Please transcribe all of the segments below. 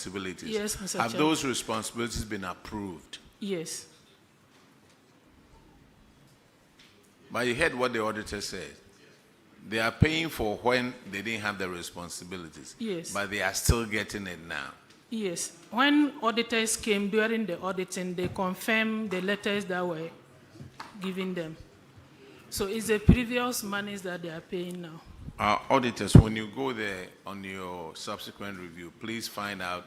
responsibilities. Yes, Mr. Have Chair. those responsibilities been approved? Yes. But you heard what the auditor said. They are paying for when they didn't have the responsibilities. Yes. But they are still getting it now. Yes. When auditors came during the auditing, they confirmed the letters that were given them. So it's the previous monies that they are paying now. Auditors, when you go there on your subsequent review, please find out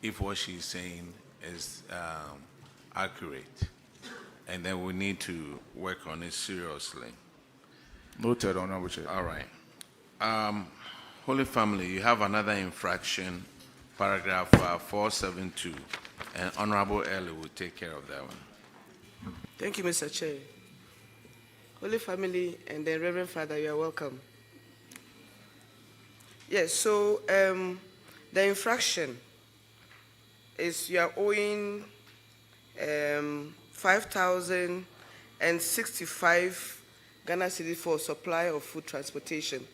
if what she's saying is accurate. And then we need to work on it seriously. Noted, Honorable Chair. All right. Holy Family, you have another infraction, paragraph 472, and Honorable Ellie will take care of that one. Thank you, Mr. Chair. Holy Family and the Reverend Father, you are welcome. Yes, so the infraction is you are owing 5,065 Ghana Cedi for supply of food transportation.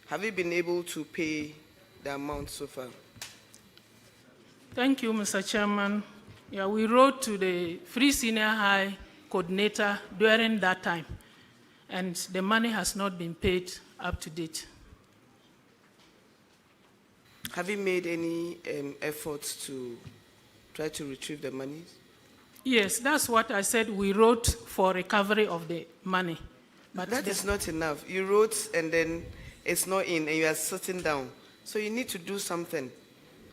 Have you been able to pay the amount so far? Thank you, Mr. Chairman. Yeah, we wrote to the Free Senior High coordinator during that time, and the money has not been paid up to date. Have you made any efforts to try to retrieve the monies? Yes, that's what I said. We wrote for recovery of the money. But that is not enough. You wrote and then it's not in and you are sitting down. So you need to do something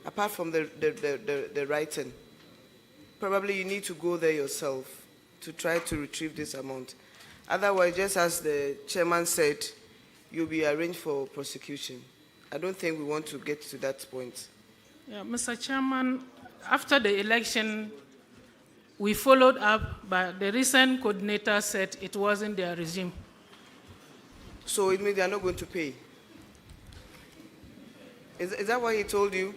apart from the writing. Probably you need to go there yourself to try to retrieve this amount. Otherwise, just as the chairman said, you'll be arranged for prosecution. I don't think we want to get to that point. Yeah, Mr. Chairman, after the election, we followed up, but the recent coordinator said it wasn't their regime. So it means they are not going to pay. Is that what he told you?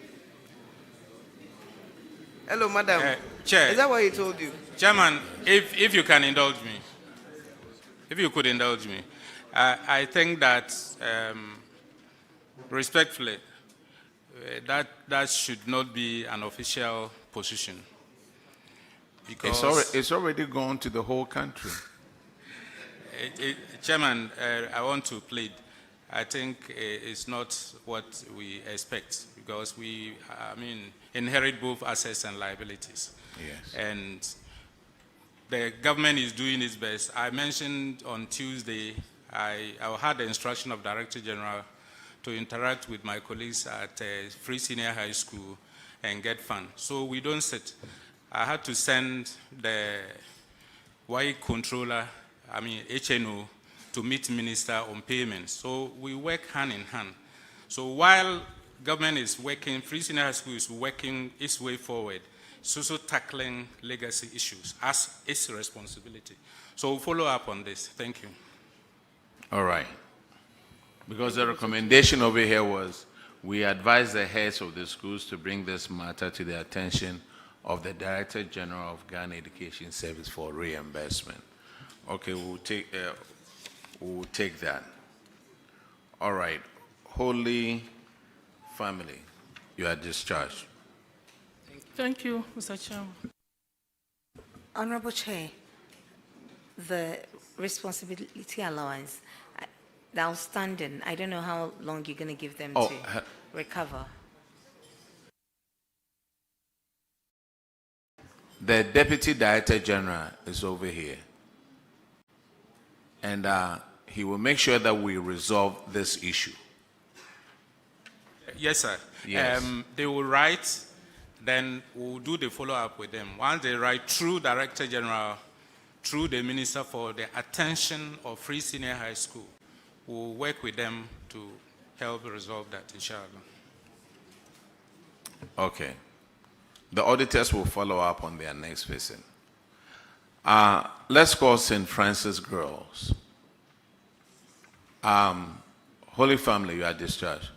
Hello, madam. Chair. Is that what he told you? Chairman, if you can indulge me, if you could indulge me, I think that respectfully, that should not be an official position. Because it's already gone to the whole country. Chairman, I want to plead. I think it's not what we expect because we, inherit both assets and liabilities. Yes. And the government is doing its best. I mentioned on Tuesday, I had the instruction of Director General to interact with my colleagues at Free Senior High School and get funds. So we don't sit. I had to send the Y controller, HNO, to meet minister on payments. So we work hand in hand. So while government is working, Free Senior High School is working its way forward, it's also tackling legacy issues as its responsibility. So we'll follow up on this. Thank you. All right. Because the recommendation over here was we advise the heads of the schools to bring this matter to the attention of the Director General of Ghana Education Service for reimbursement. Okay, we'll take that. All right. Holy Family, you are discharged. Thank you, Mr. Chairman. Honorable Chair, the responsibility allowance, the outstanding, I don't know how long you're going to give them to recover. The Deputy Director General is over here. And he will make sure that we resolve this issue. Yes, sir. Yes. They will write, then we'll do the follow-up with them. Once they write through Director General, through the Minister for the attention of Free Senior High School, we'll work with them to help resolve that, inshallah. Okay. The auditors will follow up on their next visit. Let's call St. Francis Girls. Holy Family, you are discharged.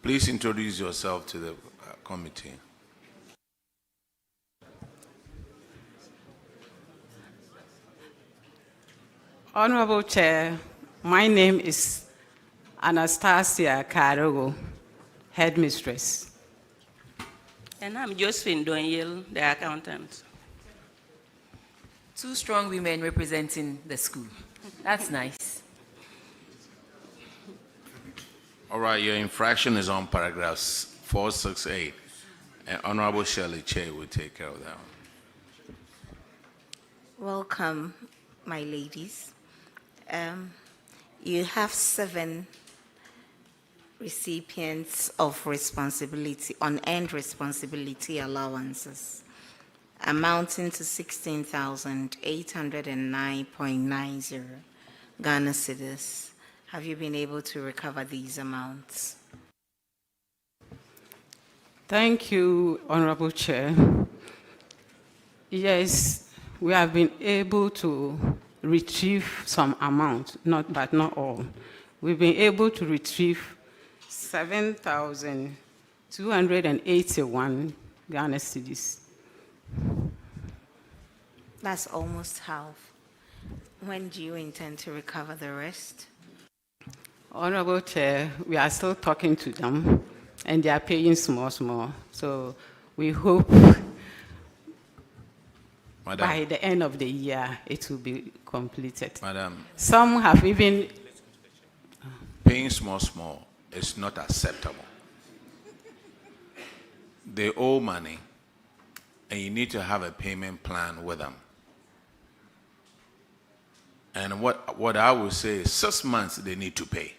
Please introduce yourself to the committee. Honorable Chair, my name is Anastasia Karogo, Headmistress. And I'm Josephine Donyel, the accountant. Two strong women representing the school. That's nice. All right, your infraction is on paragraphs 468. And Honorable Shirley Che will take care of that one. Welcome, my ladies. You have 7 recipients of responsibility, unearned responsibility allowances, amounting to 16,809.90 Ghana cedis. Have you been able to recover these amounts? Thank you, Honorable Chair. Yes, we have been able to retrieve some amount, but not all. We've been able to retrieve 7,281 Ghana cedis. That's almost half. When do you intend to recover the rest? Honorable Chair, we are still talking to them, and they are paying small. So we hope Madam, by the end of the year it will be completed. Madam, Some have even... paying small is not acceptable. They owe money, and you need to have a payment plan with them. And what I would say is 6 months they need to pay.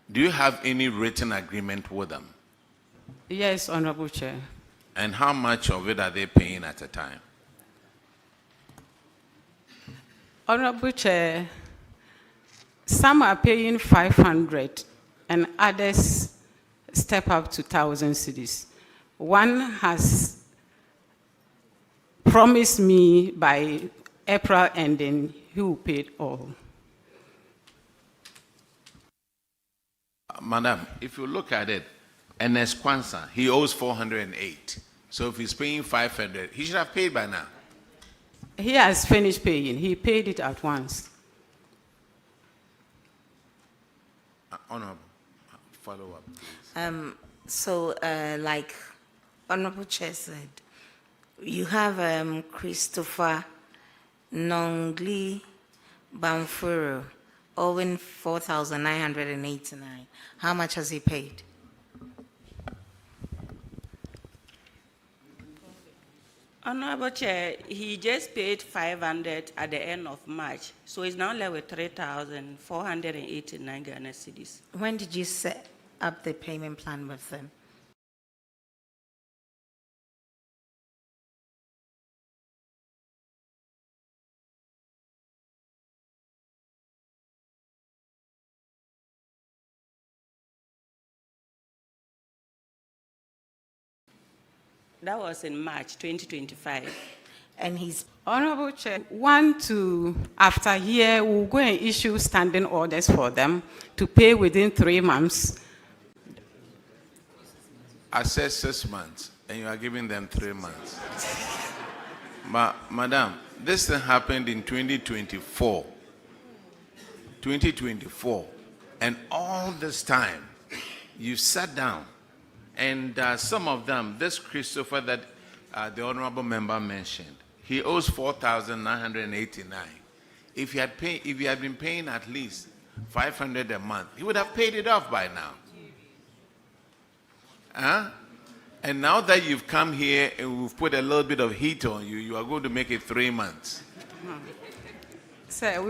Do you have any written agreement with them? Yes, Honorable Chair. And how much of it are they paying at a time? Honorable Chair, some are paying 500 and others step up to 1,000 cedis. One has promised me by April ending he will pay it all. Madam, if you look at it, Ernest Kwanzaa, he owes 408. So if he's paying 500, he should have paid by now. He has finished paying. He paid it at once. Honorable, follow up, please. So, like Honorable Chair said, you have Christopher Nongli Bamfuro owing 4,989. How much has he paid? Honorable Chair, he just paid 500 at the end of March, so he's now left with 3,489 Ghana cedis. When did you set up the payment plan with them? That was in March 2025. And he's Honorable Chair, after here, we'll go and issue standing orders for them to pay within 3 months. I said 6 months, and you are giving them 3 months. Madam, this thing happened in 2024. 2024. And all this time, you sat down, and some of them, this Christopher that the honorable member mentioned, he owes 4,989. If he had been paying at least 500 a month, he would have paid it off by now. Huh? And now that you've come here and we've put a little bit of heat on you, you are going to make it 3 months. Sir,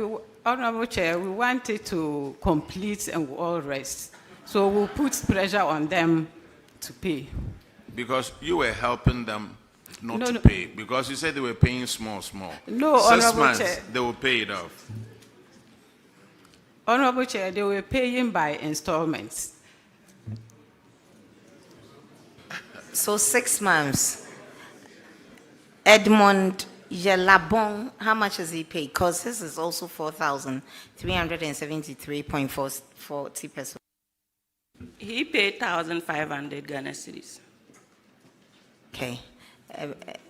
Honorable Chair, we wanted to complete and all rest. So we'll put pressure on them to pay. Because you were helping them not to pay. Because you said they were paying small. No, 6 Honorable months, Chair. they will pay it off. Honorable Chair, they were paying by installments. so 6 months. Edmond Yelabon, how much has he paid? Because this is also 4,373.40 pesos. He paid 1,500 Ghana cedis. Okay.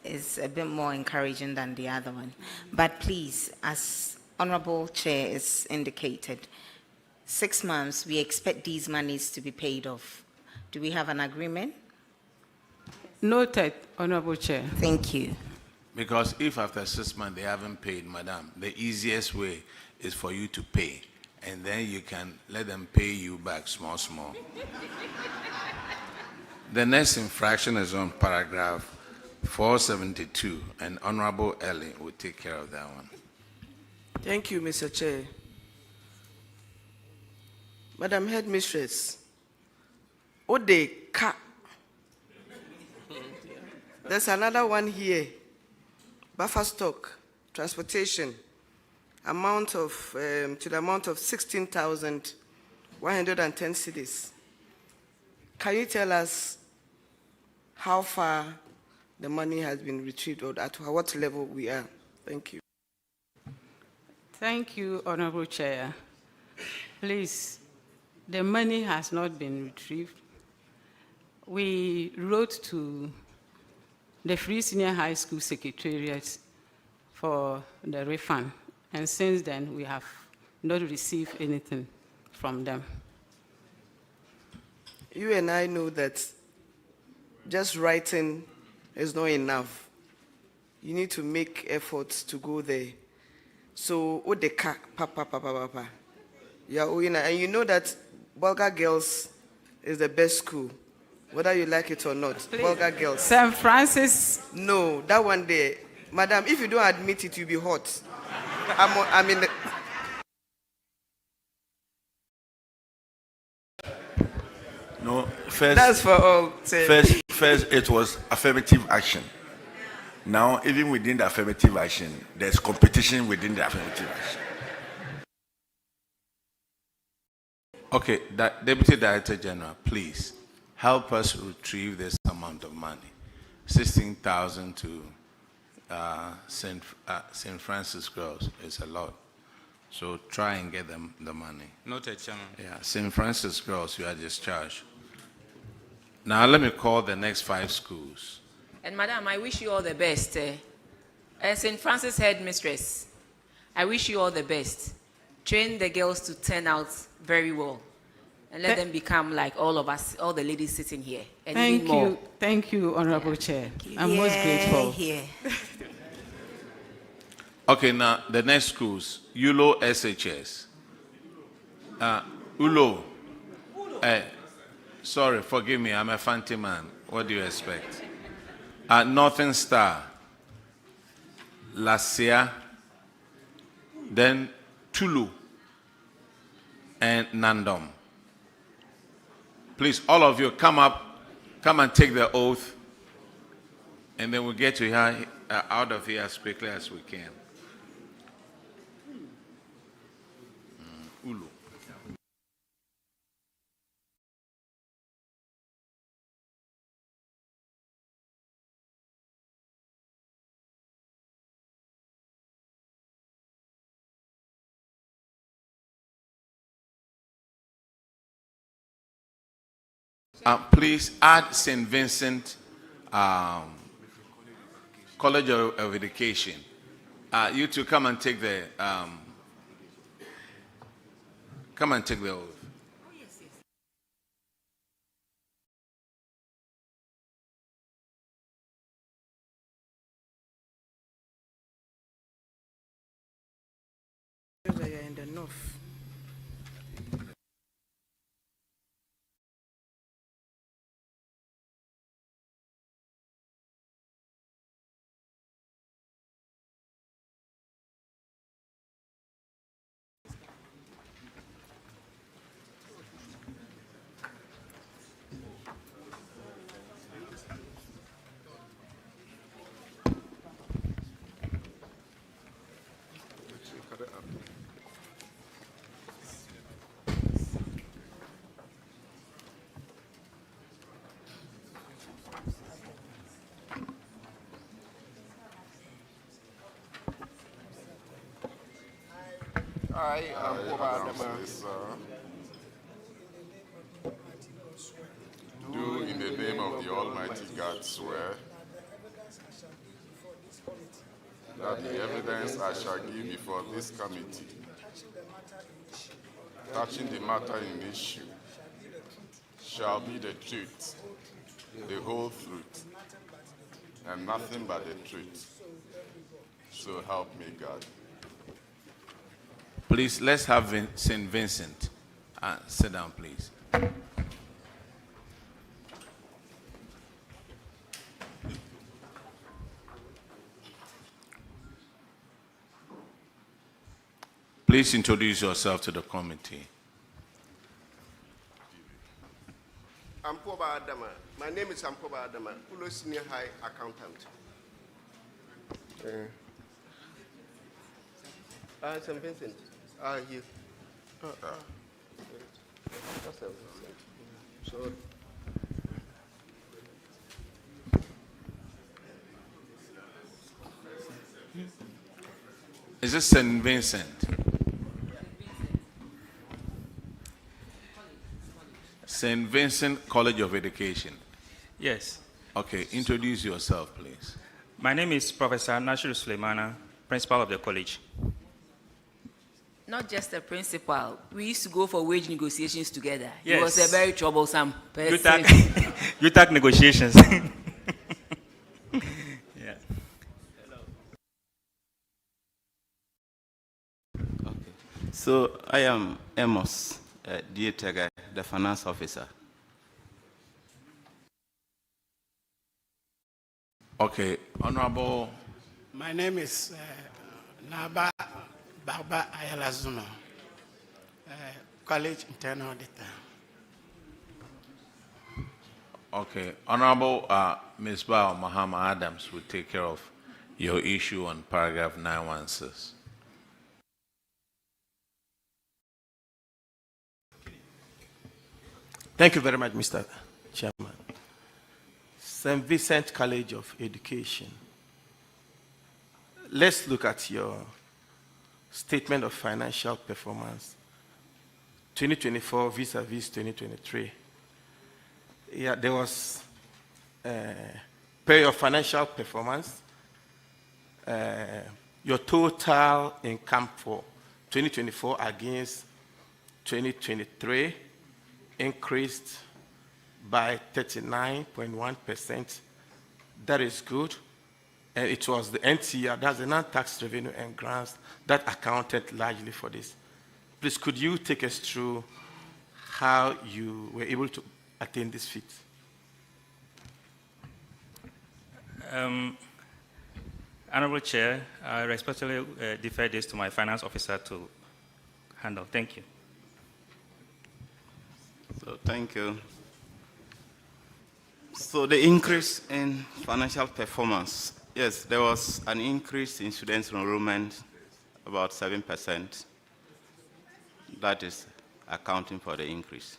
It's a bit more encouraging than the other one. But please, as Honorable Chair is indicated, 6 months, we expect these monies to be paid off. Do we have an agreement? Noted, Honorable Chair. Thank you. Because if after 6 months they haven't paid, madam, the easiest way is for you to pay. And then you can let them pay you back small, small. The next infraction is on paragraph 472, and Honorable Ellie will take care of that one. Thank you, Mr. Chair. Madam Headmistress, Ode Ka. There's another one here. Buffer stock, transportation, amount of to the amount of 16,110 cedis. Can you tell us how far the money has been retrieved or at what level we are? Thank you. Thank you, Honorable Chair. Please, the money has not been retrieved. We wrote to the Free Senior High School Secretariat for the refund, and since then we have not received anything from them. You and I know that just writing is not enough. You need to make efforts to go there. So, Odeka, papa. Yeah, and you know that Borga Girls is the best school, whether you like it or not. Please. Borga Girls. St. Francis. No, that one there. Madam, if you don't admit it, you'll be hot. I mean, No, first, that's for all. first, it was affirmative action. Now, even within the affirmative action, there's competition within the affirmative action. Okay, Deputy Director General, please help us retrieve this amount of money. 16,000 to St. Francis Girls is a lot. So try and get them the money. Noted, Chairman. Yeah, St. Francis Girls, you are discharged. Now let me call the next 5 schools. And Madam, I wish you all the best. St. Francis Headmistress, I wish you all the best. Train the girls to turn out very well. And let them become like all of us, all the ladies sitting here. And even more. Thank you, Honorable Chair. I'm most grateful. Yeah. Okay, now the next schools, Ullo SHS. Ullo. Sorry, forgive me, I'm a fancy man. What do you expect? Northern Star. Lassia. Then Tulu. And Nandom. Please, all of you, come up, come and take the oath, and then we'll get you here, out of here as quickly as we can. Ullo. Please add St. Vincent College of Education. You two come and take the oath. They are in the north. I am Almighty God swear that the evidence I shall give before this committee touching the matter in issue shall be the truth, the whole truth, and nothing but the truth. So help me God. Please, let's have St. Vincent. Sit down, please. Please introduce yourself to the committee. Ampoba Adama. My name is Ampoba Adama, Ullo Senior High Accountant. St. Vincent. You. That's St. Vincent. Sorry. Is this St. Vincent? St. Vincent College of Education. Yes. Okay, introduce yourself, please. My name is Professor Nashir Suleimana, principal of the college. Not just the principal. We used to go for wage negotiations together. Yes. He was a very troublesome person. UTAC negotiations. Yeah. Okay. So I am Amos Dietega, the finance officer. Okay, Honorable. My name is Naba Barba Ayala Zuma, College Internal Auditor. Okay, Honorable Ms. Bao Muhammad Adams will take care of your issue on paragraph 916. Thank you very much, Mr. Chairman. St. Vincent College of Education. Let's look at your statement of financial performance, 2024 vis-a-vis 2023. Yeah, there was per your financial performance, your total income for 2024 against 2023 increased by 39.1%. That is good. And it was the NTR, that's the non-tax revenue and grants, that accounted largely for this. Please, could you take us through how you were able to attain this feat? Honorable Chair, I respectfully defer this to my finance officer to handle. Thank you. So thank you. So the increase in financial performance, yes, there was an increase in students' enrollment, about 7%. That is accounting for the increase.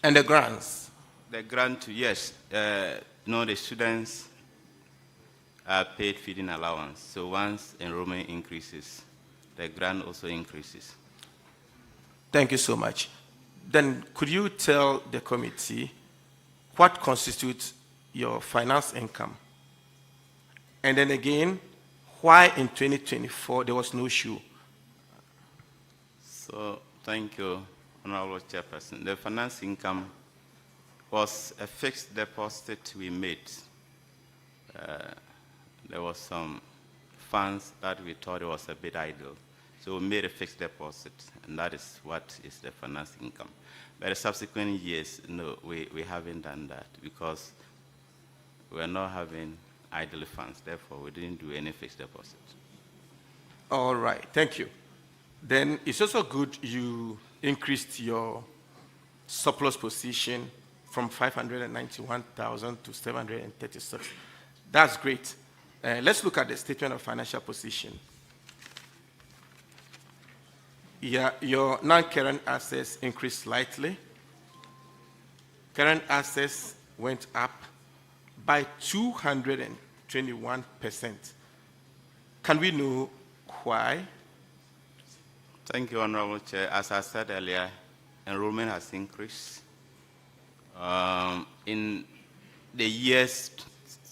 And the grants? The grant, yes. No, the students are paid feeding allowance. So once enrollment increases, the grant also increases. Thank you so much. Then could you tell the committee what constitutes your finance income? And then again, why in 2024 there was no shoe? So thank you, Honorable Chairperson. The finance income was a fixed deposit we made. There was some funds that we thought it was a bit idle. So we made a fixed deposit, and that is what is the finance income. But the subsequent years, no, we haven't done that because we're not having idle funds. Therefore, we didn't do any fixed deposit. All right, thank you. Then it's also good you increased your surplus position from 591,000 to 736. That's great. Let's look at the statement of financial position. Yeah, your non-current assets increased slightly. Current assets went up by 221%. Can we know why? Thank you, Honorable Chair. As I said earlier, enrollment has increased. In the years,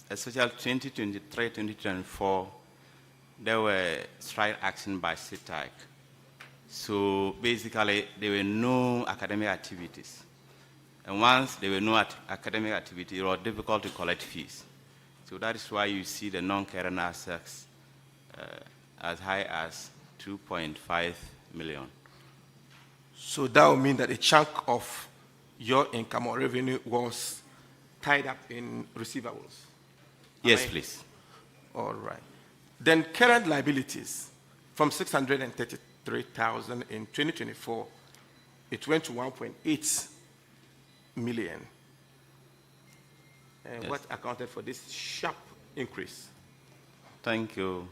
especially 2023, 2024, there were strike action by CTAC. So basically, there were no academic activities. And once there were no academic activity, it was difficult to collect fees. So that is why you see the non-current assets as high as 2.5 million. So that would mean that a chunk of your income or revenue was tied up in receivables? Yes, please. All right. Then current liabilities, from 633,000 in 2024, it went to 1.8 million. And Yes. what accounted for this sharp increase? Thank you,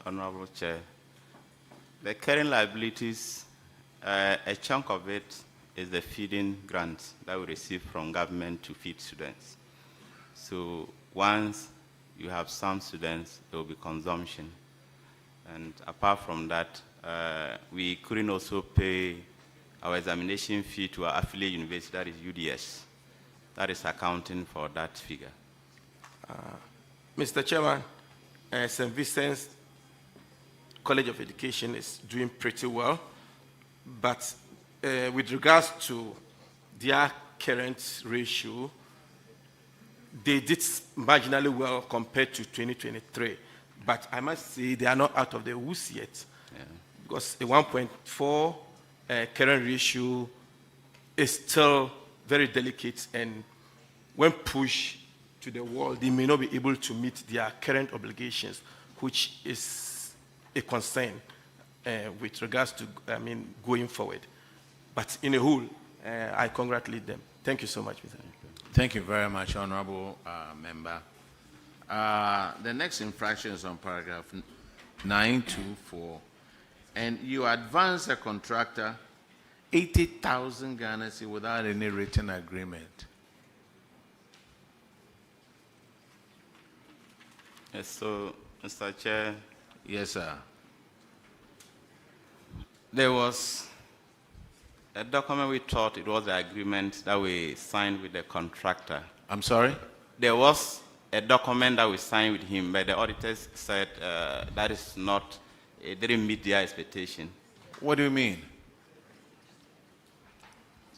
Honorable Chair. The current liabilities, a chunk of it is the feeding grant that we receive from government to feed students. So once you have some students, there will be consumption. And apart from that, we couldn't also pay our examination fee to our affiliate university, that is UDS. That is accounting for that figure. Mr. Chairman, St. Vincent's College of Education is doing pretty well, but with regards to their current ratio, they did marginally well compared to 2023. But I must say they are not out of the woods yet, because a 1.4 current ratio is still very delicate, and when pushed to the wall, they may not be able to meet their current obligations, which is a concern with regards to, going forward. But in a whole, I congratulate them. Thank you so much, Mr. Thank you very much, Honorable Member. The next infraction is on paragraph 924, and you advance a contractor 80,000 Ghana cedis without any written agreement. Yes, so, Mr. Chair. Yes, sir. There was a document we thought it was the agreement that we signed with the contractor. I'm sorry? There was a document that we signed with him, but the auditors said that is not, it didn't meet their expectation. What do you mean?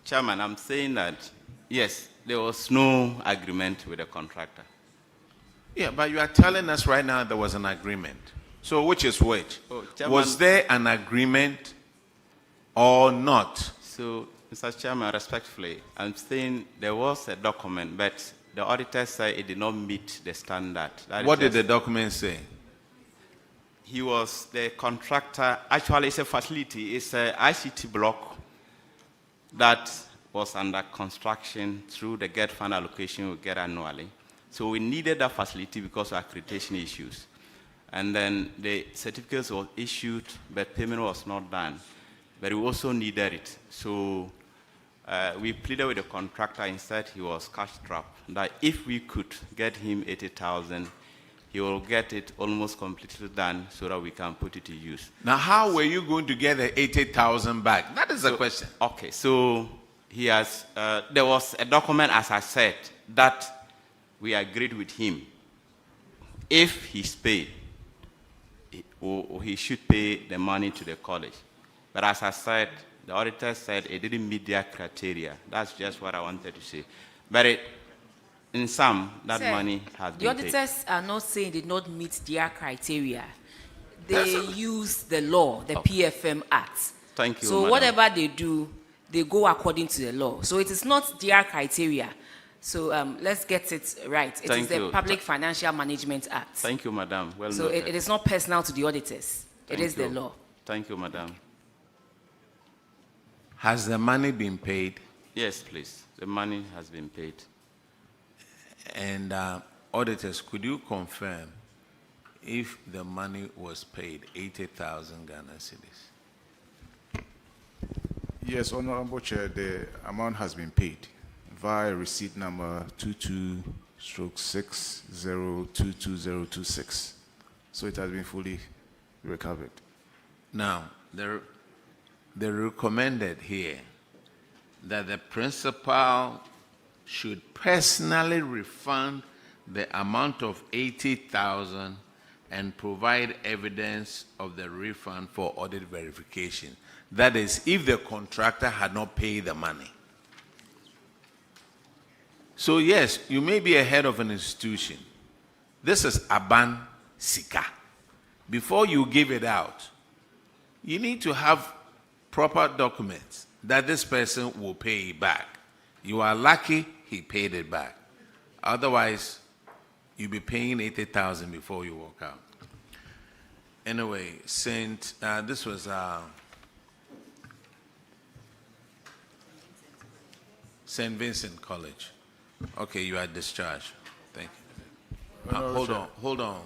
Chairman, I'm saying that, yes, there was no agreement with the contractor. Yeah, but you are telling us right now there was an agreement. So which is which? Oh, Chairman, was there an agreement or not? So, Mr. Chairman, respectfully, I'm saying there was a document, but the auditor said it did not meet the standard. What did the document say? He was the contractor. Actually, it's a facility. It's an ICT block that was under construction through the GET fund allocation we get annually. So we needed that facility because of accreditation issues. And then the certificates were issued, but payment was not done. But we also needed it. So we pleaded with the contractor. Instead, he was cash-strapped, that if we could get him 80,000, he will get it almost completely done so that we can put it to use. Now, how were you going to get the 80,000 back? That is the question. Okay, so he has, there was a document, as I said, that we agreed with him. If he's paid, he should pay the money to the college. But as I said, the auditor said it didn't meet their criteria. That's just what I wanted to say. But in sum, that money has been paid. The auditors are not saying they did not meet their criteria. They use the law, the PFM Act. Thank you, So Madam. whatever they do, they go according to the law. So it is not their criteria. So let's get it right. It is the Public Financial Management Act. Thank you, Madam. Well so noted. it is not personal to the auditors. It is the law. Thank you, Madam. Has the money been paid? Yes, please. The money has been paid. And auditors, could you confirm if the money was paid, 80,000 Ghana cedis? Yes, Honorable Chair, the amount has been paid via receipt number 22/60220026. So it has been fully recovered. Now, they recommended here that the principal should personally refund the amount of 80,000 and provide evidence of the refund for audit verification. That is, if the contractor had not paid the money. So yes, you may be a head of an institution. This is Aban Sika. Before you give it out, you need to have proper documents that this person will pay it back. You are lucky he paid it back. Otherwise, you'll be paying 80,000 before you walk out. Anyway, this was St. Vincent College. Okay, you are discharged. Thank you. Hold on.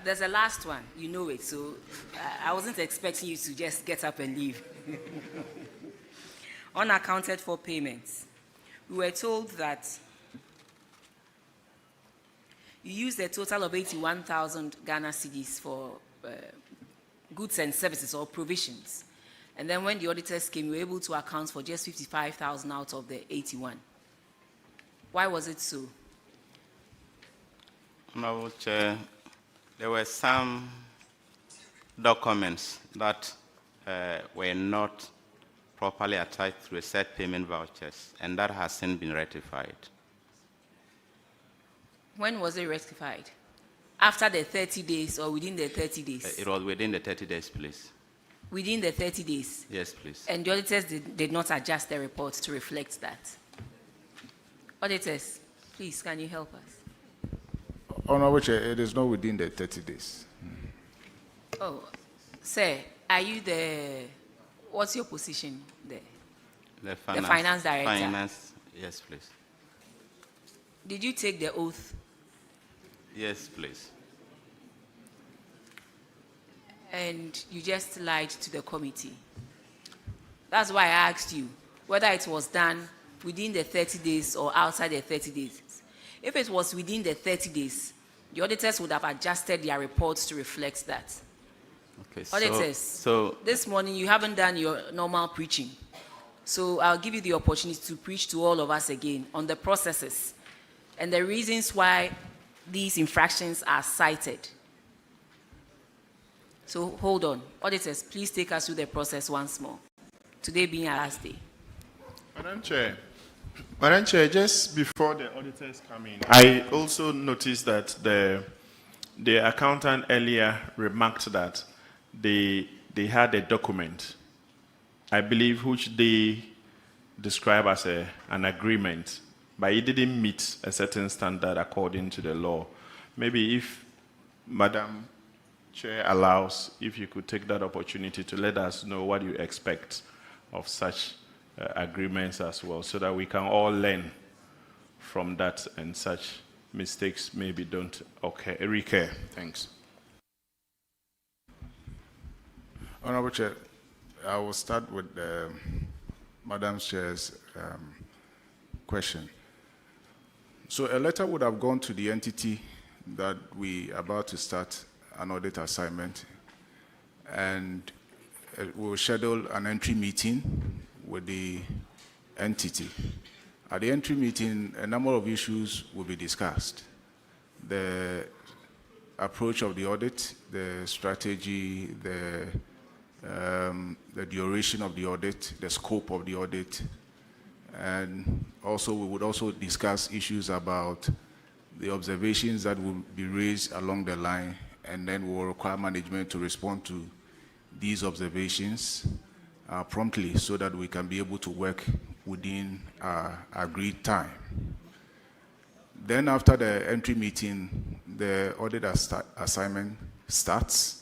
There's a last one. You know it, so I wasn't expecting you to just get up and leave. Unaccounted for payments. We were told that you used a total of 81,000 Ghana cedis for goods and services or provisions. And then when the auditors came, you were able to account for just 55,000 out of the 81. Why was it so? Honorable Chair, there were some documents that were not properly attached through set payment vouchers, and that hasn't been rectified. When was it rectified? After the 30 days or within the 30 days? It was within the 30 days, please. Within the 30 days? Yes, please. And the auditors did not adjust the report to reflect that? Auditors, please, can you help us? Honorable Chair, it is not within the 30 days. Oh, sir, are you what's your position there? The finance, finance director. Finance, yes, please. Did you take the oath? Yes, please. And you just lied to the committee. That's why I asked you whether it was done within the 30 days or outside the 30 days. If it was within the 30 days, the auditors would have adjusted their reports to reflect that. Okay, Auditors, so this morning you haven't done your normal preaching. So I'll give you the opportunity to preach to all of us again on the processes and the reasons why these infractions are cited. So hold on. Auditors, please take us through the process once more. Today being our last day. Madam Chair, just before the auditors come in, I also noticed that the accountant earlier remarked that they had a document, I believe, which they describe as an agreement, but it didn't meet a certain standard according to the law. Maybe if Madam Chair allows, if you could take that opportunity to let us know what you expect of such agreements as well, so that we can all learn from that and such mistakes maybe don't recur. Thanks. Honorable Chair, I will start with Madam Chair's question. So a letter would have gone to the entity that we are about to start an audit assignment, and we will schedule an entry meeting with the entity. At the entry meeting, a number of issues will be discussed. The approach of the audit, the strategy, the duration of the audit, the scope of the audit, and also we would also discuss issues about the observations that will be raised along the line, and then we will require management to respond to these observations promptly so that we can be able to work within our agreed time. Then after the entry meeting, the audit assignment starts.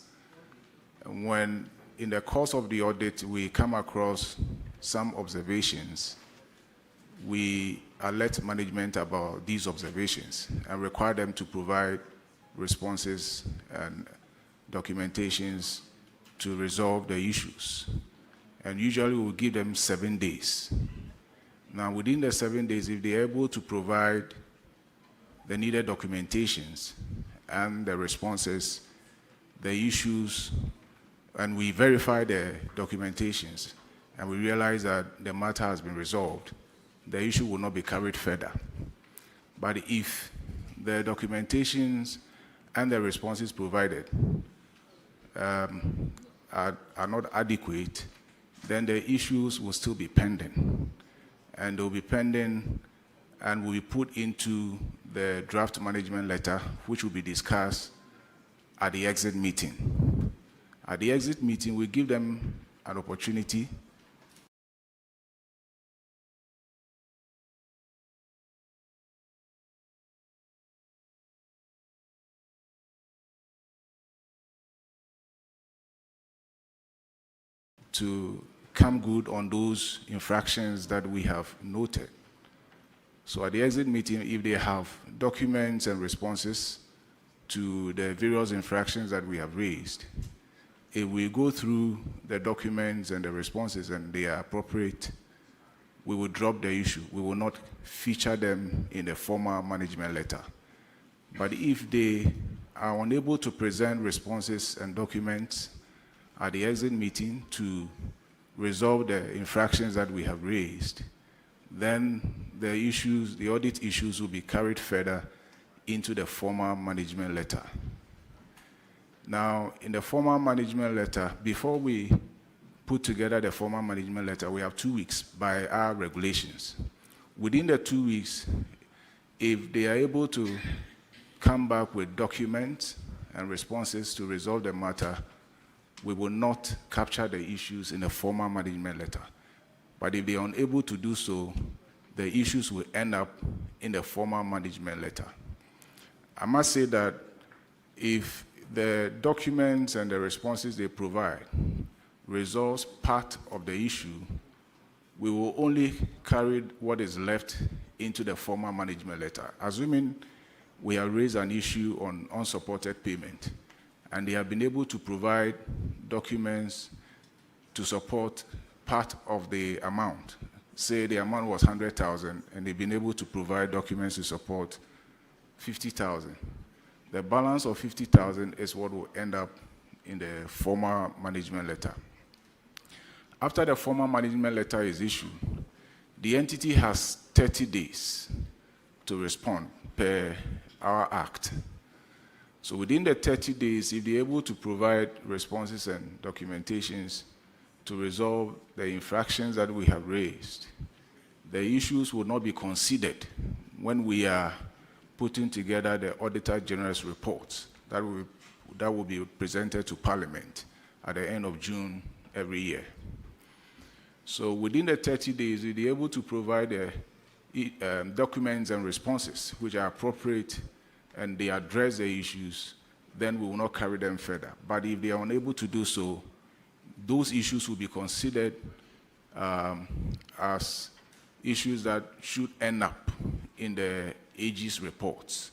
When in the course of the audit we come across some observations, we alert management about these observations and require them to provide responses and documentations to resolve the issues. And usually we'll give them 7 days. Now within the 7 days, if they're able to provide the needed documentations and the responses, the issues, and we verify the documentations, and we realize that the matter has been resolved, the issue will not be carried further. But if the documentations and the responses provided are not adequate, then the issues will still be pending. And they will be pending and will be put into the draft management letter, which will be discussed at the exit meeting. At the exit meeting, we give them an opportunity to come good on those infractions that we have noted. So at the exit meeting, if they have documents and responses to the various infractions that we have raised, if we go through the documents and the responses and they are appropriate, we will drop the issue. We will not feature them in the formal management letter. But if they are unable to present responses and documents at the exit meeting to resolve the infractions that we have raised, then the issues, the audit issues will be carried further into the formal management letter. Now, in the formal management letter, before we put together the formal management letter, we have 2 weeks by our regulations. Within the 2 weeks, if they are able to come back with documents and responses to resolve the matter, we will not capture the issues in the formal management letter. But if they are unable to do so, the issues will end up in the formal management letter. I must say that if the documents and the responses they provide resolves part of the issue, we will only carry what is left into the formal management letter. Assuming we have raised an issue on unsupported payment, and they have been able to provide documents to support part of the amount. Say the amount was 100,000, and they've been able to provide documents to support 50,000. The balance of 50,000 is what will end up in the formal management letter. After the formal management letter is issued, the entity has 30 days to respond per our act. So within the 30 days, if they're able to provide responses and documentations to resolve the infractions that we have raised, the issues will not be considered when we are putting together the Auditor General's reports that will be presented to Parliament at the end of June every year. So within the 30 days, if they're able to provide the documents and responses which are appropriate and they address the issues, then we will not carry them further. But if they are unable to do so, those issues will be considered as issues that should end up in the AG's reports.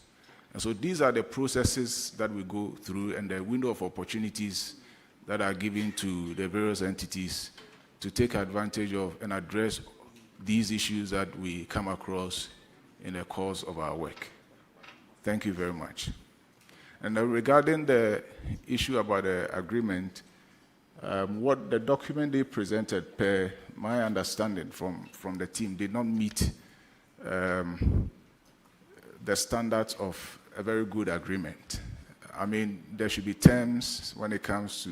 And so these are the processes that we go through and the window of opportunities that are given to the various entities to take advantage of and address these issues that we come across in the course of our work. Thank you very much. And regarding the issue about the agreement, what the document they presented, per my understanding from the team, did not meet the standards of a very good agreement. I mean, there should be terms when it comes to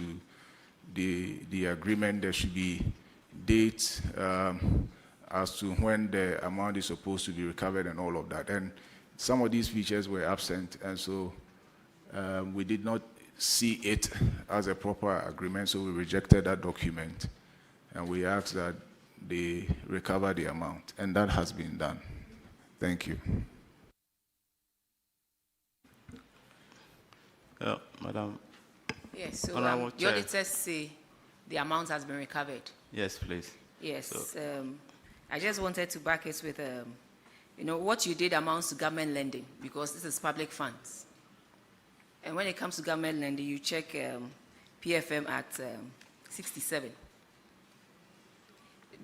the agreement. There should be dates as to when the amount is supposed to be recovered and all of that. And some of these features were absent, and so we did not see it as a proper agreement, so we rejected that document, and we asked that they recover the amount, and that has been done. Thank you. Madam. Yes, so the auditors say the amount has been recovered. Yes, please. Yes, So, I just wanted to back it with, what you did amounts to government lending, because this is public funds. And when it comes to government lending, you check PFM Act 67.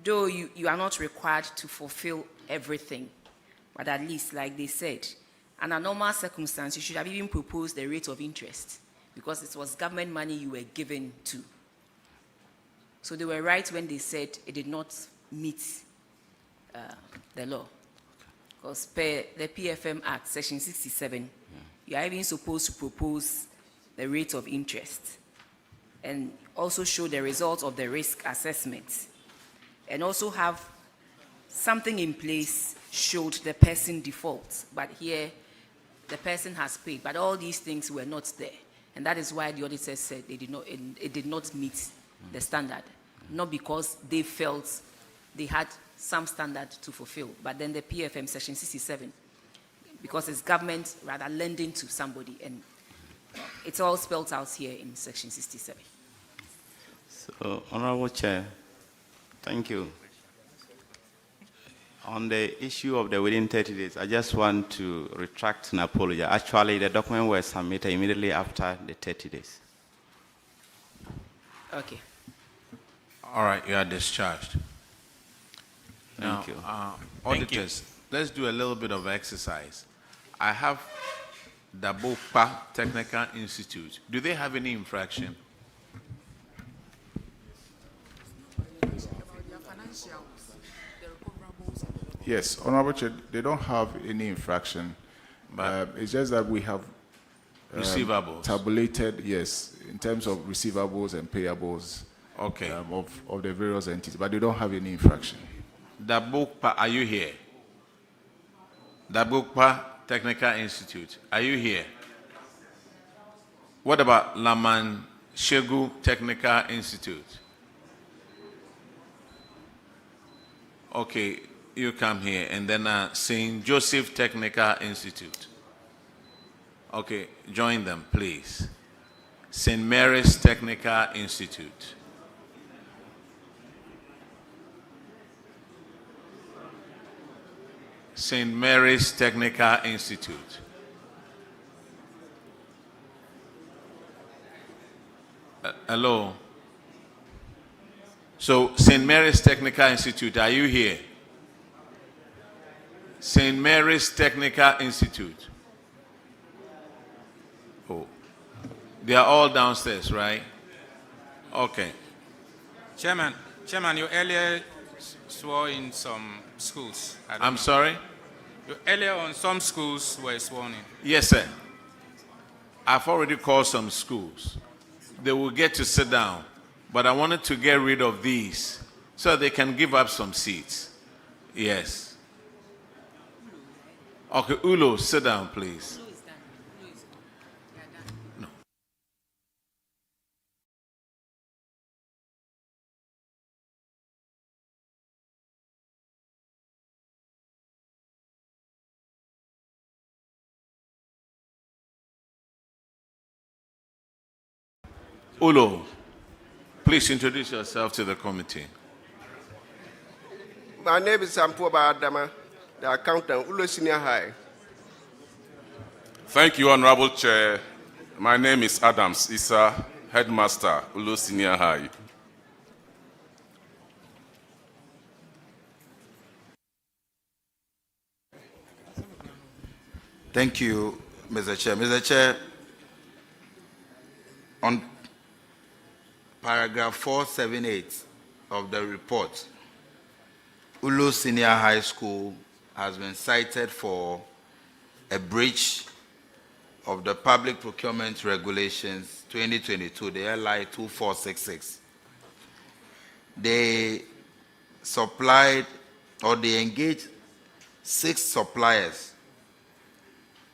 Though you are not required to fulfill everything, but at least, like they said, under normal circumstances, you should have even proposed the rate of interest, because it was government money you were given to. So they were right when they said it did not meet the law. Because per the PFM Act, Section 67, you are even supposed to propose the rate of interest and also show the results of the risk assessment and also have something in place showed the person defaults. But here, the person has paid, but all these things were not there. And that is why the auditors said it did not meet the standard. Not because they felt they had some standard to fulfill, but then the PFM Section 67, because it's government rather lending to somebody, and it's all spelled out here in Section 67. So, Honorable Chair, thank you. On the issue of the within 30 days, I just want to retract and apologize. Actually, the document was submitted immediately after the 30 days. Okay. All right, you are discharged. Thank you. Auditors, let's do a little bit of exercise. I have the Bopa Technical Institute. Do they have any infraction? Yes, Honorable Chair, they don't have any infraction. But it's just that we have receivables tabulated, yes, in terms of receivables and payables of the various entities, but they don't have any infraction. Dabukpa, are you here? Dabukpa Technical Institute, are you here? What about Laman Shegu Technical Institute? Okay, you come here. And then St. Joseph Technical Institute. Okay, join them, please. St. Mary's Technical Institute. St. Mary's Technical Institute. Hello. So, St. Mary's Technical Institute, are you here? St. Mary's Technical Institute. Oh, they are all downstairs, right? Okay. Chairman, you earlier swore in some schools. I'm sorry? You earlier on some schools were sworn in. Yes, sir. I've already called some schools. They will get to sit down, but I wanted to get rid of these so they can give up some seats. Yes. Okay, Ullo, sit down, please. No. Ullo, please introduce yourself to the committee. My name is Sampuaba Adama, the accountant, Ullo Senior High. Thank you, Honorable Chair. My name is Adams Issa, Headmaster, Ullo Senior High. Thank you, Mr. Chair. Mr. Chair, on paragraph 478 of the report, Ullo Senior High School has been cited for a breach of the Public Procurement Regulations 2022, the LI 2466. They supplied or they engaged 6 suppliers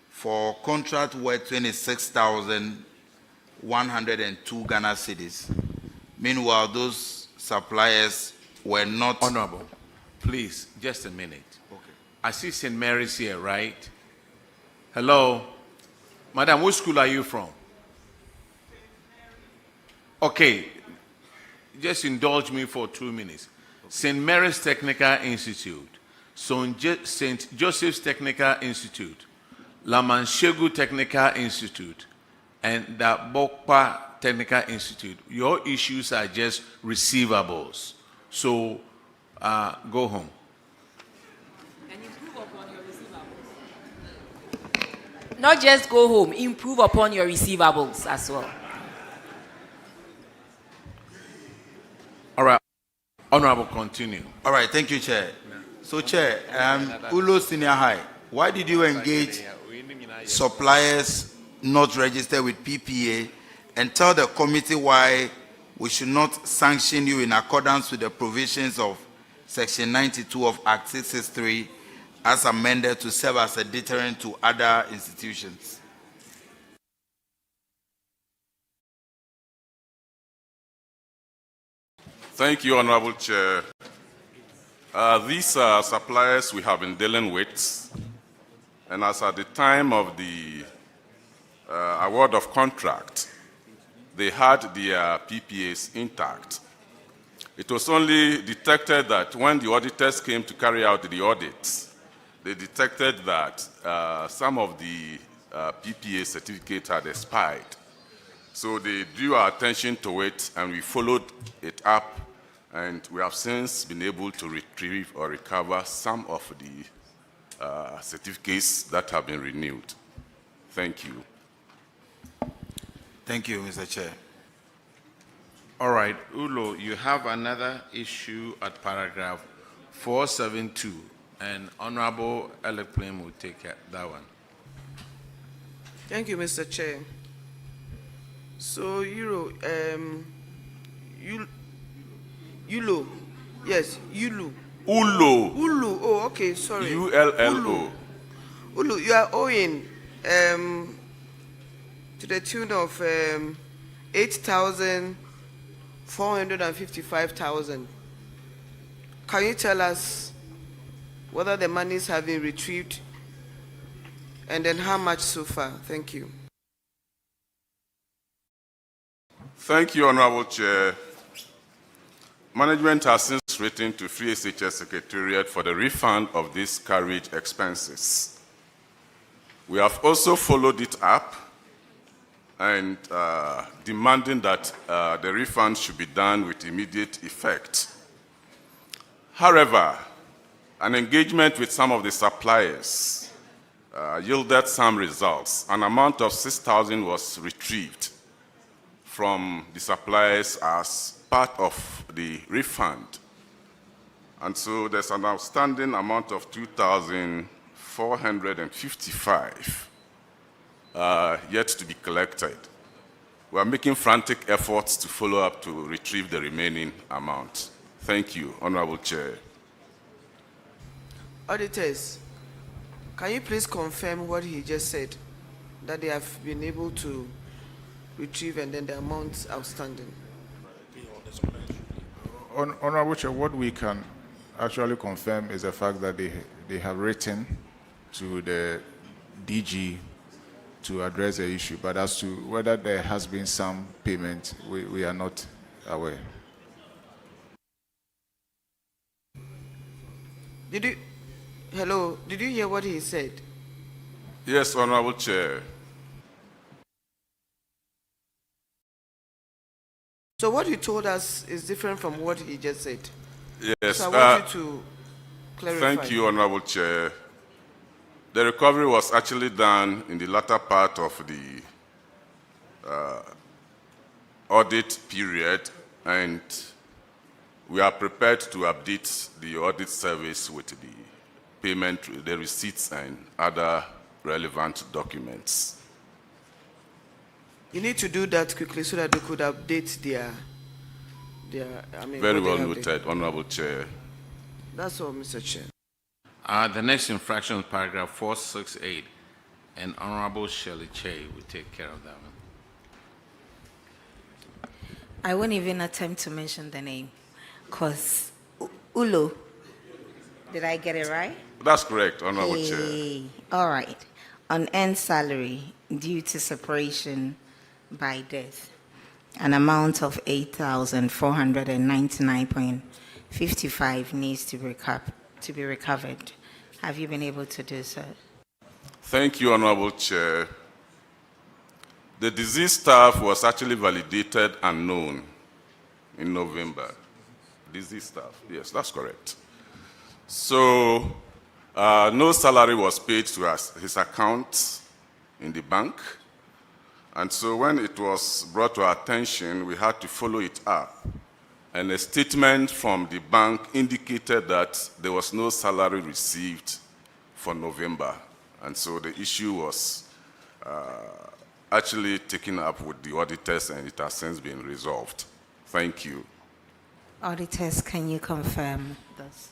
for contract worth 26,102 Ghana cedis. Meanwhile, those suppliers were not... Honorable, please, just a minute. Okay. I see St. Mary's here, right? Hello? Madam, which school are you from? Okay. Just indulge me for 2 minutes. St. Mary's Technical Institute, St. Joseph's Technical Institute, Laman Shegu Technical Institute, and the Bokpa Technical Institute. Your issues are just receivables. So go home. And improve upon your receivables. Not just go home, improve upon your receivables as well. All right. Honorable, continue. All right, thank you, Chair. So, Chair, Ullo Senior High, why did you engage suppliers not registered with PPA, and tell the committee why we should not sanction you in accordance with the provisions of Section 92 of Act 663 as amended to serve as a deterrent to other institutions? Thank you, Honorable Chair. These are suppliers we have been dealing with, and as at the time of the award of contract, they had their PPAs intact. It was only detected that when the auditors came to carry out the audits, they detected that some of the PPA certificates had expired. So they drew our attention to it, and we followed it up, and we have since been able to retrieve or recover some of the certificates that have been renewed. Thank you. Thank you, Mr. Chair. All right, Ullo, you have another issue at paragraph 472, and Honorable Elekplem will take that one. Thank you, Mr. Chair. So, Ullo, yes, Ullo. Ullo. Ullo, oh, okay, sorry. ULLO. Ullo, you are owing to the tune of 8,455,000. Can you tell us whether the monies have been retrieved and then how much so far? Thank you. Thank you, Honorable Chair. Management has since written to Free SHS Secretariat for the refund of these carriage expenses. We have also followed it up and demanding that the refund should be done with immediate effect. However, an engagement with some of the suppliers yielded some results. An amount of 6,000 was retrieved from the suppliers as part of the refund. And so there's an outstanding amount of 2,455 yet to be collected. We are making frantic efforts to follow up to retrieve the remaining amount. Thank you, Honorable Chair. Auditors, can you please confirm what he just said, that they have been able to retrieve and then the amounts outstanding? Honorable Chair, what we can actually confirm is the fact that they have written to the DG to address the issue, but as to whether there has been some payment, we are not aware. Did you hear what he said? Yes, Honorable Chair. So what you told us is different from what he just said. Yes. So I want you to clarify. Thank you, Honorable Chair. The recovery was actually done in the latter part of the audit period, and we are prepared to update the audit service with the payment, the receipts, and other relevant documents. You need to do that quickly so that they could update their Very well noted, Honorable Chair. That's all, Mr. Chair. The next infraction is paragraph 468, and Honorable Shirley Che will take care of that one. I won't even attempt to mention the name, because Ullo, did I get it right? That's correct, Honorable Chair. All right. On end salary due to separation by death, an amount of 8,499.55 needs to be recovered. Have you been able to do so? Thank you, Honorable Chair. The deceased staff was actually validated and known in November. Deceased staff, yes, that's correct. So no salary was paid to his account in the bank. And so when it was brought to our attention, we had to follow it up. and a statement from the bank indicated that there was no salary received for November. And so the issue was actually taken up with the auditors, and it has since been resolved. Thank you. Auditors, can you confirm this?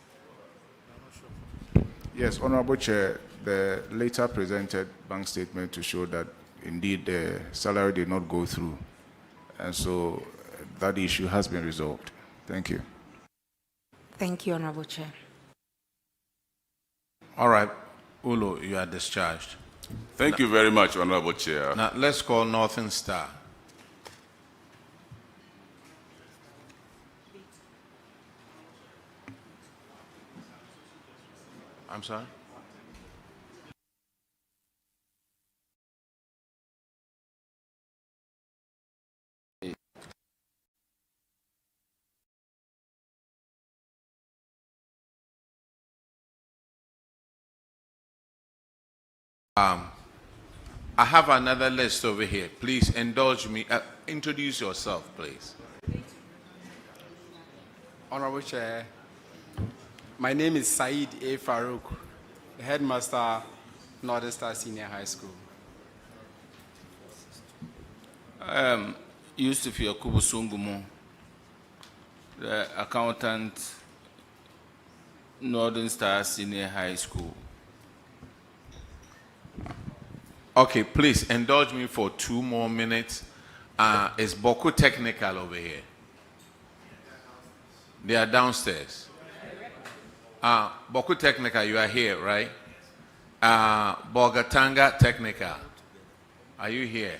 Yes, Honorable Chair, the later presented bank statement to show that indeed the salary did not go through. And so that issue has been resolved. Thank you. Thank you, Honorable Chair. All right, Ullo, you are discharged. Thank you very much, Honorable Chair. Now, let's call Northern Star. I'm sorry? I have another list over here. Please indulge me. Introduce yourself, please. Honorable Chair, my name is Saeed A. Farouk, the headmaster, Northern Star Senior High School. Yusuf Yakubu Sungumu, the accountant, Northern Star Senior High School. Okay, please indulge me for 2 more minutes. Is Boko technical over here? They are downstairs. Boko technical, you are here, right? Borga technical, are you here?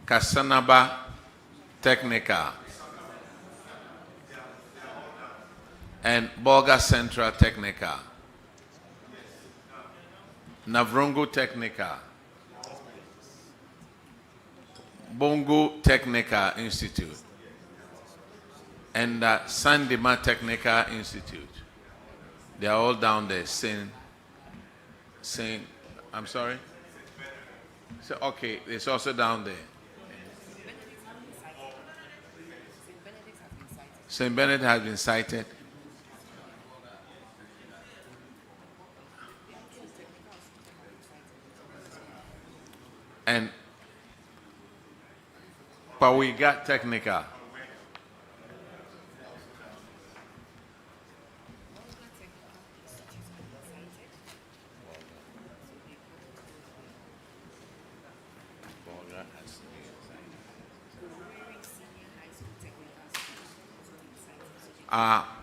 Kasanaba technical. And Borga Central Technica, Navrongo Technica, Bongo Technica Institute, and Sandima Technica Institute. They are all down there. I'm sorry? So, okay, it's also down there. St. Benedict has been cited. And but we got technical.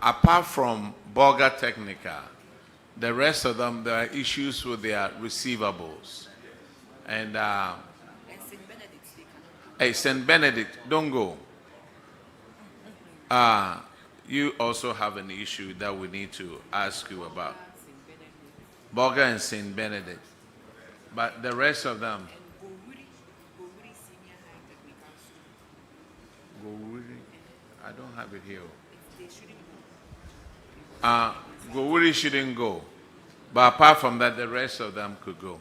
Apart from Borga Technica, the rest of them, there are issues with their receivables. And hey, St. Benedict, don't go. You also have an issue that we need to ask you about. Borga and St. Benedict. But the rest of them. I don't have it here. Gowuri shouldn't go. But apart from that, the rest of them could go.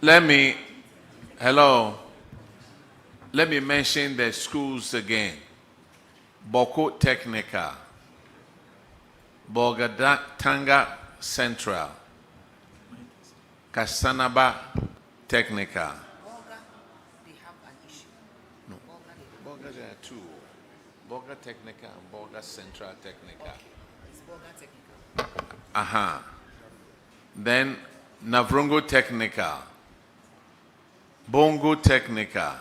Let me mention the schools again. Boko Technica, Borga Central, Kasanaba Technica. No, Borga there are 2. Borga Technica and Borga Central Technica. It's Borga Technica. Aha. Then Navrongo Technica, Bongo Technica,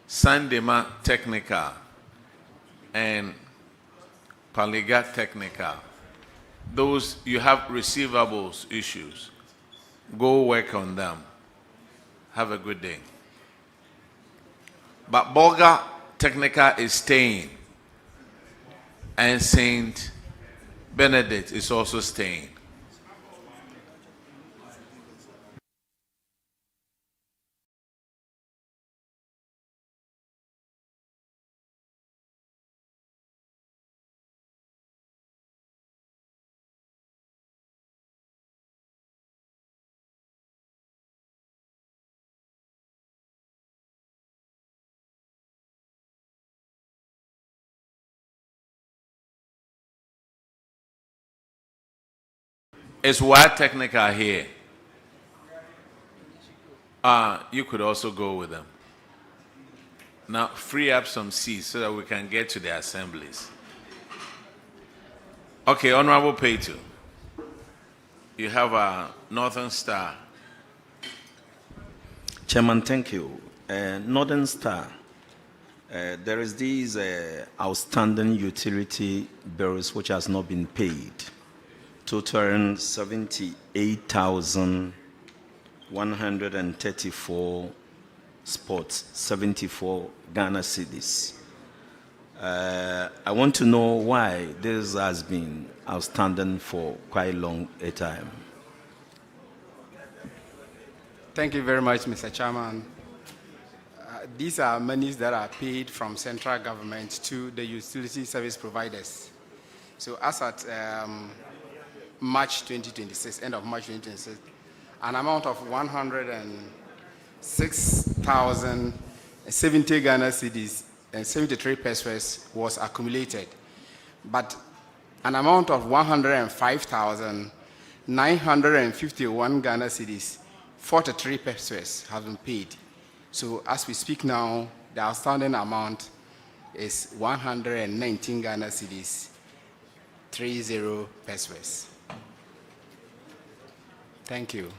Sandema Technica, and Paliga Technica. Those, you have receivables issues. Go work on them. Have a good day. But Borga Technica is staying. And St. Benedict is also staying. Is Word Technical here? You could also go with them. Now, free up some seats so that we can get to the assemblies. Okay, Honorable Payto. You have a Northern Star. Chairman, thank you. Northern Star, there is these outstanding utility bills which has not been paid, totaling 78,134 spots, 74 Ghana cedis. I want to know why this has been outstanding for quite long a time. Thank you very much, Mr. Chairman. These are monies that are paid from central government to the utility service providers. So as at March 2026, end of March 2026, an amount of 106,070 Ghana cedis and 73 pesos was accumulated. But an amount of 105,951 Ghana cedis, 43 pesos have been paid. So as we speak now, the outstanding amount is 119 Ghana cedis, 30 pesos. Thank you.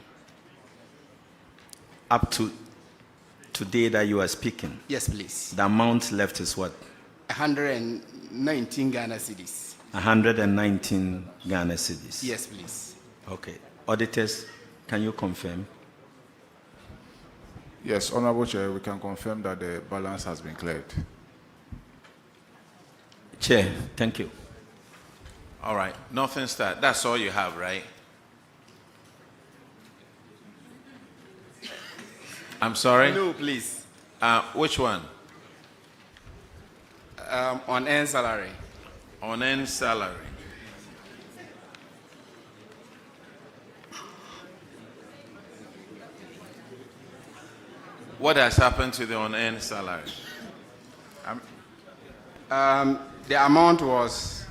Up to today that you are speaking? Yes, please. The amount left is what? 119 Ghana cedis. 119 Ghana cedis. Yes, please. Okay. Auditors, can you confirm? Yes, Honorable Chair, we can confirm that the balance has been cleared. Chair, thank you. All right, Northern Star, that's all you have, right? I'm sorry? No, please. Which one? On earned salary. On earned salary. What has happened to the unearned salary? The amount was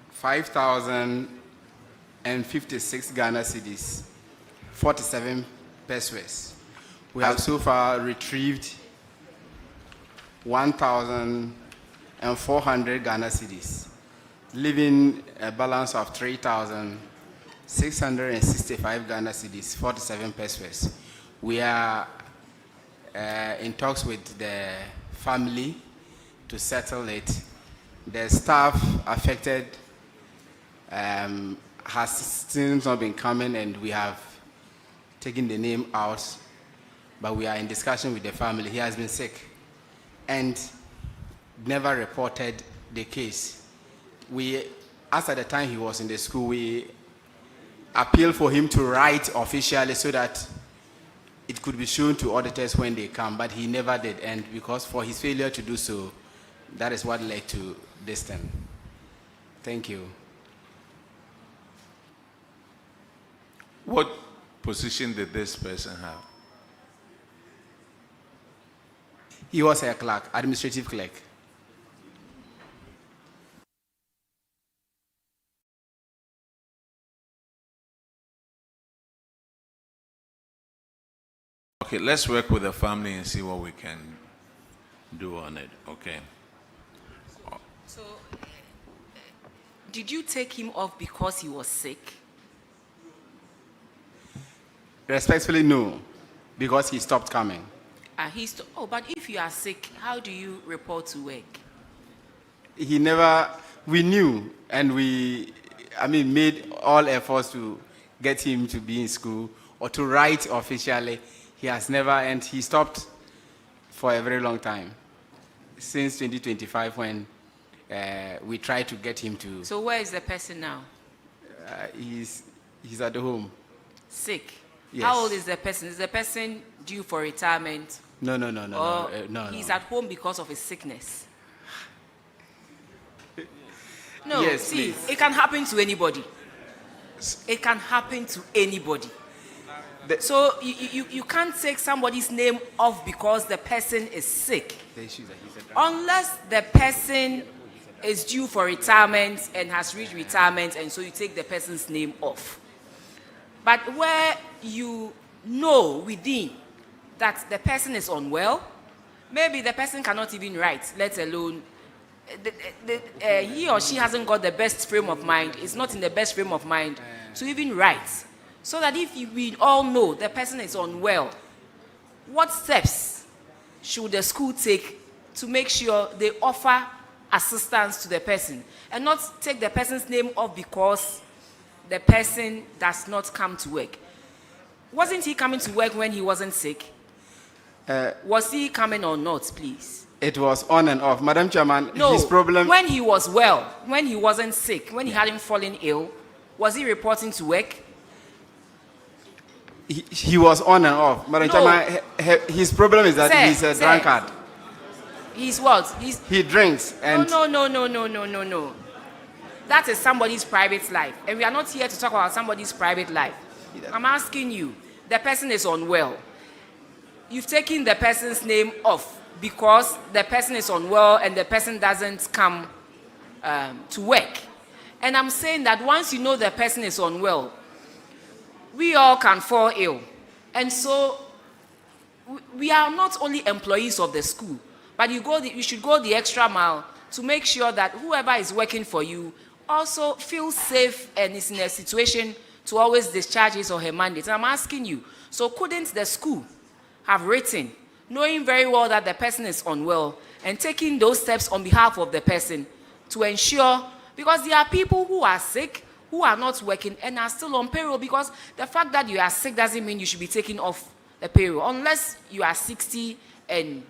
5,056 Ghana cedis, 47 pesos. We have so far retrieved 1,400 Ghana cedis, leaving a balance of 3,665 Ghana cedis, 47 pesos. We are in talks with the family to settle it. The staff affected has still not been coming, and we have taken the name out, but we are in discussion with the family. He has been sick and never reported the case. As at the time he was in the school, we appealed for him to write officially so that it could be shown to auditors when they come, but he never did. And because for his failure to do so, that is what led to this thing. Thank you. What position did this person have? He was a clerk, administrative clerk. Okay, let's work with the family and see what we can do on it, okay? So, did you take him off because he was sick? Respectfully, no, because he stopped coming. But if you are sick, how do you report to work? We knew, and we made all efforts to get him to be in school or to write officially. He has never, and he stopped for a very long time, since 2025 when we tried to get him to. So where is the person now? He's at the home. Sick? Yes. How old is the person? Is the person due for retirement? No. He's at home because of his sickness? No, Yes, see, please. it can happen to anybody. It can happen to anybody. So you can't take somebody's name off because the person is sick. Unless the person is due for retirement and has reached retirement, and so you take the person's name off. But where you know within that the person is unwell, maybe the person cannot even write, let alone he or she hasn't got the best frame of mind, is not in the best frame of mind to even write. So that if we all know the person is unwell, what steps should the school take to make sure they offer assistance to the person and not take the person's name off because the person does not come to work? Wasn't he coming to work when he wasn't sick? Was he coming or not, please? It was on and off. Madam Chairman, No, his problem... when he was well, when he wasn't sick, when he hadn't fallen ill, was he reporting to work? He was on and off. Madam Chairman, his problem is that he's a drunkard. He's what? He drinks and... No. That is somebody's private life. And we are not here to talk about somebody's private life. I'm asking you, the person is unwell. You've taken the person's name off because the person is unwell and the person doesn't come to work. And I'm saying that once you know the person is unwell, we all can fall ill. And so we are not only employees of the school, but you should go the extra mile to make sure that whoever is working for you also feels safe and is in a situation to always discharge his or her mandate. And I'm asking you, so couldn't the school have written, knowing very well that the person is unwell, and taking those steps on behalf of the person to ensure, because there are people who are sick, who are not working, and are still on payroll, because the fact that you are sick doesn't mean you should be taken off the payroll, unless you are 60 and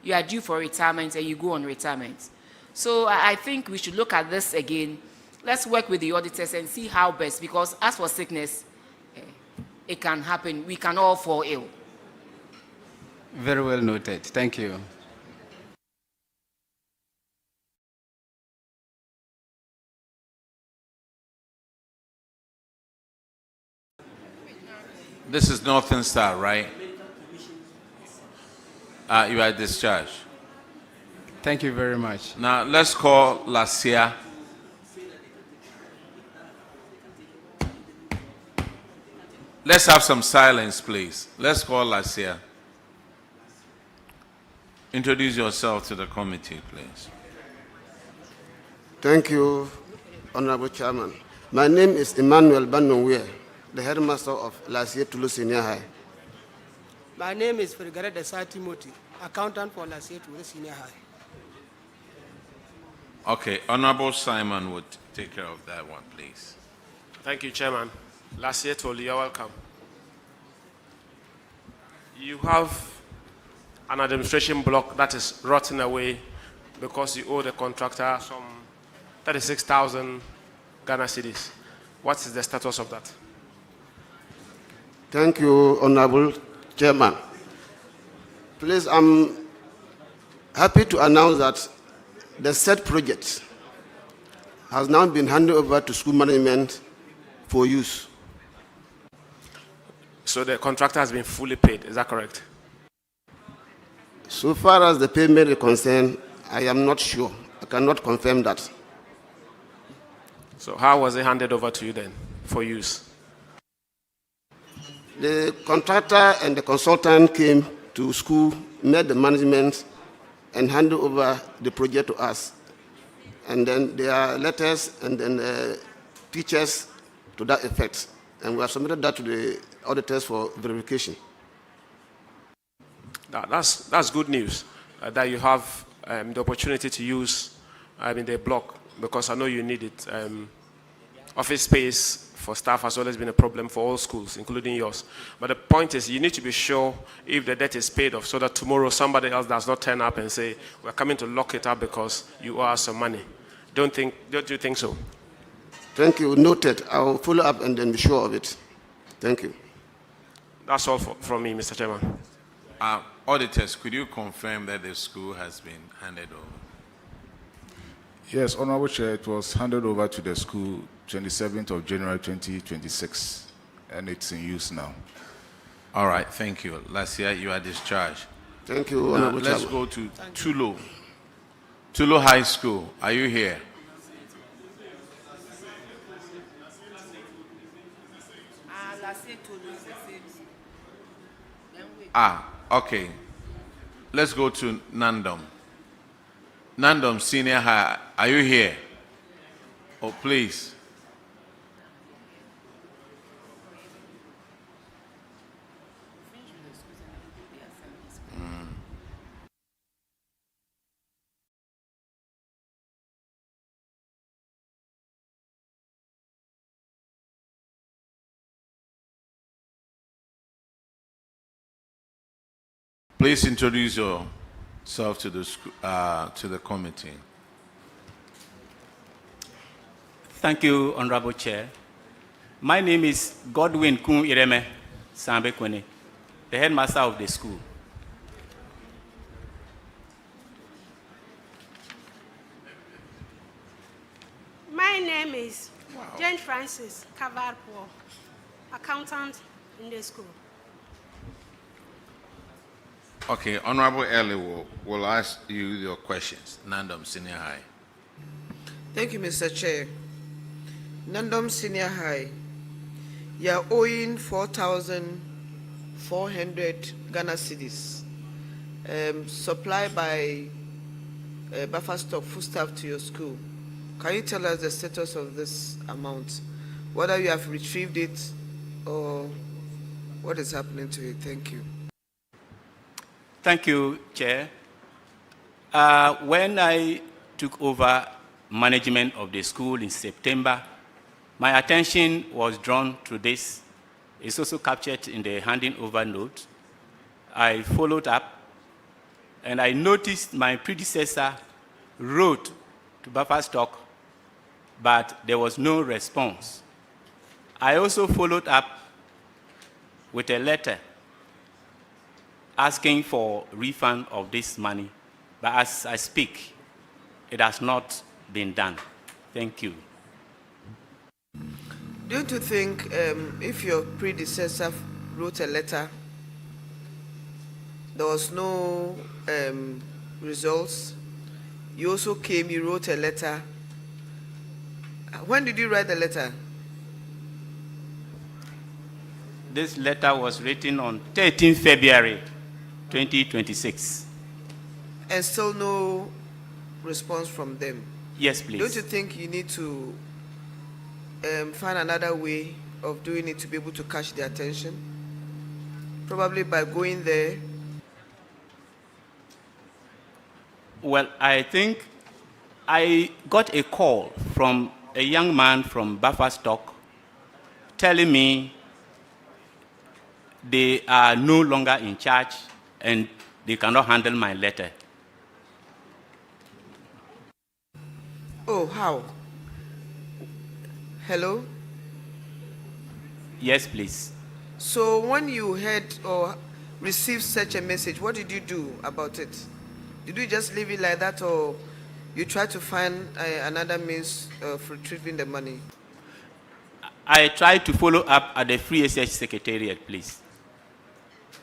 you are due for retirement and you go on retirement. So I think we should look at this again. Let's work with the auditors and see how best, because as for sickness, it can happen. We can all fall ill. Very well noted. Thank you. This is Northern Star, right? You are discharged. Thank you very much. Now let's call Lassia. Let's have some silence, please. Let's call Lassia. Introduce yourself to the committee, please. Thank you, Honorable Chairman. My name is Emmanuel Banongwe, the headmaster of Lassia Tumu Senior High. My name is Frigare Desa Timothy, accountant for Lassia Tumu Senior High. Okay, Honorable Simon would take care of that one, please. Thank you, Chairman. Lassia Tumu, you're welcome. You have an administration block that is rotting away because you owe the contractor some 36,000 Ghana cedis. What is the status of that? Thank you, Honorable Chairman. Please, I'm happy to announce that the said project has now been handed over to school management for use. So the contractor has been fully paid, is that correct? So far as the payment is concerned, I am not sure. I cannot confirm that. So how was it handed over to you then for use? The contractor and the consultant came to school, met the management, and handed over the project to us. And then there are letters and then teachers to that effect. And we have submitted that to the auditors for verification. That's good news, that you have the opportunity to use the block, because I know you need it. Office space for staff has always been a problem for all schools, including yours. But the point is, you need to be sure if the debt is paid off, so that tomorrow somebody else does not turn up and say, we're coming to lock it up because you owe us some money. Don't you think so? Thank you. Noted. I will follow up and then be sure of it. Thank you. That's all from me, Mr. Chairman. Auditors, could you confirm that the school has been handed over? Yes, Honorable Chair, it was handed over to the school 27th of January 2026, and it's in use now. All right, thank you. Lassia, you are discharged. Thank you, Now, Honorable let's Chairman. go to Tulo. Tumu High School, are you here? Ah, okay. Let's go to Nandom. Nandom Senior High, are you here? Oh, please. Please introduce yourself to the committee. Thank you, Honorable Chair. My name is Godwin Kun Ireme Sambekwene, the headmaster of the school. My name is Jane Francis Kavarpo, accountant in the school. Okay, Honorable Ellie will ask you your questions. Nandom Senior High. Thank you, Mr. Chair. Nandom Senior High, you are owing 4,400 Ghana cedis, supplied by buffer stock foodstuff to your school. Can you tell us the status of this amount? Whether you have retrieved it or what is happening to it? Thank you. Thank you, Chair. When I took over management of the school in September, my attention was drawn to this. It's also captured in the handing over note. I followed up, and I noticed my predecessor wrote to buffer stock, but there was no response. I also followed up with a letter asking for refund of this money, but as I speak, it has not been done. Thank you. Don't you think if your predecessor wrote a letter, there was no results? You also came, you wrote a letter. When did you write the letter? This letter was written on 13 February 2026. And still no response from them? Yes, please. Don't you think you need to find another way of doing it to be able to catch their attention? Probably by going there. Well, I think I got a call from a young man from buffer stock telling me they are no longer in charge and they cannot handle my letter. Oh, how? Hello? Yes, please. So when you heard or received such a message, what did you do about it? Did you just leave it like that, or you tried to find another means of retrieving the money? I tried to follow up at the Free SH Secretariat, please.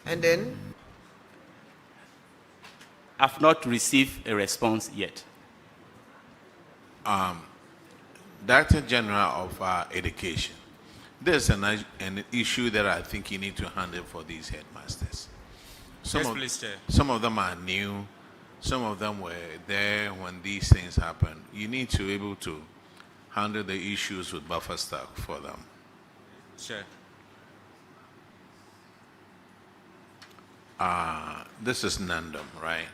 And then? I've not received a response yet. Director General of Education, there's an issue that I think you need to handle for these headmasters. Yes, please, Chair. Some of them are new. Some of them were there when these things happened. You need to be able to handle the issues with buffer stock for them. Sure. This is Nandom, right?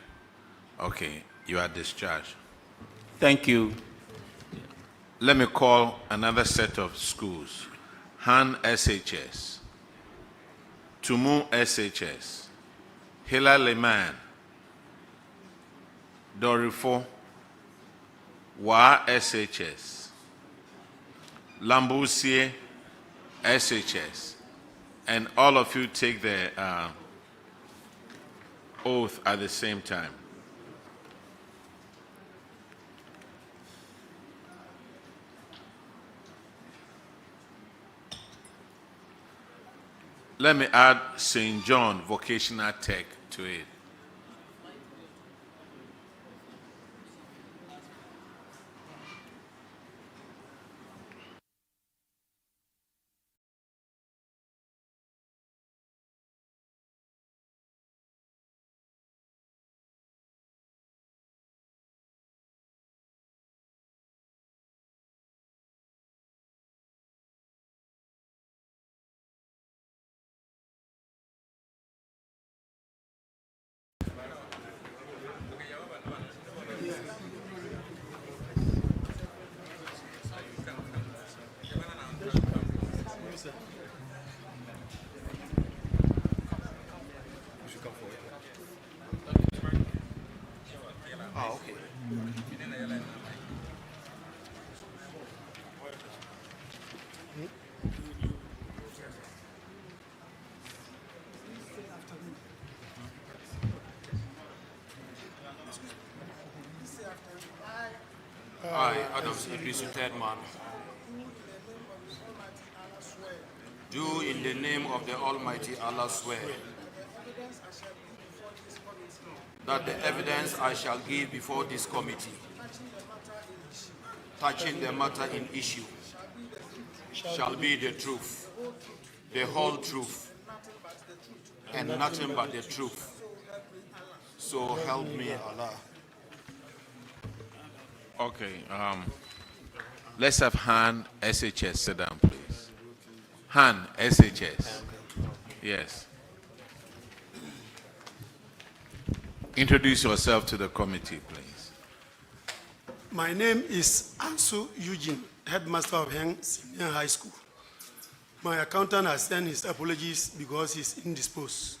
Okay, you are discharged. Thank you. Let me call another set of schools. Han SHS, Tumu SHS, Hilla Limann, Dorifo, SHS, Lambussie SHS, and all of you take the oath at the same time. Let me add St. John Vocational Tech to it. Ah, okay. I, Adams Idris, third man, do in the name of the Almighty Allah swear that the evidence I shall give before this committee touching the matter in issue shall be the truth, the whole truth, and nothing but the truth. So help me Allah. Okay, let's have Han SHS sit down, please. Han SHS. Yes. Introduce yourself to the committee, please. My name is Ansu Eugene, headmaster of Heng Senior High School. My accountant has sent his apologies because he's indisposed.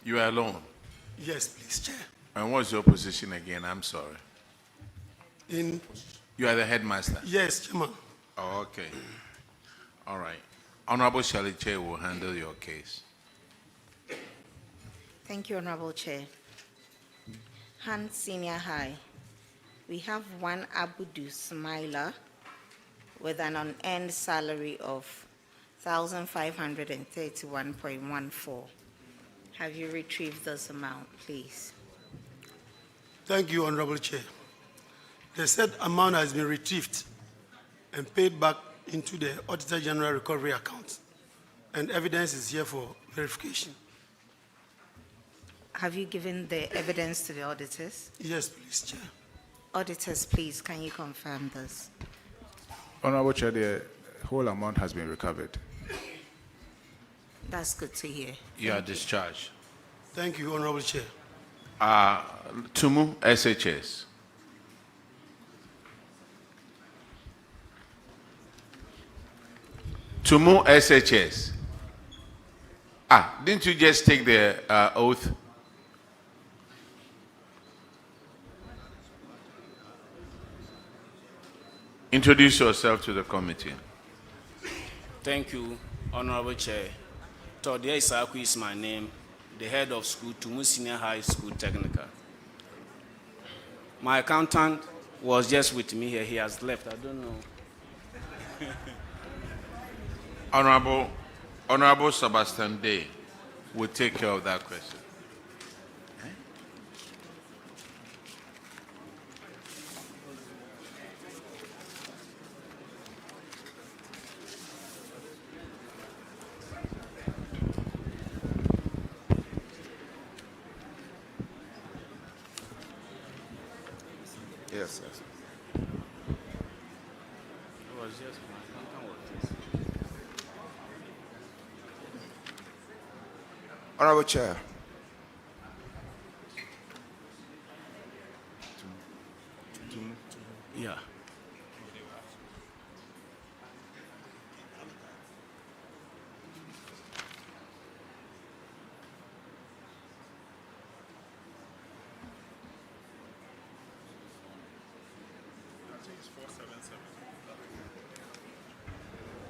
You are alone? Yes, please, Chair. And what's your position again? I'm sorry. You are the headmaster? Yes, Chairman. Oh, okay. All right. Honorable Shally Chair will handle your case. Thank you, Honorable Chair. Han Senior High. We have one Abudu Smiler with an unearned salary of 1,531.14. Have you retrieved this amount, please? Thank you, Honorable Chair. The said amount has been retrieved and paid back into the Auditor General Recovery Account, and evidence is here for verification. Have you given the evidence to the auditors? Yes, please, Chair. Auditors, please, can you confirm this? Honorable Chair, the whole amount has been recovered. That's good to hear. You are discharged. Thank you, Honorable Chair. Tumu SHS. Tumu SHS. Didn't you just take the oath? Introduce yourself to the committee. Thank you, Honorable Chair. Todia Isaku is my name, the head of school, Tumu Senior High School Technical. My accountant was just with me here. He has left. I don't know. Honorable Sebastian Day will take care of that question. Yes, yes. It was just my accountant was just. Honorable Chair. Yeah.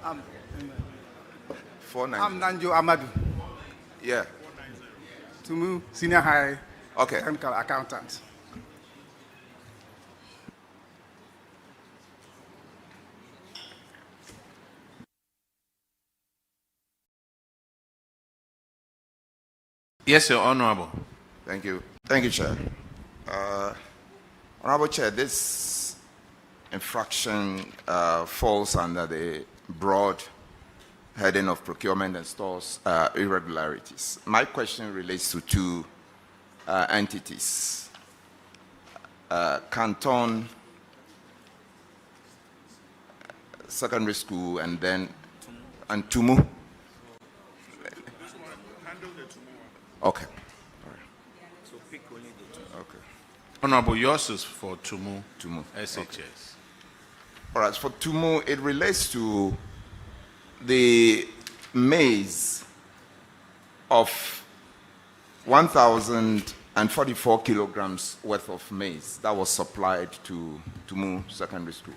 I'm 490. I'm Nanjo Amadou. Yeah. Tumu Senior High. Okay. Technical Accountant. Yes, Your Honorable. Thank you. Thank you, Chair. Honorable Chair, this infraction falls under the broad heading of procurement and stores irregularities. My question relates to two entities, Canton Secondary School and Tumu. Okay. All right. So pick only the two. Okay. Honorable, yours is for Tumu SHS. Okay. All right, for Tumu, it relates to the maize of 1,000 and 44 kilograms worth of maize that was supplied to Tumu Secondary School.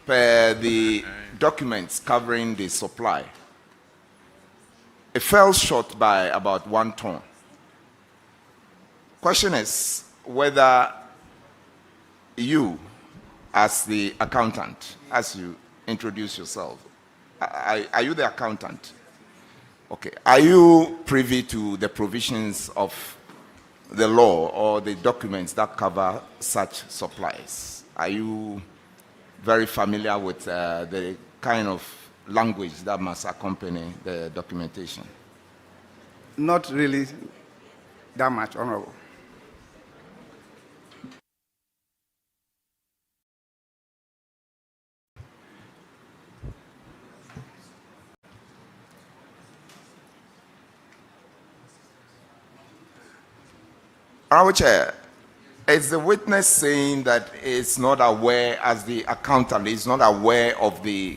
Per the documents covering the supply, it fell short by about 1 ton. Question is whether you, as the accountant, as you introduce yourself, are you the accountant? Okay. Are you privy to the provisions of the law or the documents that cover such supplies? Are you very familiar with the kind of language that must accompany the documentation? Not really that much, Honorable. Honorable Chair, is the witness saying that it's not aware, as the accountant, is not aware of the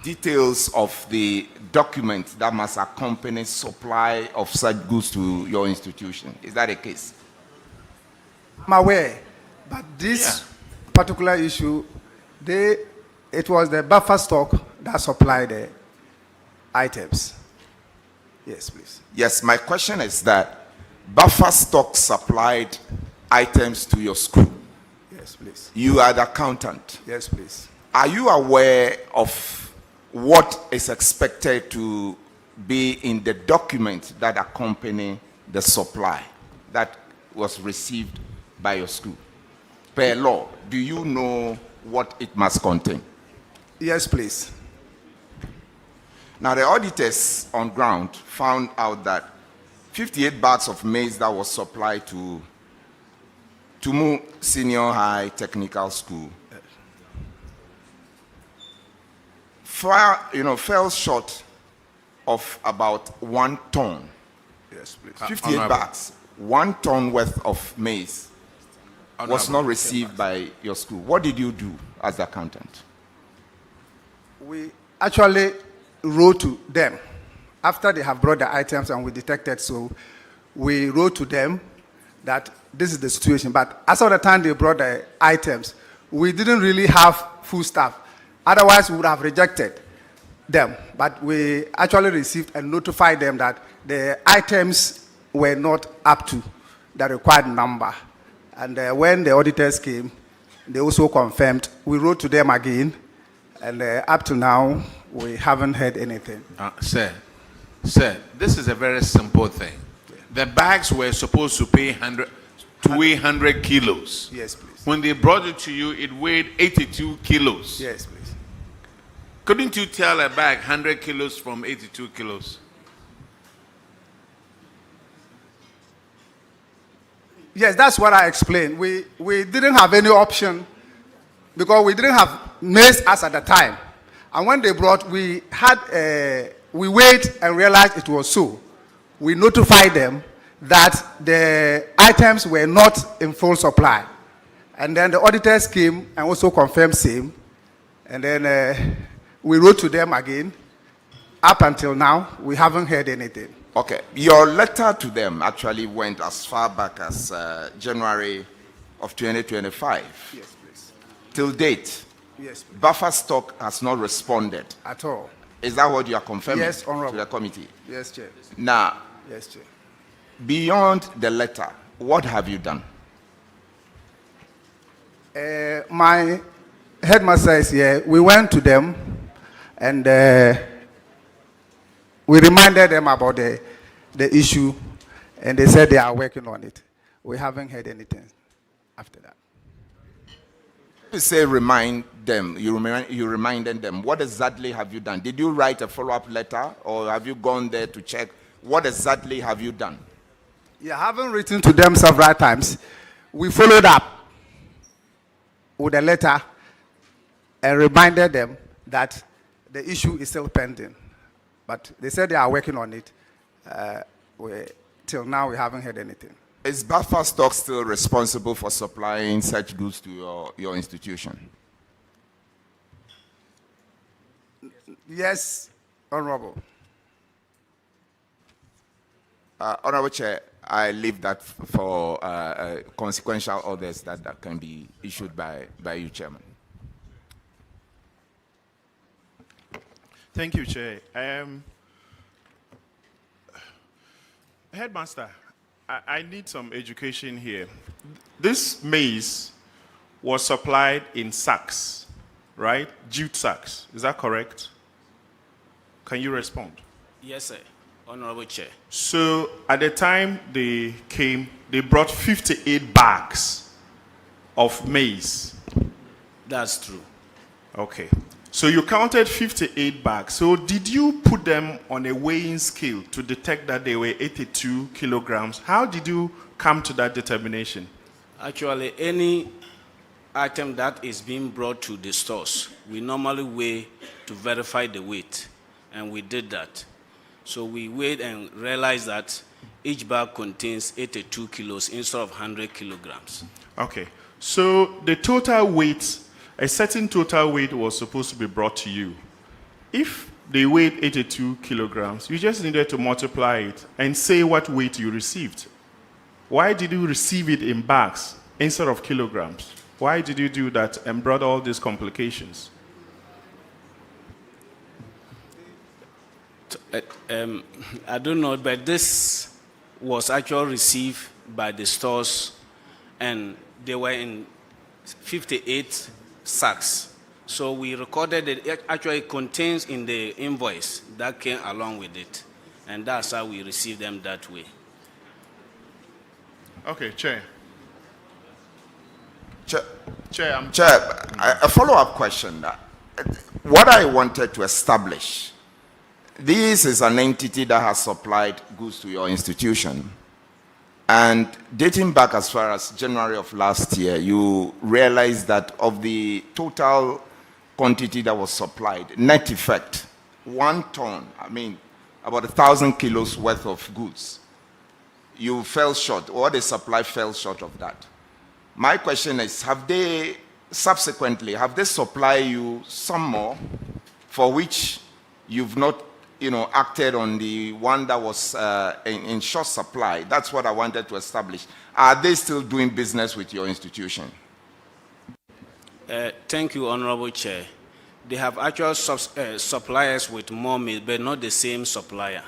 details of the document that must accompany supply of such goods to your institution? Is that the case? I'm aware, but this particular issue, it was the buffer stock that supplied the items. Yes, please. Yes, my question is that buffer stock supplied items to your school. Yes, please. You are the accountant. Yes, please. Are you aware of what is expected to be in the document that accompany the supply that was received by your school? Per law, do you know what it must contain? Yes, please. Now, the auditors on ground found out that 58 bags of maize that was supplied to Tumu Senior High Technical School fell short of about 1 ton. Yes, please. 58 bags, 1 ton worth of maize was not received by your school. What did you do as the accountant? We actually wrote to them after they have brought the items and we detected, so we wrote to them that this is the situation. But as of the time they brought the items, we didn't really have full staff. Otherwise, we would have rejected them. But we actually received and notified them that the items were not up to the required number. And when the auditors came, they also confirmed. We wrote to them again, and up to now, we haven't heard anything. Sir, this is a very simple thing. The bags were supposed to weigh 100 kilos. Yes, please. When they brought it to you, it weighed 82 kilos. Yes, please. Couldn't you tell a bag 100 kilos from 82 kilos? Yes, that's what I explained. We didn't have any option because we didn't have maize as at the time. And when they brought, we weighed and realized it was so. We notified them that the items were not in full supply. And then the auditors came and also confirmed same. And then we wrote to them again. Up until now, we haven't heard anything. Okay. Your letter to them actually went as far back as January of 2025. Yes, please. Till date, yes, please. Buffer stock has not responded. At all. Is that what you are confirming Yes, Honorable. to the committee? Yes, Chair. Now, yes, Chair. Beyond the letter, what have you done? My headmaster is here. We went to them and we reminded them about the issue, and they said they are working on it. We haven't heard anything after that. You say remind them, you reminded them. What exactly have you done? Did you write a follow-up letter, or have you gone there to check? What exactly have you done? Yeah, I haven't written to them several times. We followed up with a letter and reminded them that the issue is still pending. But they said they are working on it. Till now, we haven't heard anything. Is Buffer Stock still responsible for supplying such goods to your institution? Yes, Honorable. Honorable Chair, I leave that for consequential orders that can be issued by you, Chairman. Thank you, Chair. Headmaster, I need some education here. This maize was supplied in sacks, right? Jute sacks. Is that correct? Can you respond? Yes, sir. Honorable Chair. So at the time they came, they brought 58 bags of maize. That's true. Okay. So you counted 58 bags. So did you put them on a weighing scale to detect that they were 82 kilograms? How did you come to that determination? Actually, any item that is being brought to the stores, we normally weigh to verify the weight, and we did that. So we weighed and realized that each bag contains 82 kilos instead of 100 kilograms. Okay. So the total weight, a certain total weight was supposed to be brought to you. If they weighed 82 kilograms, you just needed to multiply it and say what weight you received. Why did you receive it in bags instead of kilograms? Why did you do that and brought all these complications? I don't know, but this was actually received by the stores, and they were in 58 sacks. So we recorded it. Actually, it contains in the invoice that came along with it, and that's how we received them that way. Okay, Chair. Chair, a follow-up question. What I wanted to establish, this is an entity that has supplied goods to your institution. And dating back as far as January of last year, you realized that of the total quantity that was supplied, net effect, 1 ton, I mean, about 1,000 kilos worth of goods, you fell short, or the supply fell short of that. My question is, have they supplied you some more for which you've not, acted on the one that was in short supply? That's what I wanted to establish. Are they still doing business with your institution? Thank you, Honorable Chair. They have actual suppliers with more meat, but not the same supplier.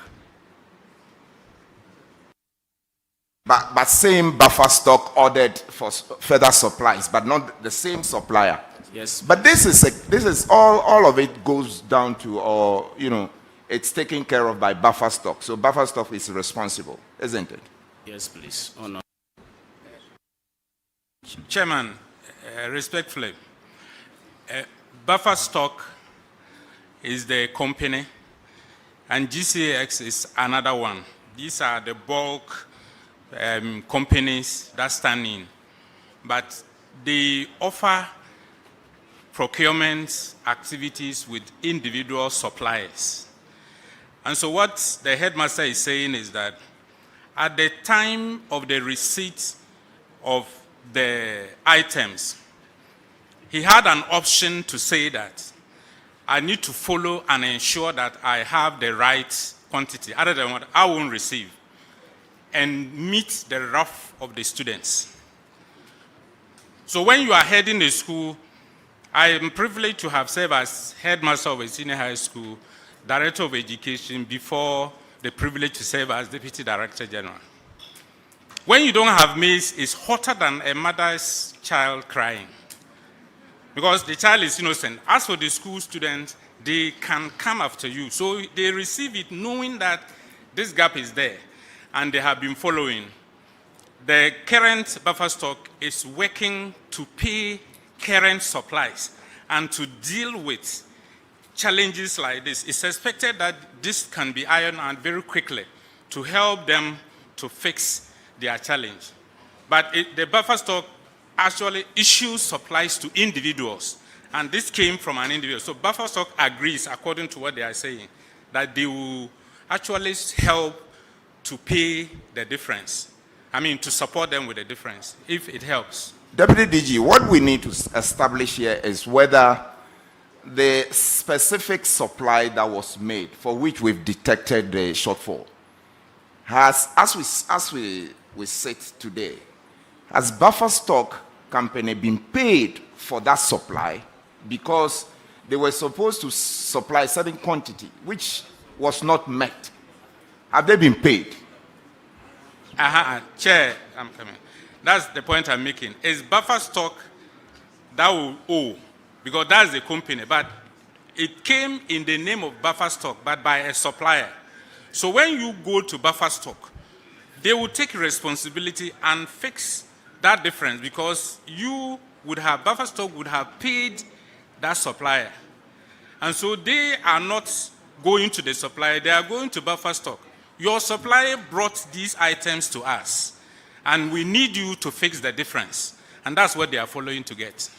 But same buffer stock ordered for further supplies, but not the same supplier. Yes. But this is all of it goes down to, it's taken care of by buffer stock. So buffer stock is responsible, isn't it? Yes, please. Honor. Chairman, respectfully, buffer stock is the company, and GCX is another one. These are the bulk companies that stand in, but they offer procurement activities with individual suppliers. And so what the headmaster is saying is that at the time of the receipt of the items, he had an option to say that I need to follow and ensure that I have the right quantity, other than what I won't receive, and meet the rough of the students. So when you are heading the school, I am privileged to have served as headmaster of a senior high school, director of education, before the privilege to serve as deputy director general. When you don't have maize, it's hotter than a mother's child crying, because the child is innocent. As for the school students, they can come after you. So they receive it knowing that this gap is there, and they have been following. The current buffer stock is working to pay current supplies and to deal with challenges like this. It's expected that this can be ironed out very quickly to help them to fix their challenge. But the buffer stock actually issues supplies to individuals, and this came from an individual. So buffer stock agrees, according to what they are saying, that they will actually help to pay the difference. I mean, to support them with the difference, if it helps. Deputy DG, what we need to establish here is whether the specific supply that was made, for which we've detected the shortfall, as we sit today, has buffer stock company been paid for that supply because they were supposed to supply a certain quantity which was not met? Have they been paid? Chair, I'm coming. That's the point I'm making. Is buffer stock that will owe, because that's the company, but it came in the name of buffer stock, but by a supplier. So when you go to buffer stock, they will take responsibility and fix that difference, because you would have, buffer stock would have paid that supplier. And so they are not going to the supplier, they are going to buffer stock. Your supplier brought these items to us, and we need you to fix the difference. And that's what they are following to get.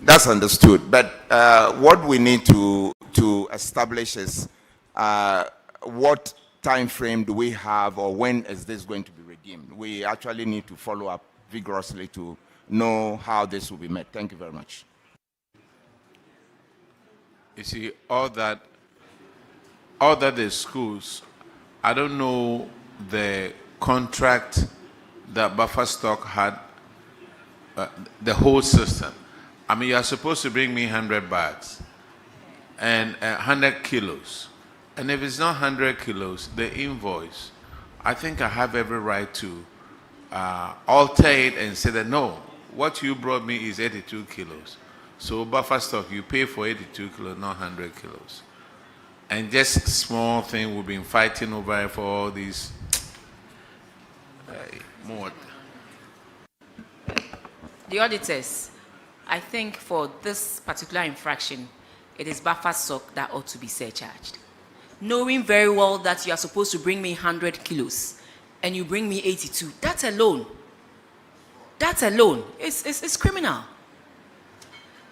That's understood. But what we need to establish is what time frame do we have, or when is this going to be redeemed? We actually need to follow up vigorously to know how this will be met. Thank you very much. You see, all that the schools, I don't know the contract that buffer stock had, the whole system. I mean, you are supposed to bring me 100 bags and 100 kilos. And if it's not 100 kilos, the invoice, I think I have every right to alter it and say that, no, what you brought me is 82 kilos. So buffer stock, you pay for 82 kilos, not 100 kilos. And just small thing we've been fighting over for all these more. The auditors, I think for this particular infraction, it is buffer stock that ought to be surcharged. Knowing very well that you are supposed to bring me 100 kilos and you bring me 82, that alone is criminal.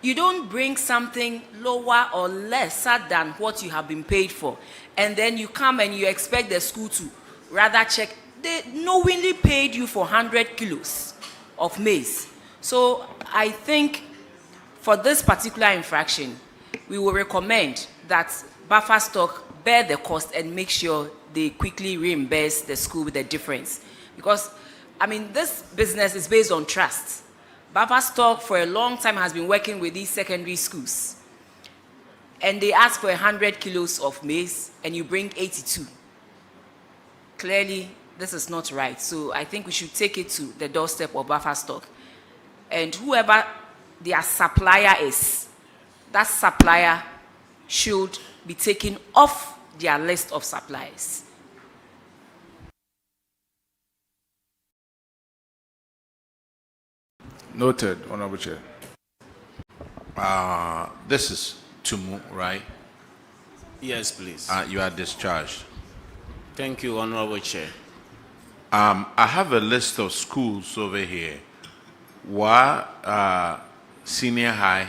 You don't bring something lower or lesser than what you have been paid for, and then you come and you expect the school to rather check. They knowingly paid you for 100 kilos of maize. So I think for this particular infraction, we will recommend that buffer stock bear the cost and make sure they quickly reimburse the school with the difference. Because, I mean, this business is based on trust. Buffer stock for a long time has been working with these secondary schools. And they ask for 100 kilos of maize and you bring 82. Clearly, this is not right. So I think we should take it to the doorstep of buffer stock. And whoever their supplier is, that supplier should be taken off their list of suppliers. Noted, Honorable Chair. This is Tumu, right? Yes, please. You are discharged. Thank you, Honorable Chair. I have a list of schools over here. Senior high.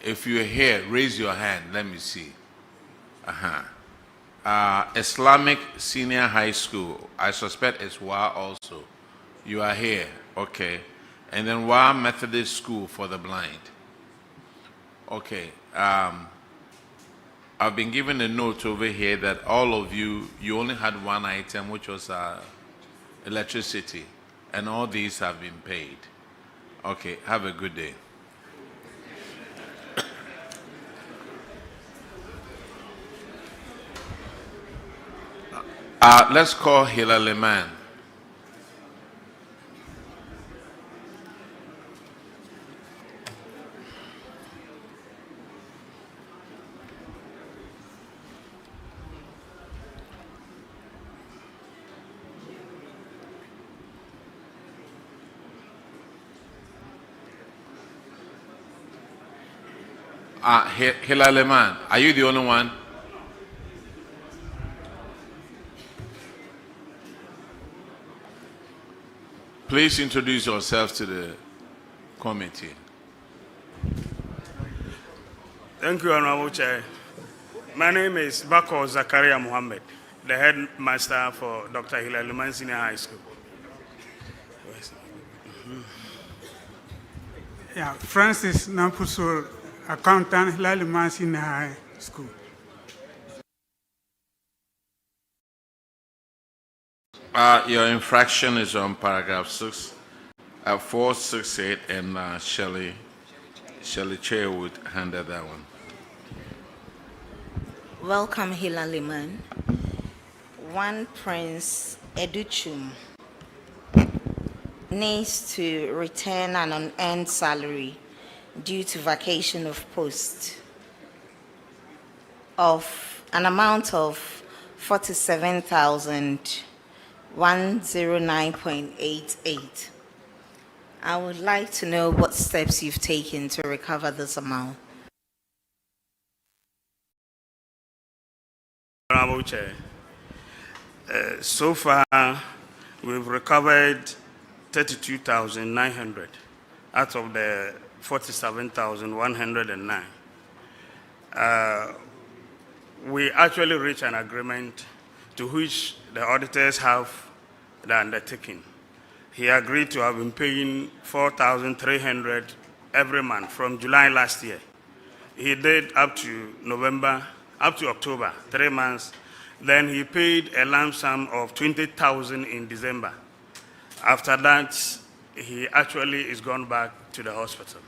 If you're here, raise your hand. Let me see. Islamic Senior High School. I suspect it's WA also. You are here. Okay. And then WA Methodist School for the Blind. Okay. I've been given a note over here that all of you only had one item, which was electricity. And all these have been paid. Okay. Have a good day. Let's call Hilla Limann. Hilla Limann, are you the only one? Please introduce yourself to the committee. Thank you, Honorable Chair. My name is Bako Zakaria Mohammed, the headmaster for Dr. Hilla Limann Senior High School. Yeah, Francis Nampuso, accountant, Hilla Limann Senior High School. Your infraction is on paragraph 6, 468, and Shelley Chair would handle that one. Welcome, Hilla Limann. One Prince Educhum needs to return an unearned salary due to vacation of post of an amount of 47,109.88. I would like to know what steps you've taken to recover this amount. Honorable Chair, so far we've recovered 32,900 out of the 47,109. We actually reached an agreement to which the auditors have the undertaking. He agreed to have been paying 4,300 every month from July last year. He did up to October, 3 months. Then he paid a lump sum of 20,000 in December. After that, he actually is gone back to the hospital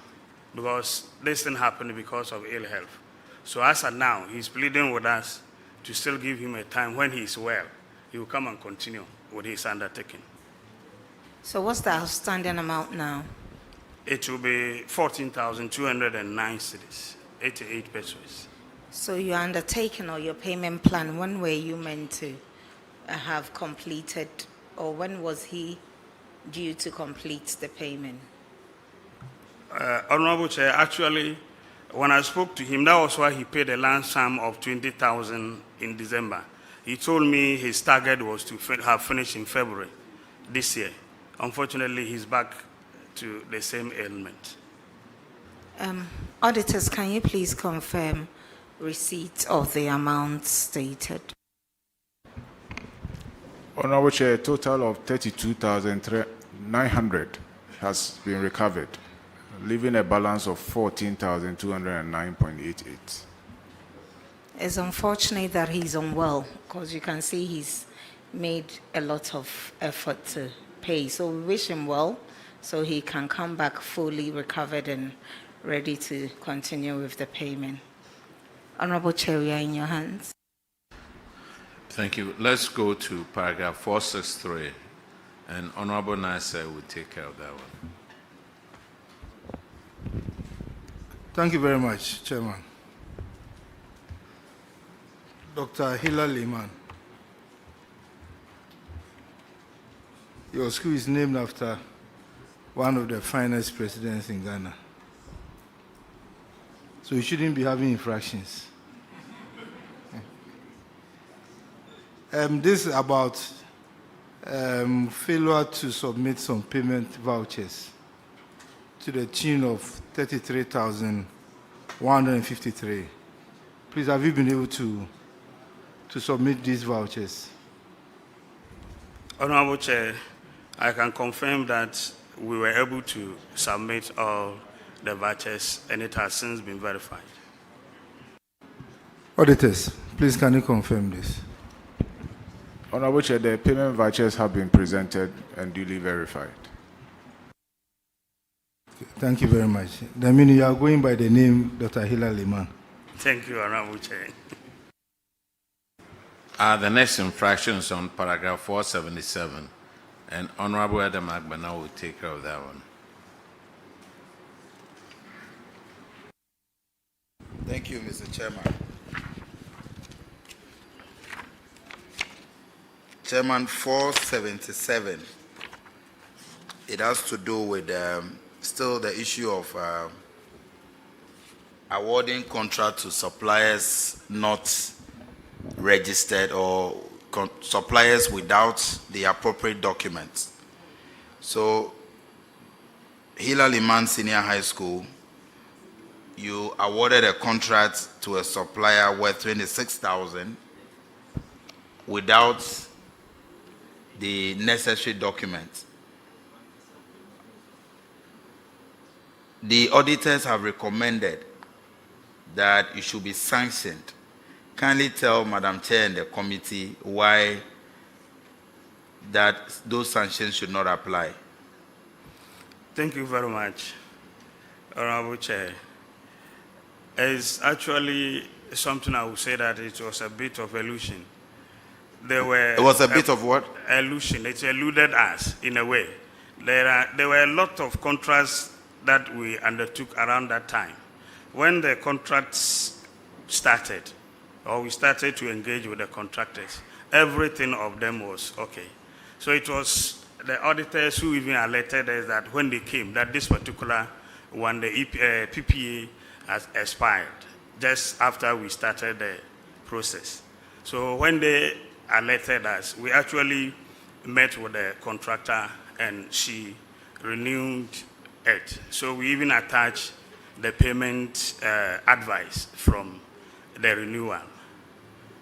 because this thing happened because of ill health. So as of now, he's pleading with us to still give him a time when he's well. He will come and continue with his undertaking. So what's the outstanding amount now? It will be 14,209 cedis, 88 pesos. So your undertaking or your payment plan, when were you meant to have completed, or when was he due to complete the payment? Honorable Chair, actually, when I spoke to him, that was why he paid a lump sum of 20,000 in December. He told me his target was to have finished in February this year. Unfortunately, he's back to the same ailment. Auditors, can you please confirm receipt of the amount stated? Honorable Chair, a total of 32,900 has been recovered, leaving a balance of 14,209.88. It's unfortunate that he's unwell, because you can see he's made a lot of effort to pay. So we wish him well, so he can come back fully recovered and ready to continue with the payment. Honorable Chair, we are in your hands. Thank you. Let's go to paragraph 463, and Honorable Nasser will take care of that one. Thank you very much, Chairman. Dr. Hilla Limann, your school is named after one of the finest presidents in Ghana. So you shouldn't be having infractions. This is about failure to submit some payment vouchers to the tune of 33,153. Please, have you been able to submit these vouchers? Honorable Chair, I can confirm that we were able to submit all the vouchers and it has since been verified. Auditors, please can you confirm this? Honorable Chair, the payment vouchers have been presented and duly verified. Thank you very much. That means you are going by the name Dr. Hilla Limann. Thank you, Honorable Chair. The next infraction is on paragraph 477, and Honorable Adam Agbana will take care of that one. Thank you, Mr. Chairman. Chairman, 477, it has to do with still the issue of awarding contract to suppliers not registered or suppliers without the appropriate documents. So, Hilla Limann Senior High School, you awarded a contract to a supplier worth 26,000 without the necessary documents. The auditors have recommended that it should be sanctioned. Kindly tell Madam Chair and the committee why that those sanctions should not apply? Thank you very much, Honorable Chair. It's actually something I would say that it was a bit of illusion. It was a bit of what? Illusion. It eluded us in a way. There were a lot of contracts that we undertook around that time. When the contracts started, or we started to engage with the contractors, everything of them was okay. So it was the auditors who even alerted us that when they came, that this particular one, the PPA has expired just after we started the process. So when they alerted us, we actually met with the contractor and she renewed it. So we even attached the payment advice from the renewal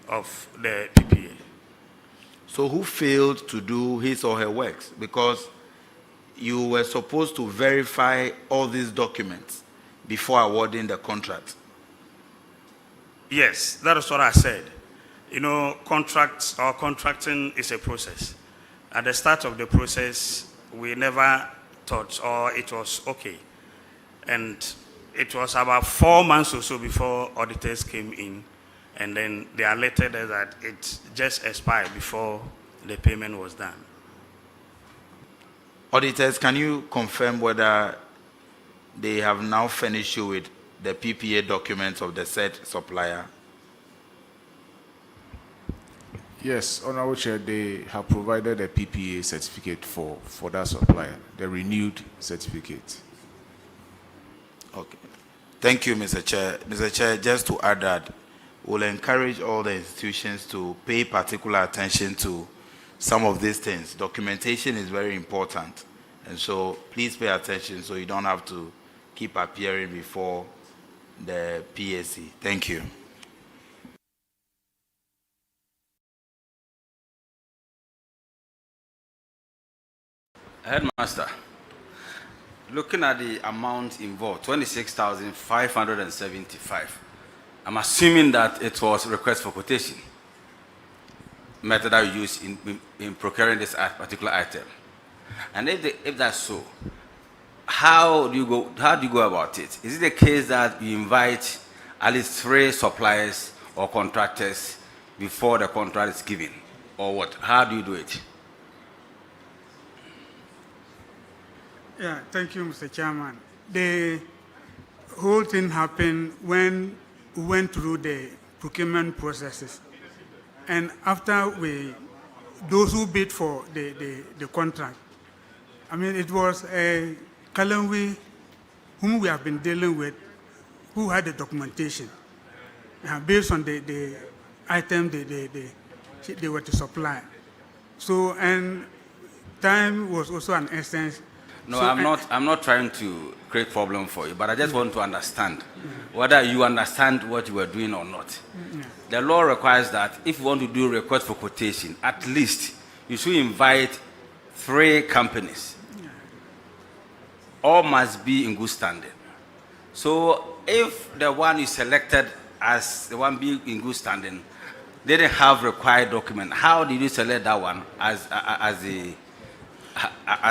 of the PPA. So who failed to do his or her works? Because you were supposed to verify all these documents before awarding the contract. Yes, that is what I said. You know, contracts or contracting is a process. At the start of the process, we never thought, or it was okay. And it was about 4 months or so before auditors came in, and then they alerted us that it just expired before the payment was done. Auditors, can you confirm whether they have now furnished you with the PPA documents of the said supplier? Yes, Honorable Chair, they have provided a PPA certificate for that supplier, the renewed certificate. Okay. Thank you, Mr. Chair. Mr. Chair, just to add that, we'll encourage all the institutions to pay particular attention to some of these things. Documentation is very important. And so please pay attention so you don't have to keep appearing before the PAC. Thank you. Headmaster, looking at the amount involved, 26,575, I'm assuming that it was request for quotation method that you use in procuring this particular item. And if that's so, how do you go about it? Is it the case that you invite at least 3 suppliers or contractors before the contract is given, or what? How do you do it? Yeah, thank you, Mr. Chairman. The whole thing happened when we went through the procurement processes. And after those who bid for the contract, I mean, it was a Kalangwi whom we have been dealing with, who had the documentation based on the item they were to supply. So, and time was also an essence. No, so I'm not trying to create problem for you, but I just want to understand whether you understand what you are doing or not. The law requires that if you want to do request for quotation, at least you should invite 3 companies. All must be in good standing. So if the one you selected as the one being in good standing didn't have required document, how did you select that one as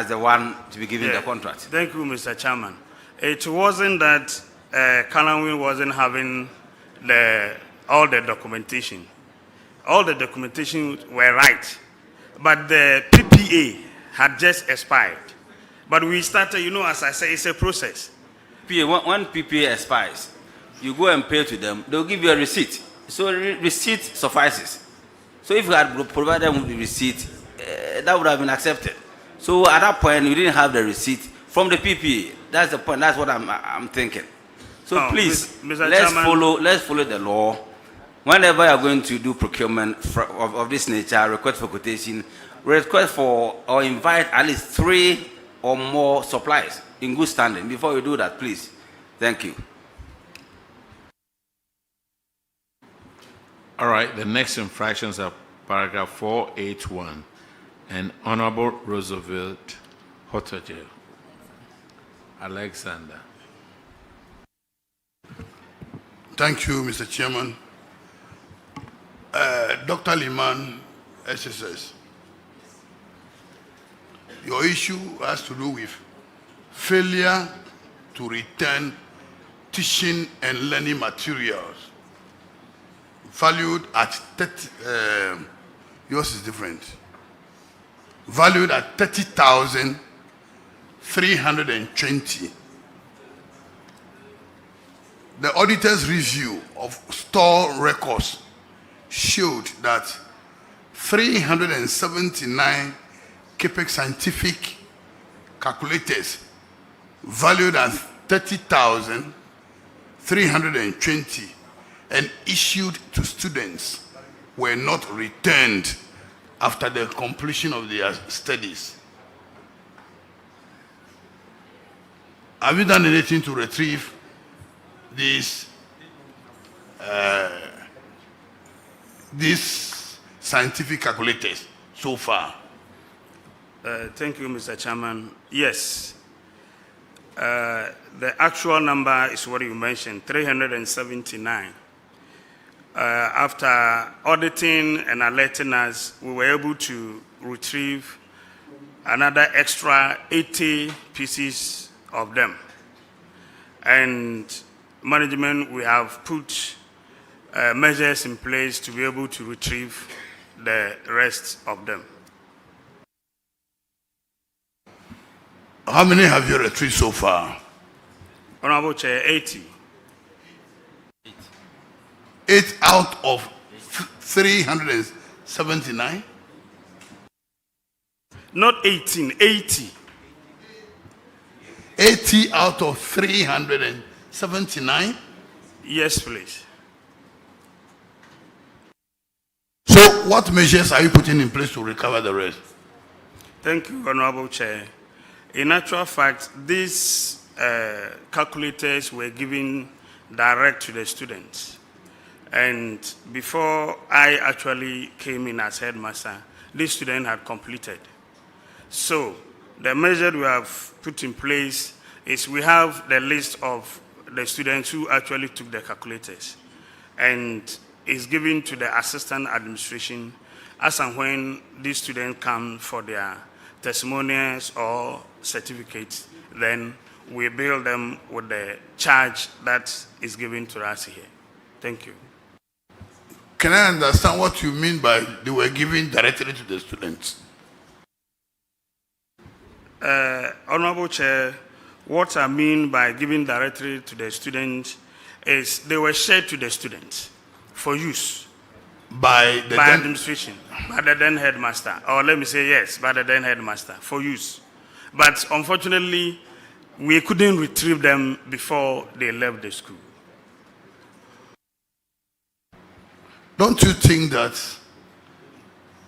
the one to be given the contract? Thank you, Mr. Chairman. It wasn't that Kalangwi wasn't having all the documentation. All the documentation were right, but the PPA had just expired. But we started, you know, as I say, it's a process. When PPA expires, you go and pay to them, they'll give you a receipt. So receipt suffices. So if you had provided them with the receipt, that would have been accepted. So at that point, you didn't have the receipt from the PPA. That's the point. That's what I'm thinking. So please, let's follow the law. Whenever you are going to do procurement of this nature, request for quotation, request for or invite at least 3 or more suppliers in good standing. Before you do that, please. Thank you. All right, the next infractions are paragraph 481 and Honorable Roosevelt Hotoje. Alexander. Thank you, Mr. Chairman. Dr. Limann SHS. your issue has to do with failure to return teaching and learning materials valued at 30, yours is different, valued at 30,320. The auditor's review of store records showed that 379 CAPEX scientific calculators valued at 30,320 and issued to students were not returned after the completion of their studies. Have you done anything to retrieve these scientific calculators so far? Thank you, Mr. Chairman. Yes. The actual number is what you mentioned, 379. After auditing and alerting us, we were able to retrieve another extra 80 pieces of them. And management, we have put measures in place to be able to retrieve the rest of them. How many have you retrieved so far? Honorable Chair, 80. 8 out of 379? Not 18, 80. 80 out of 379? Yes, please. So what measures are you putting in place to recover the rest? Thank you, Honorable Chair. In actual fact, these calculators were given direct to the students. And before I actually came in as headmaster, this student had completed. So the measure we have put in place is we have the list of the students who actually took the calculators. And it's given to the assistant administration as and when these students come for their testimonials or certificates, then we bill them with the charge that is given to us here. Thank you. Can I understand what you mean by they were given directly to the students? Honorable Chair, what I mean by giving directly to the students is they were shared to the students for use. By the administration, by the then headmaster, or let me say yes, by the then headmaster, for use. But unfortunately, we couldn't retrieve them before they left the school. Don't you think that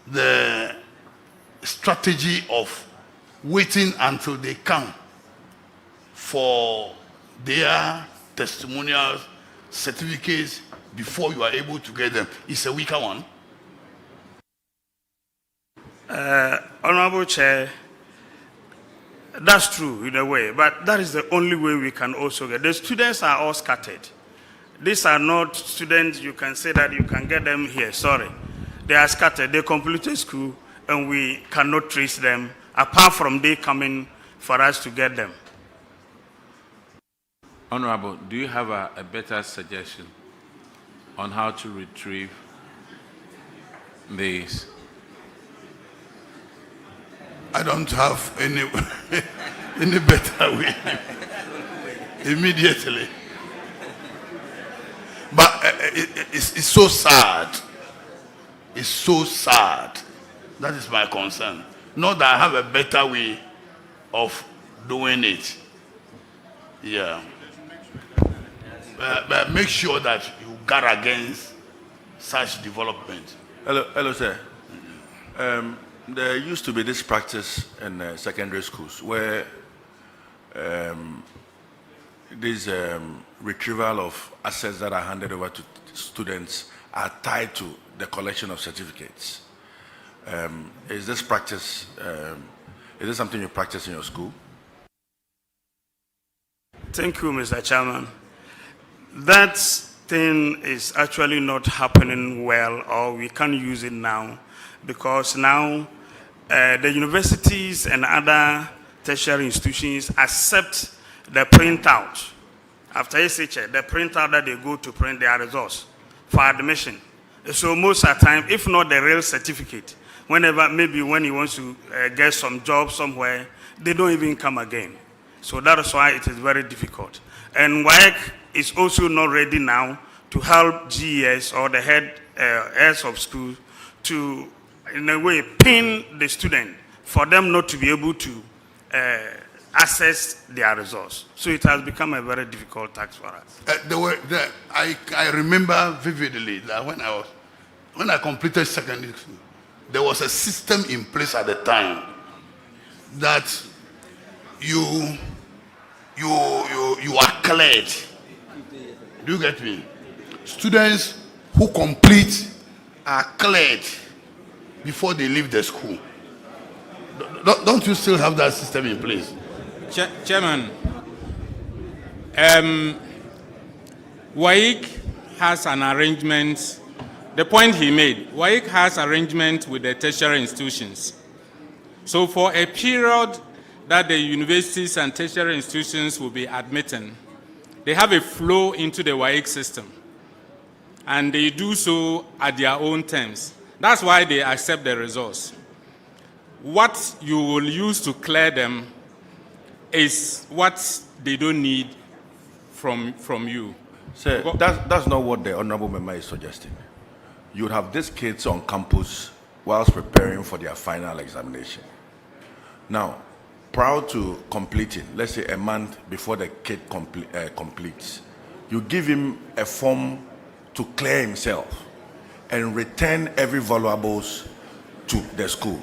the strategy of waiting until they come for their testimonials, certificates, before you are able to get them is a weaker one? Honorable Chair, that's true in a way, but that is the only way we can also get. The students are all scattered. These are not students you can say that you can get them here, sorry. They are scattered, they completed school and we cannot trace them apart from they coming for us to get them. Honorable, do you have a better suggestion on how to retrieve these? I don't have any any better way immediately. But it's so sad. It's so sad. That is my concern. Not that I have a better way of doing it. Yeah. But make sure that you guard against such development. Hello, sir. There used to be this practice in secondary schools where this retrieval of assets that are handed over to students are tied to the collection of certificates. Is this practice, is this something you practice in your school? Thank you, Mr. Chairman. That thing is actually not happening well, or we can't use it now, because now the universities and other tertiary institutions accept the printout after SHS, the printout that they go to print their results for admission. So most of the time, if not the real certificate, whenever, maybe when he wants to get some job somewhere, they don't even come again. So that is why it is very difficult. And WAEC is also not ready now to help GES or the heads of school to, in a way, pin the student for them not to be able to access their results. So it has become a very difficult task for us. I remember vividly that when I completed secondary school, there was a system in place at the time that you are cleared. Do you get me? Students who complete are cleared before they leave the school. Don't you still have that system in place? Chairman, WAEC has an arrangement. The point he made, WAEC has arrangement with the tertiary institutions. So for a period that the universities and tertiary institutions will be admitting, they have a flow into the WAEC system. And they do so at their own terms. That's why they accept the results. What you will use to clear them is what they don't need from you. Sir, that's not what the Honorable Member is suggesting. You would have these kids on campus whilst preparing for their final examination. Now, prior to completing, let's say a month before the kid completes, you give him a form to clear himself and return every valuables to the school.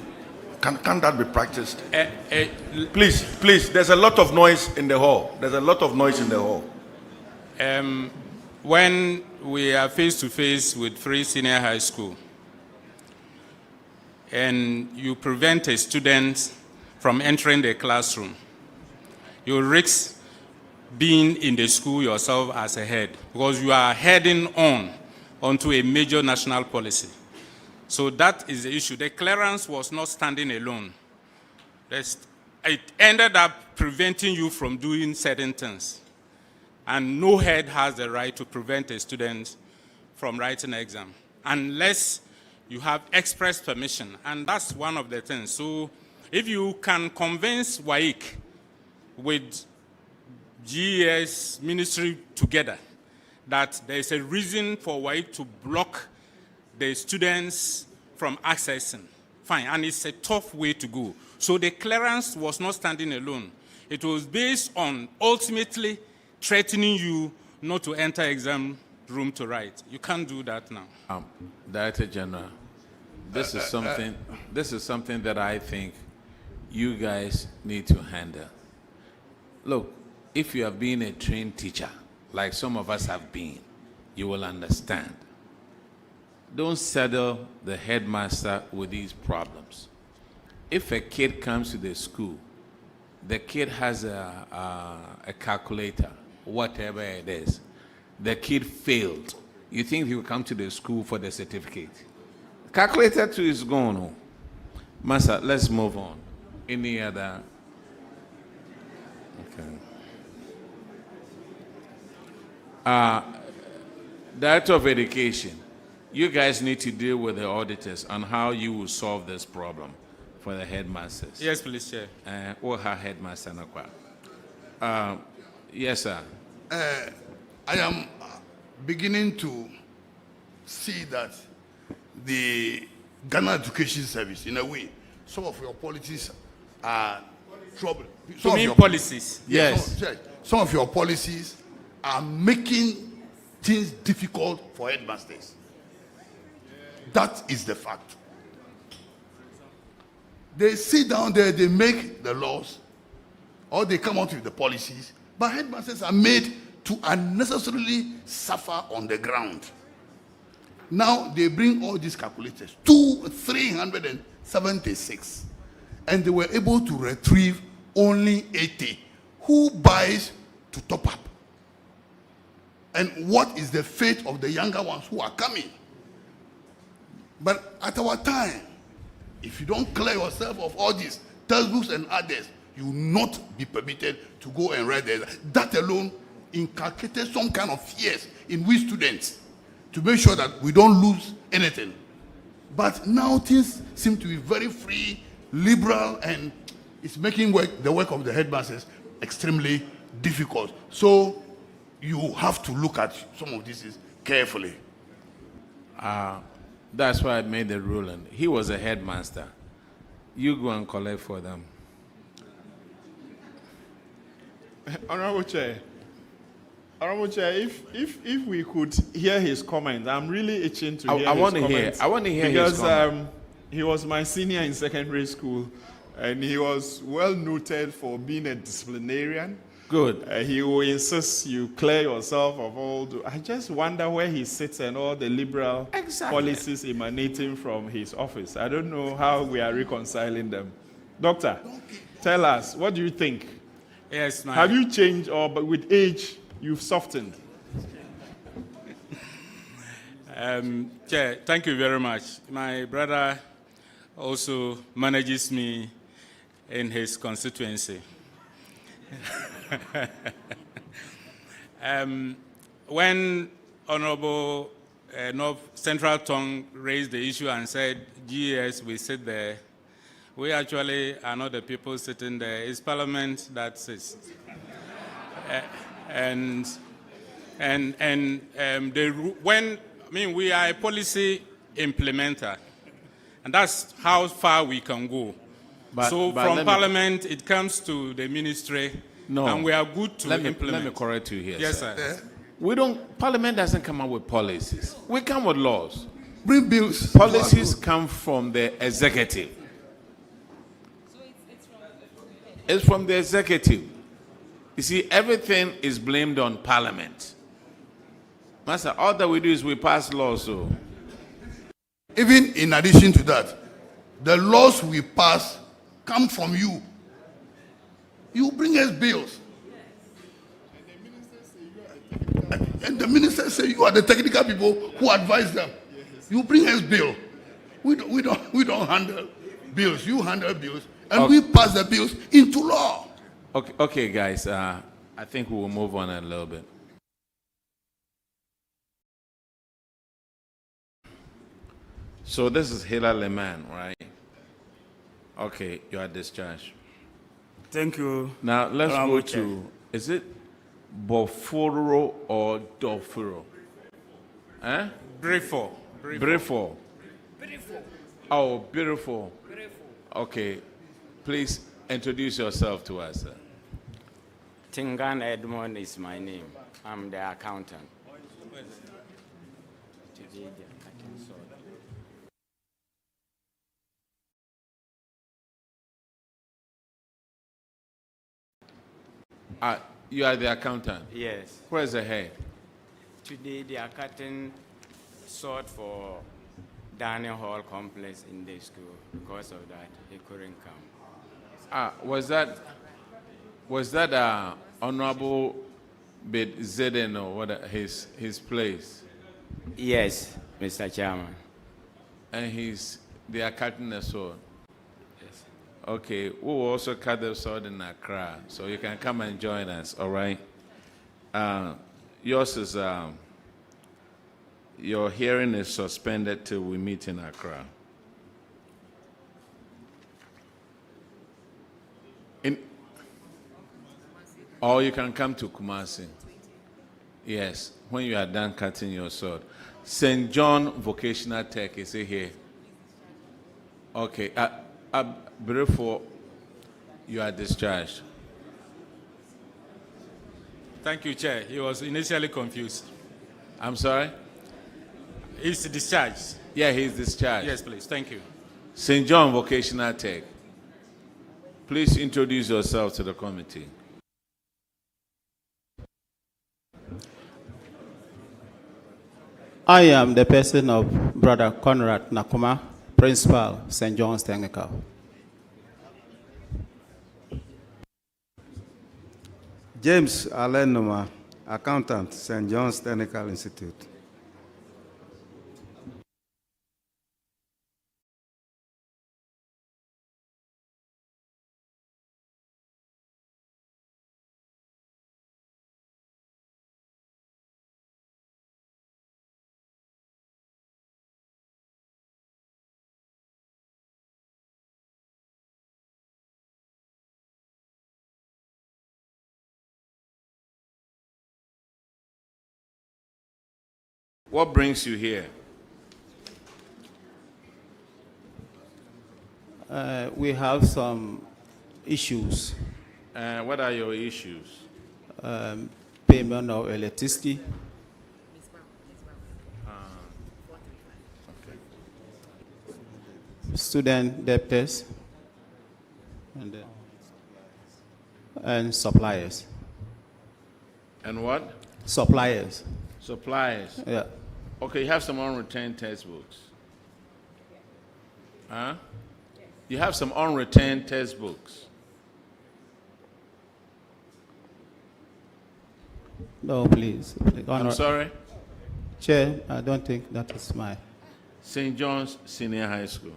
Can that be practiced? Please, there's a lot of noise in the hall. There's a lot of noise in the hall. When we are face to face with Free Senior High School and you prevent a student from entering the classroom, you risk being in the school yourself as a head because you are heading onto a major national policy. So that is the issue. The clearance was not standing alone. It ended up preventing you from doing certain things. And no head has the right to prevent a student from writing an exam unless you have express permission. And that's one of the things. So if you can convince WAEC with GES ministry together that there is a reason for WAEC to block the students from accessing, fine, and it's a tough way to go. So the clearance was not standing alone. It was based on ultimately threatening you not to enter exam room to write. You can't do that now. Director General, this is something that I think you guys need to handle. Look, if you have been a trained teacher, like some of us have been, you will understand. Don't saddle the headmaster with these problems. If a kid comes to the school, the kid has a calculator, whatever it is. The kid failed. You think he will come to the school for the certificate? Calculator too is gone home. Master, let's move on. Any other? Okay. Director of Education, you guys need to deal with the auditors on how you will solve this problem for the headmasters. Yes, please, Chair. Or her headmaster. Yes, sir. I am beginning to see that the Ghana Education Service, in a way, some of your policies are trouble. You mean policies? Yes. Some of your policies are making things difficult for headmasters. That is the fact. They sit down there, they make the laws, or they come out with the policies, but headmasters are made to unnecessarily suffer on the ground. Now they bring all these calculators, 376, and they were able to retrieve only 80. Who buys to top up? And what is the fate of the younger ones who are coming? But at our time, If you don't clear yourself of all these textbooks and others, you will not be permitted to go and read there. That alone inculcated some kind of fears in we students to make sure that we don't lose anything. But now things seem to be very free, liberal, and it's making the work of the headmasters extremely difficult. So you have to look at some of these carefully. That's why I made the ruling. He was a headmaster. You go and collect for them. Honorable Chair, if we could hear his comments, I'm really itching to hear his comments. I want to hear because, his comments. He was my senior in secondary school, and he was well noted for being a disciplinarian. Good. He will insist you clear yourself of all. I just wonder where he sits and all the liberal policies emanating from his office. I don't know how we are reconciling them. Doctor, tell us, what do you think? Yes, ma'am. Have you changed, or but with age you've softened? Chair, thank you very much. My brother also manages me in his constituency. When Honorable North Central Tongue raised the issue and said, GS, we sit there, we actually are not the people sitting there. It's Parliament that sits. We are a policy implementer, and that's how far we can go. But from Parliament, it comes to the ministry, and we are good to implement. Let me correct you here. Yes, sir. sir. Parliament doesn't come up with policies. We come with laws. Bring bills. Policies come from the executive. It's from the executive. You see, everything is blamed on Parliament. Master, all that we do is we pass laws. So, even in addition to that, the laws we pass come from you. You bring us bills. And the ministers say you are the technical people who advise them. You bring us bill. We don't handle bills. You handle bills. And we pass the bills into law. Okay, guys. I think we will move on a little bit. So this is Hilla Limann, right? Okay, you are discharged. Thank you. Now let's go to, is it Boforo or Dofuro? Eh? Brifo. Brifo. Oh, beautiful. Okay, please introduce yourself to us. Sir. Tingan Edmond is my name. I'm the accountant. You are the accountant? Yes. Where's the head? Today they are cutting sword for Daniel Hall complex in the school. Because of that, he couldn't come. Was that Honorable Bid Zeden or what his place? Yes, Mr. Chairman. And they are cutting the sword. Yes. Okay, we will also cut the sword in Accra, so you can come and join us. All right. Yours is your hearing is suspended till we meet in Accra. Or you can come to Kumasi. Yes, when you are done cutting your sword. St. John Vocational Tech, is it here? Okay. Before you are discharged. Thank you, Chair. He was initially confused. I'm sorry? He's discharged. Yeah, he's discharged. Yes, please. Thank you. St. John Vocational Tech. Please introduce yourself to the committee. I am the person of Brother Conrad Nakuma, Principal, St. John's Technical. James Alenoma, Accountant, St. John's Technical Institute. What brings you here? We have some issues. What are your issues? Payment of electricity. Student debtors and suppliers. And what? Suppliers. Suppliers. Yeah. Okay, you have some unreturned textbooks. Huh? You have some unreturned textbooks. No, please. I'm sorry? Chair, I don't think that is my. St. John's Senior High School.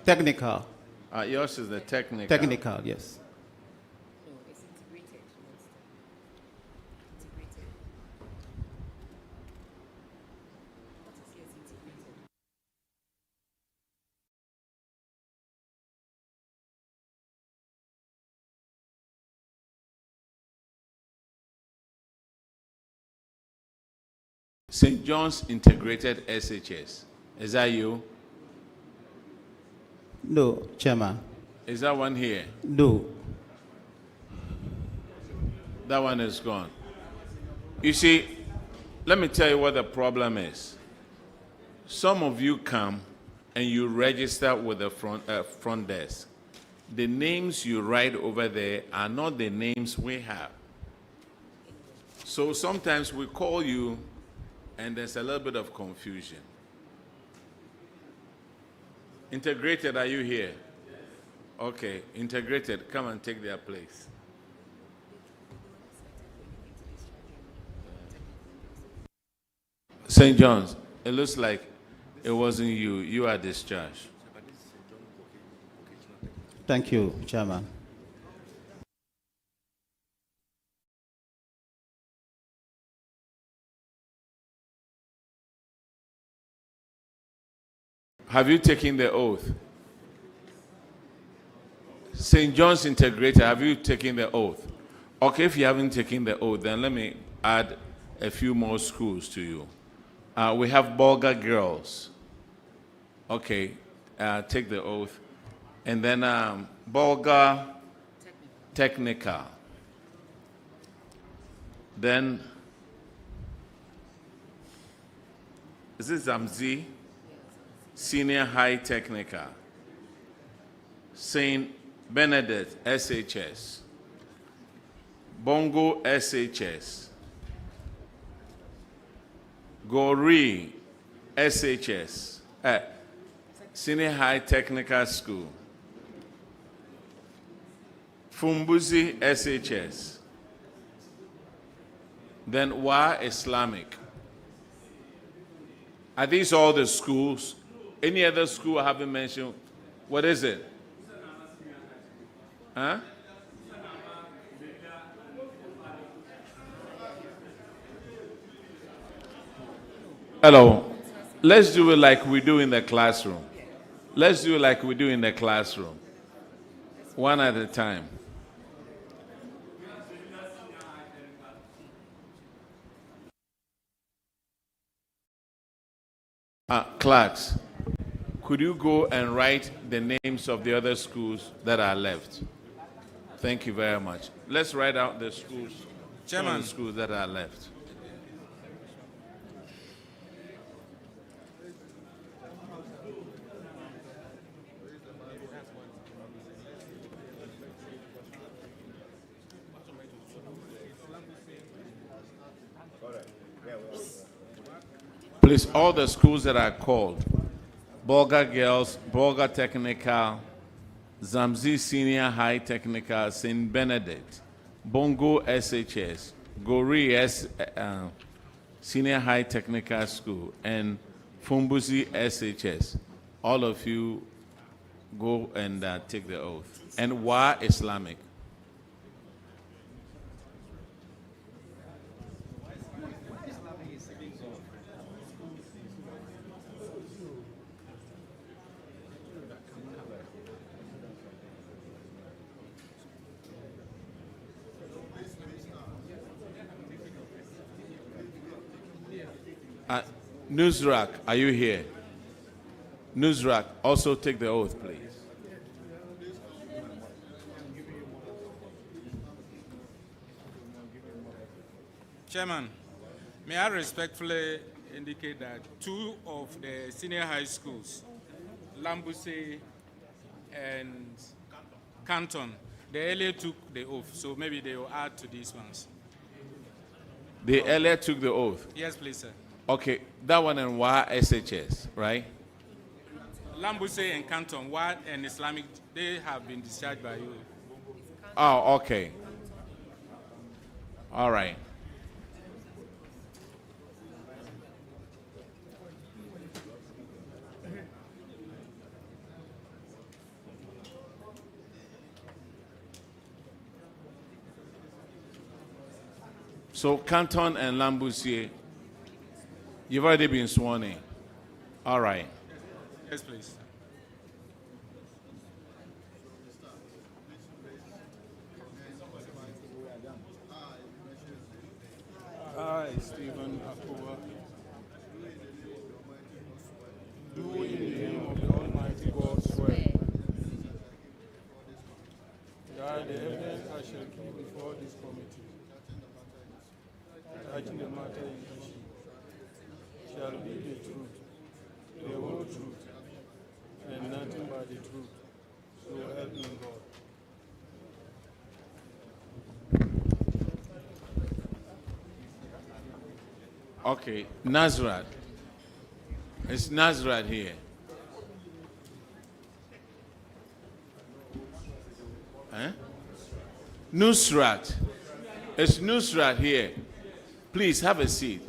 Technical. Yours is the technical. Technical, yes. St. John's Integrated SHS. Is that you? No, Chairman. Is that one here? No. That one is gone. You see, let me tell you what the problem is. Some of you come and you register with the front desk. The names you write over there are not the names we have. So sometimes we call you and there's a little bit of confusion. Integrated, are you here? Okay, integrated, come and take their place. St. John's, it looks like it wasn't you. You are discharged. Thank you, Chairman. Have you taken the oath? St. John's Integrated, have you taken the oath? Okay, if you haven't taken the oath, then let me add a few more schools to you. We have Borga Girls. Okay, take the oath. And then Borga Technical. Then, is this Zamzi? Senior High Technical. St. Benedict SHS. Bongo SHS. Gori SHS. Senior High Technical School. Fumbuzi SHS. Then Wa Islamic. Are these all the schools? Any other school I haven't mentioned? What is it? Huh? Hello. Let's do it like we do in the classroom. Let's do it like we do in the classroom. One at a time. Clerks, could you go and write the names of the other schools that are left? Thank you very much. Let's write out the schools, Chairman. the schools that are left. Please, all the schools that are called, Borga Girls, Borga Technical, Zamzi Senior High Technical, St. Benedict, Bongo SHS, Gori Senior High Technical School, and Fumbuzi SHS. All of you go and take the oath. And Wa Islamic. Nusrat, are you here? Nusrat, also take the oath, please. Chairman, may I respectfully indicate that 2 of the senior high schools, Lambussie and Canton, they earlier took the oath, so maybe they will add to these ones. They earlier took the oath? Yes, please, sir. Okay, that one and Ullo SHS, right? Lambussie and Canton, Wad and Islamic, they have been discharged by you. Oh, okay. All right. So Canton and Lambussie, you've already been sworn in. All right. Yes, please. I, Stephen Akuba, do in the name of the Almighty God swear that the evidence I shall give before this committee, touching the matter in issue, shall be the truth, the whole truth, and nothing but the truth. So help me God. Okay, Nusrat. It's Nusrat here. Huh? Nusrat. It's Nusrat here. Please have a seat.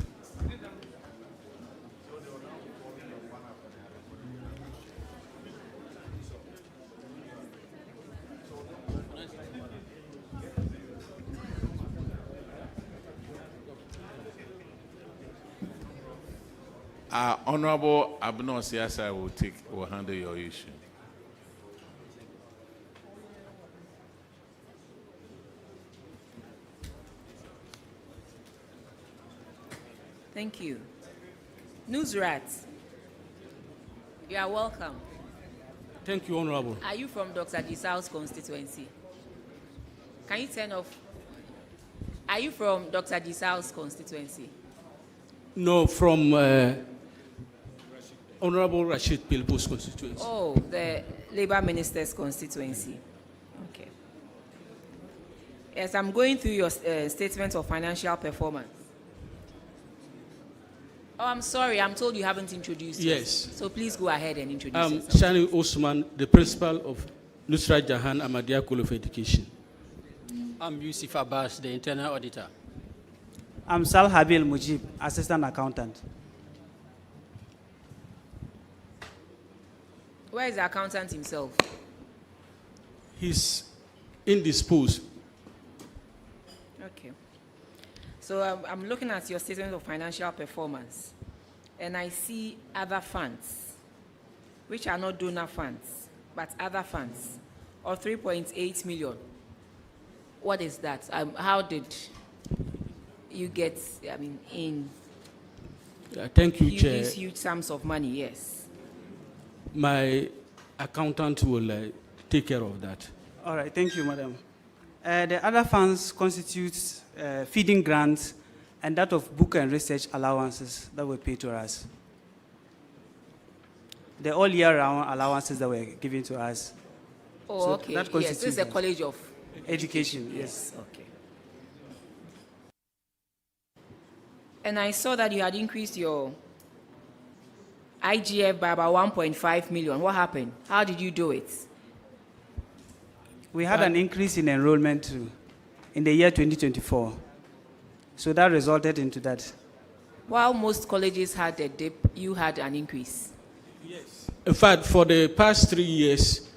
Honorable Abno Siasa will handle your issue. Thank you. Nusrat, you are welcome. Thank you, Honorable. Are you from Dr. Gisau's constituency? Can you turn off? Are you from Dr. Gisau's constituency? No, from Honorable Rashid Pilpo's constituency. Oh, the Labor Minister's constituency. Okay. Yes, I'm going through your statement of financial performance. Oh, I'm sorry. I'm told you haven't introduced Yes. yourself. So please go ahead and introduce I'm yourself. Shani Osman, the principal of Nusrat Jahan Ahmadiyya College of Education. I'm Yusuf Abbas, the internal auditor. I'm Sal Habil Mujib, assistant accountant. Where is the accountant himself? He's indisposed. Okay. So I'm looking at your statement of financial performance, and I see other funds, which are not donor funds, but other funds, of 3.8 million. What is that? How did you get, in Thank you, Chair. these huge sums of money? Yes. My accountant will take care of that. All right, thank you, madam. The other funds constitute feeding grants and that of book and research allowances that were paid to us. The all year round allowances that were given to us. Oh, So okay. that Yes, constitutes this is the College of Education, yes. Okay. And I saw that you had increased your IGF by about 1.5 million. What happened? How did you do it? We had an increase in enrollment too in the year 2024. So that resulted into that. While most colleges had a dip, you had an increase. Yes. In fact, for the past 3 years,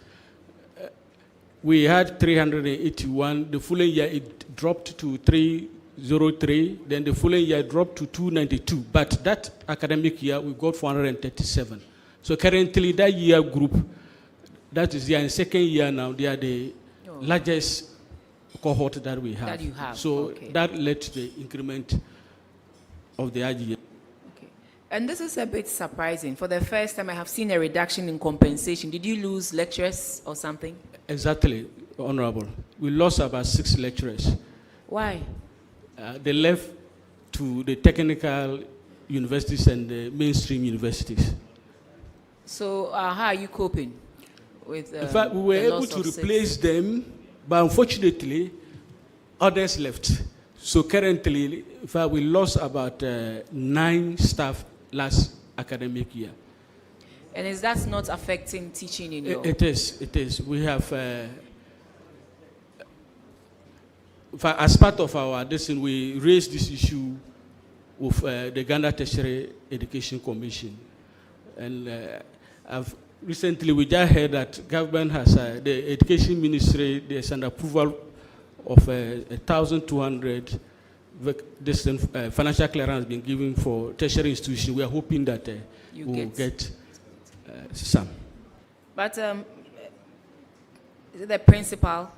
we had 381. The following year, it dropped to 303. Then the following year, it dropped to 292. But that academic year, we got 437. So currently, that year group, that is the second year now, they are the largest cohort that we have. That you have. So Okay. that led to the increment of the IGF. Okay. And this is a bit surprising. For the first time, I have seen a reduction in compensation. Did you lose lecturers or something? Exactly, Honorable. We lost about 6 lecturers. Why? They left to the technical universities and the mainstream universities. So how are you coping with In fact, we were able to replace them, but unfortunately, others left. So currently, in fact, we lost about 9 staff last academic year. And is that not affecting teaching in your... It is. We have, in fact, as part of our decision, we raised this issue with the Ghana Tertiary Education Commission. And recently, we just heard that government has, the Education Ministry, there's an approval of 1,200 financial clearance been given for tertiary institutions. We are hoping that we will get some. But is it the principal?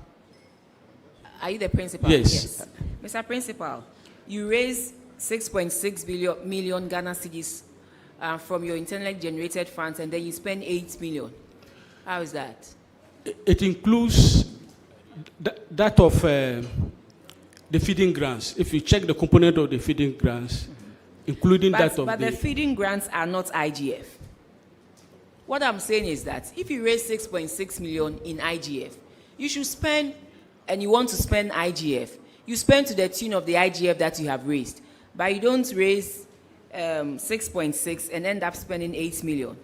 Are you the principal? Yes. Mr. Principal, you raised 6.6 million Ghana cedis from your internally generated funds, and then you spend 8 million. How is that? It includes that of the feeding grants. If you check the component of the feeding grants, including that of But the feeding grants are not IGF. What I'm saying is that if you raise 6.6 million in IGF, you should spend, and you want to spend IGF, you spend to the tune of the IGF that you have raised. But you don't raise 6.6 and end up spending 8 million.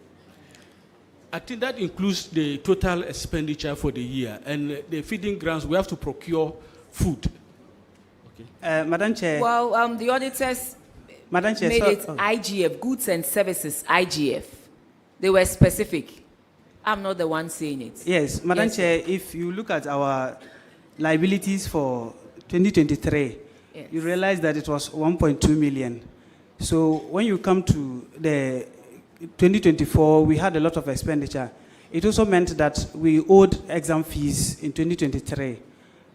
I think that includes the total expenditure for the year. And the feeding grants, we have to procure food. Okay. Madam Chair. Well, the auditors Madam Chair, made it IGF, goods and services, IGF. They were specific. I'm not the one saying it. Yes, Madam Chair, if you look at our liabilities for 2023, you realize that it was 1.2 million. So when you come to the 2024, we had a lot of expenditure. It also meant that we owed exam fees in 2023,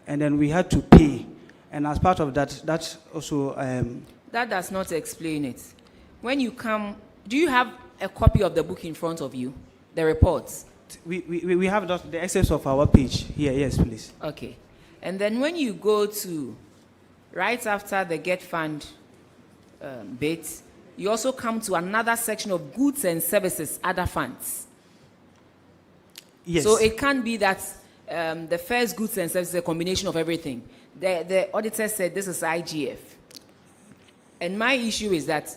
and then we had to pay. And as part of that, that also... That does not explain it. When you come, do you have a copy of the book in front of you, the reports? We have the access of our page here, yes, please. Okay. And then when you go to, right after the Get Fund bit, you also come to another section of goods and services, other funds. Yes. So it can't be that the first goods and services is a combination of everything. The auditor said this is IGF. And my issue is that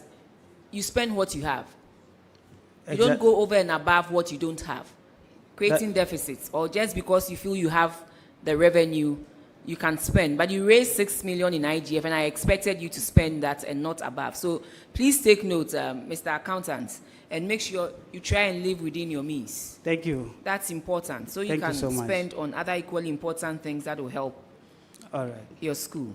you spend what you have. You don't go over and above what you don't have, creating deficits, or just because you feel you have the revenue, you can spend. But you raised 6 million in IGF, and I expected you to spend that and not above. So please take note, Mr. Accountant, and make sure you try and live within your means. Thank you. That's important. So you can spend on other equally important things that will help your school.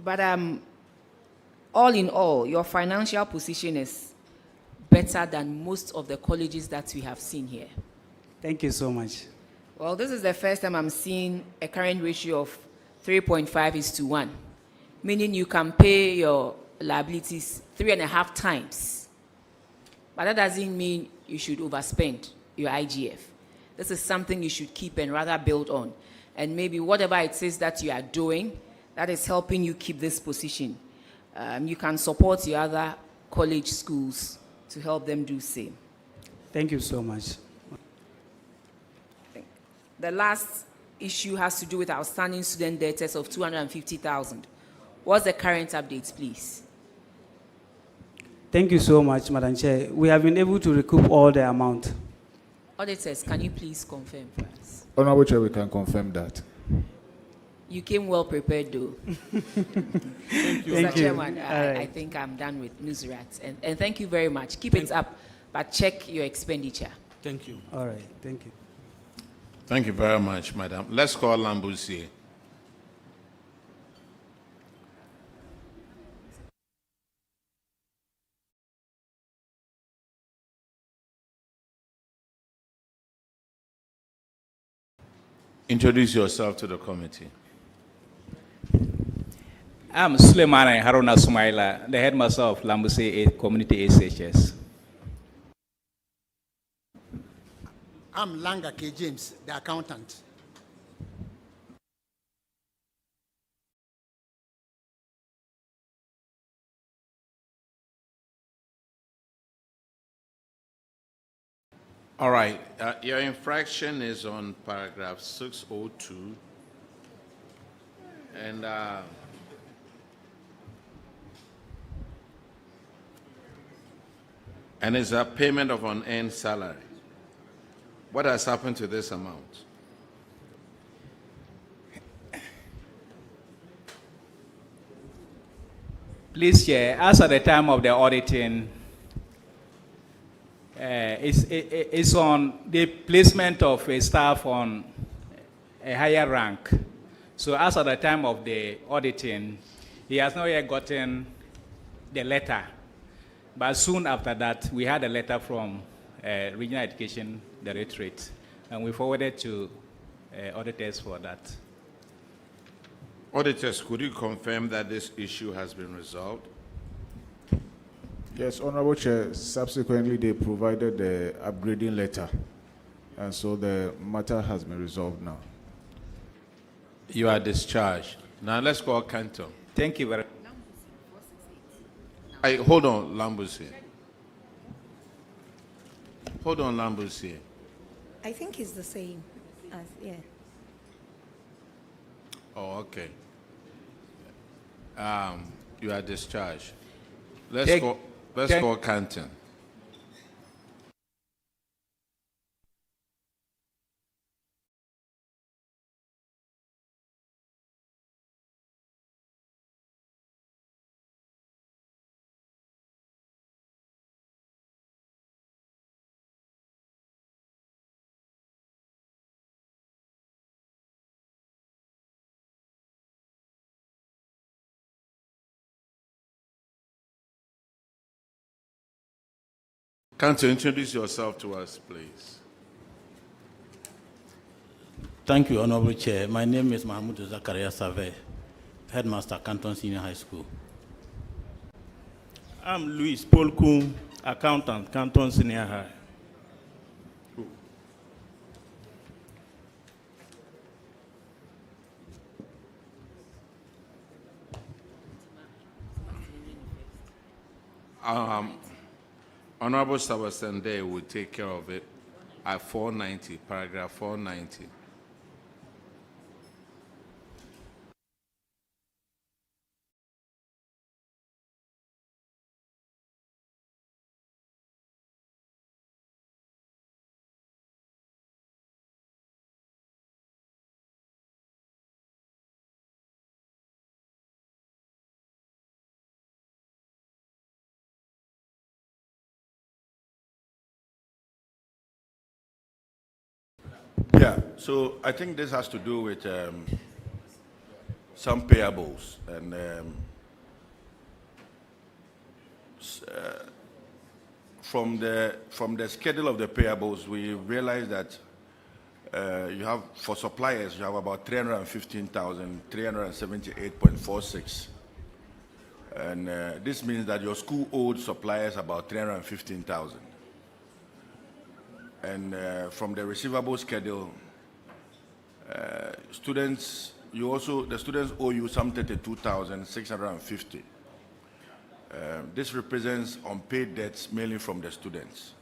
But all in all, your financial position is better than most of the colleges that we have seen here. Thank you so much. Well, this is the first time I'm seeing a current ratio of 3.5:1, meaning you can pay your liabilities 3.5 times. But that doesn't mean you should overspend your IGF. This is something you should keep and rather build on. And maybe whatever it is that you are doing that is helping you keep this position, you can support your other college schools to help them do the same. Thank you so much. The last issue has to do with outstanding student debtors of 250,000. What's the current update, please? Thank you so much, Madam Chair. We have been able to recoup all the amount. Auditors, can you please confirm for us? Honorable Chair, we can confirm that. You came well prepared, though. Thank you. Mr. Chairman, I think I'm done with Nusrat. And thank you very much. Keep it up, but check your expenditure. Thank you. All right. Thank you. Thank you very much, madam. Let's call Lambussie. Introduce yourself to the committee. I'm Suleiman Haruna Sumaila, the headmaster of Lambussie Community SHS. I'm Langa K. James, the accountant. All right. Your infraction is on paragraph 602. And it's a payment of unearned salary. What has happened to this amount? Please, Chair, as at the time of the auditing, it's on the placement of a staff on a higher rank. So as at the time of the auditing, he has not yet gotten the letter. But soon after that, we had a letter from Regional Education Directorate, and we forwarded to auditors for that. Auditors, could you confirm that this issue has been resolved? Yes, Honorable Chair. Subsequently, they provided the upgrading letter, and so the matter has been resolved now. You are discharged. Now let's call Canton. Thank you very much. Hold on, Lambussie. Hold on, Lambussie. I think it's the same as, yeah. Oh, okay. You are discharged. Let's call Canton. Canton, introduce yourself to us, please. Thank you, Honorable Chair. My name is Mahmoud Zakaria Save, Headmaster, Canton Senior High School. I'm Louis Paul Kuhn, Accountant, Canton Senior High. Honorable Sabasende will take care of it at 490, paragraph 490. Yeah, so I think this has to do with some payables, and from the schedule of the payables, we realized that you have, for suppliers, you have about 315,378.46, and this means that your school owed suppliers about 315,000. And from the receivable schedule, the students owe you some 32,650. This represents unpaid debts mainly from the students.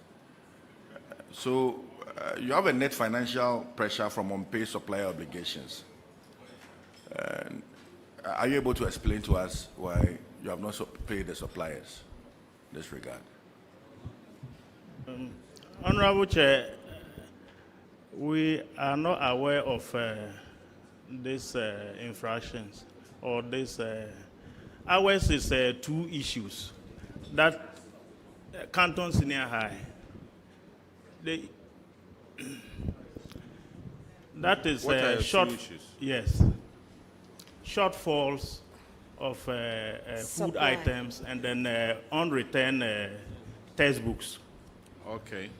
So you have a net financial pressure from unpaid supplier obligations. Are you able to explain to us why you have not paid the suppliers in this regard? Honorable Chair, we are not aware of these infractions or this. Ours is two issues. That Canton Senior High, that is What are your short. two issues? Yes, shortfalls of food Supply. items and then unreturned textbooks. Okay.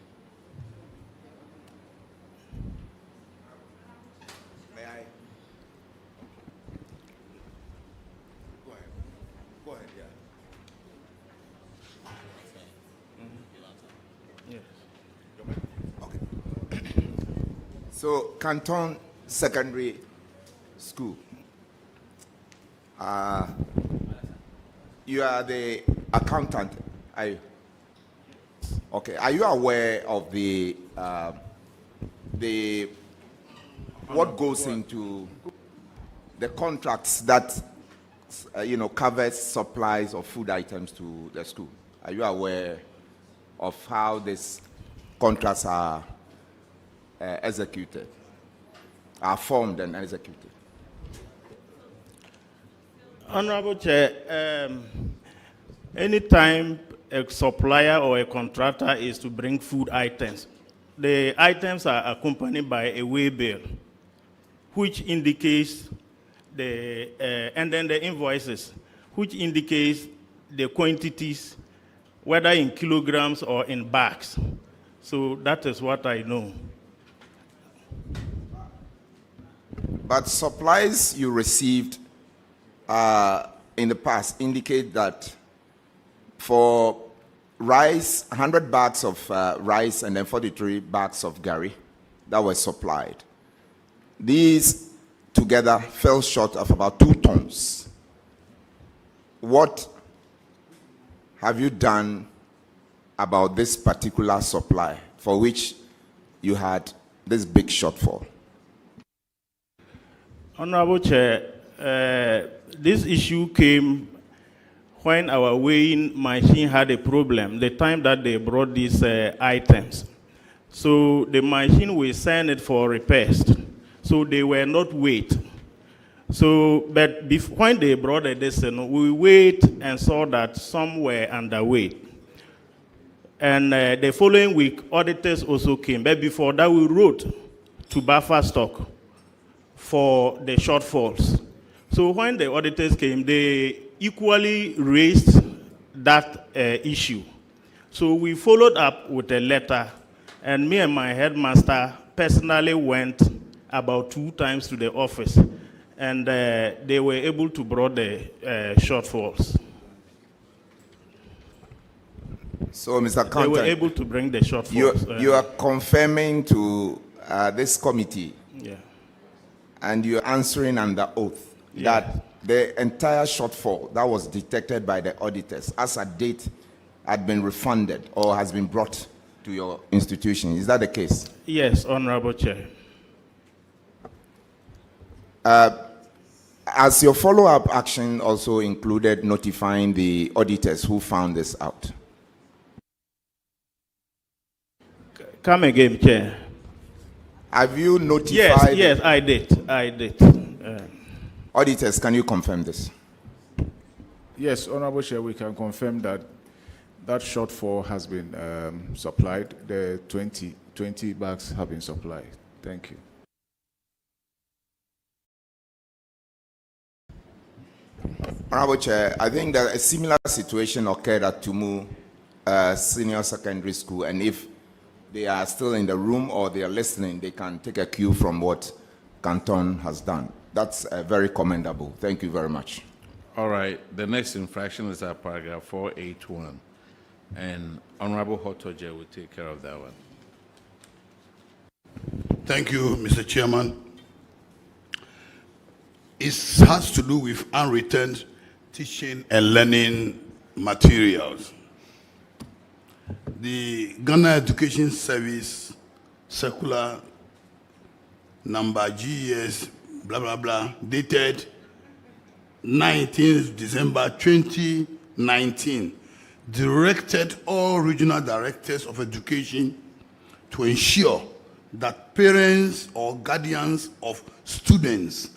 So, Canton Secondary School. You are the accountant, are you? Okay. Are you aware of the what goes into the contracts that covers supplies of food items to the school? Are you aware of how these contracts are executed, are formed and executed? Honorable Chair, anytime a supplier or a contractor is to bring food items, the items are accompanied by a weigh bill, which indicates and then the invoices, which indicates the quantities, whether in kilograms or in bags. So that is what I know. But supplies you received in the past indicate that for rice, 100 bags of rice and then 43 bags of gari that were supplied. These together fell short of about 2 tons. What have you done about this particular supply for which you had this big shortfall? Honorable Chair, this issue came when our weighing machine had a problem, the time that they brought these items. So the machine, we sent it for repairs. So they were not weighed. So, but when they brought this, we weighed and saw that some were underweight. And the following week, auditors also came. But before that, we wrote to buffer stock for the shortfalls. So when the auditors came, they equally raised that issue. So we followed up with a letter, and me and my headmaster personally went about 2 times to the office, and they were able to bring the shortfalls. So, Mr. Canton, they were able to bring the shortfalls. You are confirming to this committee, and you're answering under oath that the entire shortfall that was detected by the auditors as a date had been refunded or has been brought to your institution. Is that the case? Yes, Honorable Chair. As your follow-up action also included notifying the auditors who found this out? Come again, Chair. Have you notified? Yes, I did. Auditors, can you confirm this? Yes, Honorable Chair, we can confirm that that shortfall has been supplied. The 20 bags have been supplied. Thank you. Honorable Chair, I think that a similar situation occurred at Tumu Senior Secondary School, and if they are still in the room or they are listening, they can take a cue from what Canton has done. That's very commendable. Thank you very much. All right. The next infraction is at paragraph 481, and Honorable Hotoje will take care of that one. Thank you, Mr. Chairman. It has to do with unreturned teaching and learning materials. The Ghana Education Service circular number GES blah blah blah dated 19th December 2019 directed all regional directors of education to ensure that parents or guardians of students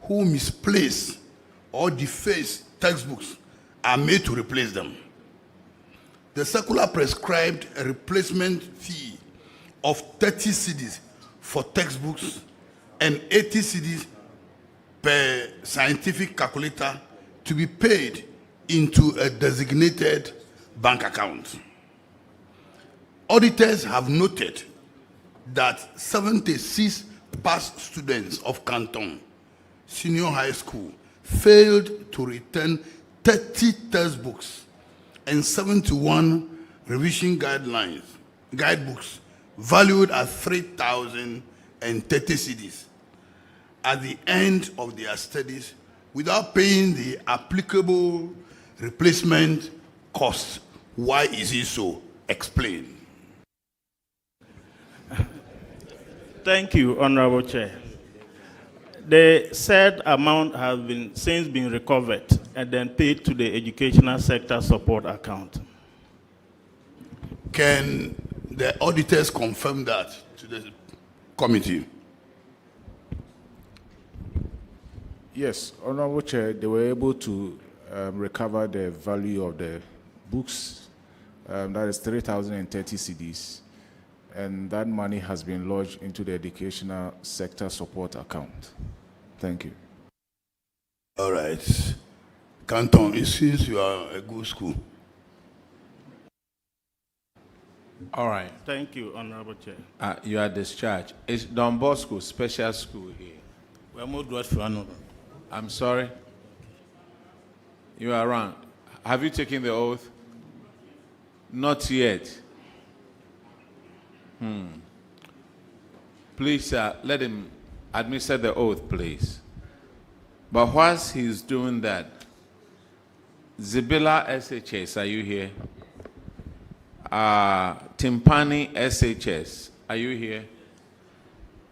who misplace or deface textbooks are made to replace them. The circular prescribed a replacement fee of 30 cedis for textbooks and 80 cedis per scientific calculator to be paid into a designated bank account. Auditors have noted that 76 past students of Canton Senior High School failed to return 30 textbooks and 71 revision guidebooks valued at 3,000 and 30 cedis at the end of their studies without paying the applicable replacement costs. Why is it so? Explain. Thank you, Honorable Chair. The said amount has since been recovered and then paid to the educational sector support account. Can the auditors confirm that to the committee? Yes, Honorable Chair, they were able to recover the value of the books, that is 3,030 cedis, and that money has been lodged into the educational sector support account. Thank you. All right. Canton, it seems you are a good school. All right. Thank you, Honorable Chair. You are discharged. Is Don Bosco special school here? I'm sorry? You are wrong. Have you taken the oath? Not yet. Please let him administer the oath, please. But whilst he's doing that, Bular SHS, are you here? Timpani SHS, are you here?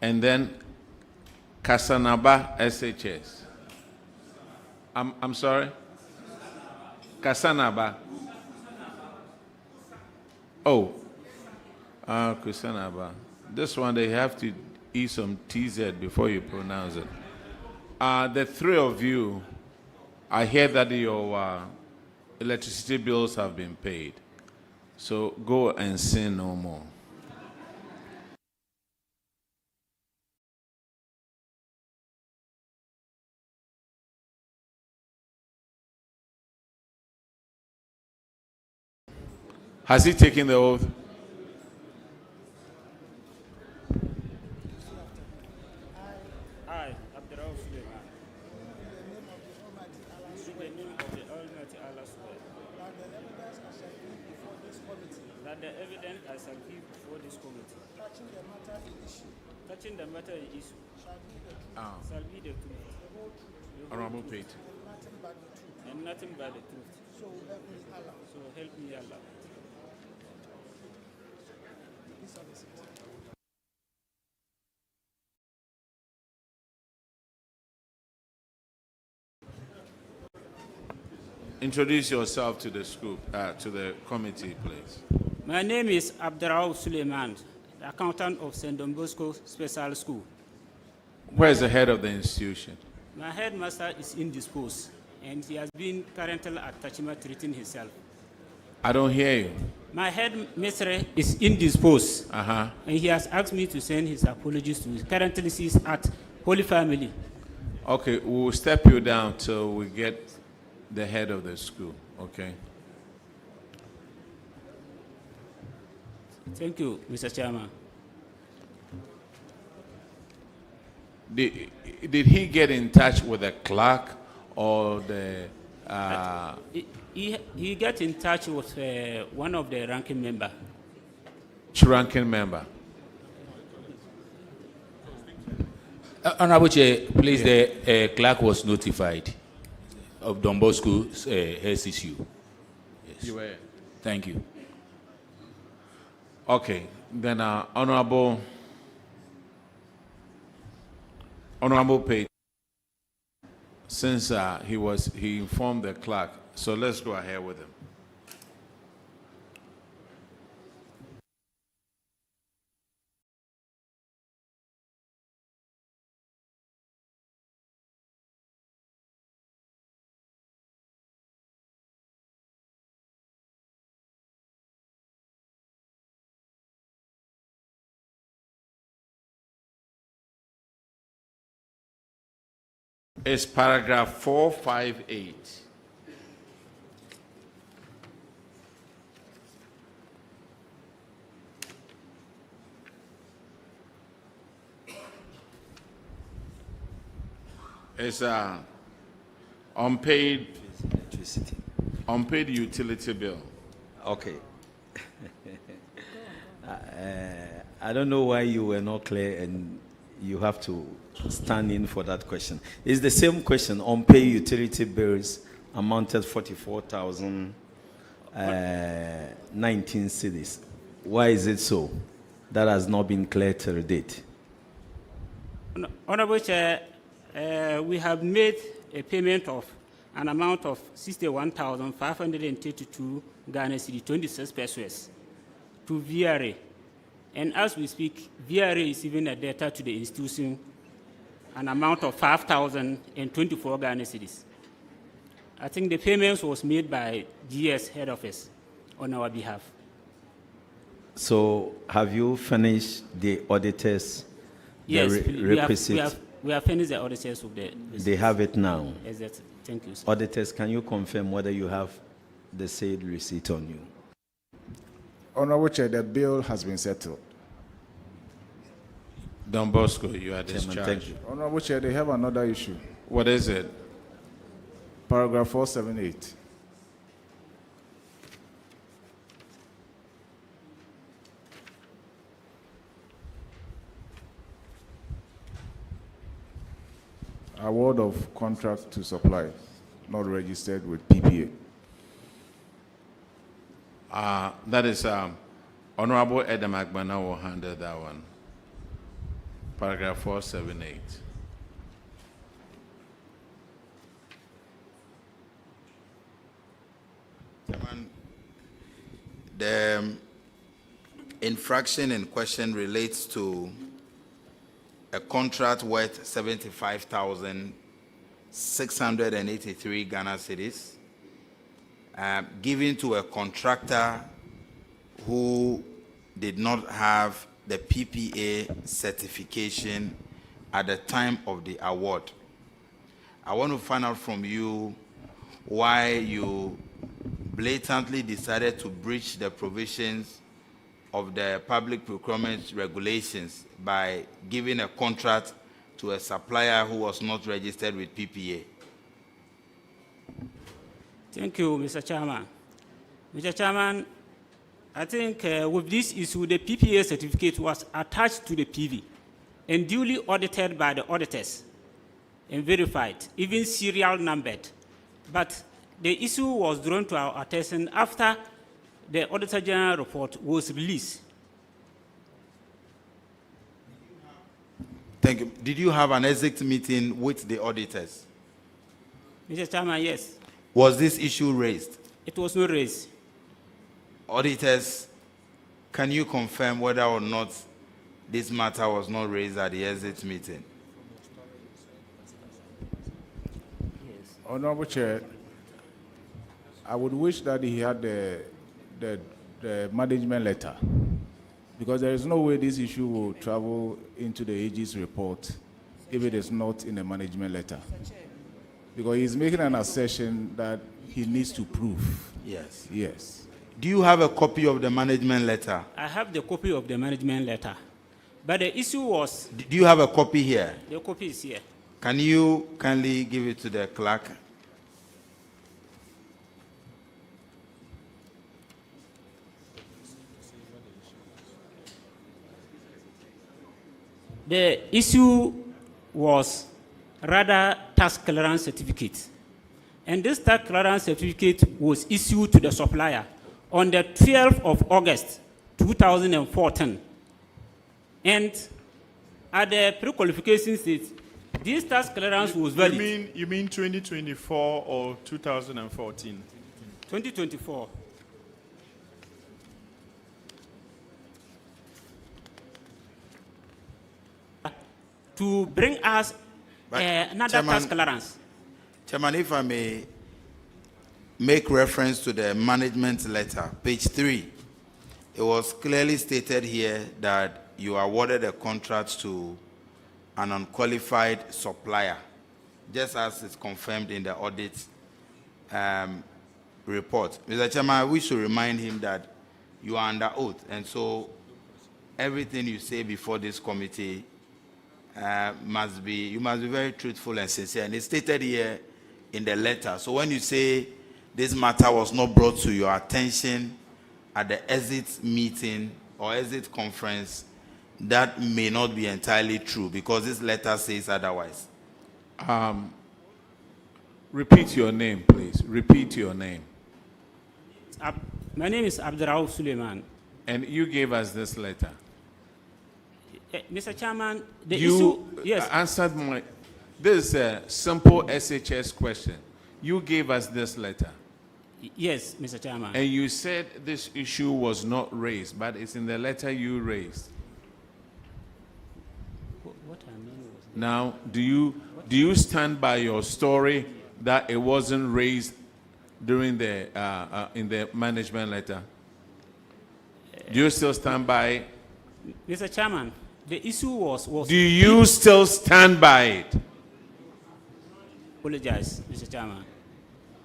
And then Kasanaba SHS. I'm sorry? Kasanaba. Oh, Kasanaba. This one, they have to eat some TZ before you pronounce it. The three of you, I hear that your electricity bills have been paid. So go and sin no more. Has he taken the oath? I, Abdurrahman Suleiman, in the name of the Almighty Allah swear that the evidence I shall give before this committee touching the matter in issue shall be the truth, Honorable Pate. and nothing but the truth. So help me Allah. Introduce yourself to the school, to the committee, please. My name is Abdurrahman Suleiman, the accountant of St. Bosco Special School. Where is the head of the institution? My headmaster is indisposed, and he has been currently at Tachima treating himself. I don't hear you. My headmaster is indisposed, and he has asked me to send his apologies to him. Currently, he is at Holy Family. Okay, we'll step you down till we get the head of the school, okay? Thank you, Mr. Chairman. Did he get in touch with the clerk or the... He got in touch with one of the ranking member. Which ranking member? Honorable Chair, please, the clerk was notified of Don Bosco's health issue. Yes. You were? Thank you. Okay, then Honorable Pate, since he informed the clerk, so let's go ahead with him. It's paragraph 458. It's unpaid utility bill. Okay. I don't know why you were not clear and you have to stand in for that question. It's the same question. Unpaid utility bills amounted 44,019 cedis. Why is it so? That has not been cleared till date. Honorable Chair, we have made a payment of an amount of 61,532 Ghana cedi 26 pesos to VRA. And as we speak, VRA is even a data to the institution, an amount of 5,024 Ghana cedis. I think the payments was made by GS head office on our behalf. So have you finished the auditors? Yes, requisite? we have finished the auditors of the... They have it now? Exactly. Thank you, sir. Auditors, can you confirm whether you have the said receipt on you? Honorable Chair, the bill has been settled. Don Bosco, you are Chairman, discharged. thank you. Honorable Chair, they have another issue. What is it? Paragraph 478. Award of contract to supply, not registered with PPA. That is Honorable Edem Agbana will handle that one. Paragraph 478. Chairman, the infraction in question relates to a contract worth 75,683 Ghana cedis, given to a contractor who did not have the PPA certification at the time of the award. I want to find out from you why you blatantly decided to breach the provisions of the public procurement regulations by giving a contract to a supplier who was not registered with PPA. Thank you, Mr. Chairman. Mr. Chairman, I think with this issue, the PPA certificate was attached to the PV and duly audited by the auditors and verified, even serial numbered. But the issue was drawn to our attention after the Auditor General report was released. Thank you. Did you have an exit meeting with the auditors? Mr. Chairman, yes. Was this issue raised? It was not raised. Auditors, can you confirm whether or not this matter was not raised at the exit meeting? Yes. Honorable Chair, I would wish that he had the management letter, because there is no way this issue will travel into the AG's report if it is not in the management letter. Because he's making an assertion that he needs to prove. Yes. Yes. Do you have a copy of the management letter? I have the copy of the management letter. But the issue was... Do you have a copy here? The copy is here. Can you kindly give it to the clerk? The issue was rather tax clearance certificate. And this tax clearance certificate was issued to the supplier on the 12th of August, 2014. And at the pre-qualification stage, this tax clearance was valid. You mean 2024 or 2014? 2024. To bring us another tax clearance. Chairman, if I may make reference to the management letter, page 3, it was clearly stated here that you awarded a contract to an unqualified supplier, just as it's confirmed in the audit report. Mr. Chairman, I wish to remind him that you are under oath, and so everything you say before this committee you must be very truthful and sincere. And it's stated here in the letter. So when you say this matter was not brought to your attention at the exit meeting or exit conference, that may not be entirely true because this letter says otherwise. Repeat your name, please. Repeat your name. My name is Abdurrahman Suleiman. And you gave us this letter. Mr. Chairman, the You issue, yes. answered my, this is a simple SHS question. You gave us this letter. Yes, Mr. Chairman. And you said this issue was not raised, but it's in the letter you raised. What I mean was Now, do you stand by your story that it wasn't raised during the in the management letter? Do you still stand by it? Mr. Chairman, the issue was Do you still stand by it? Apologize, Mr. Chairman.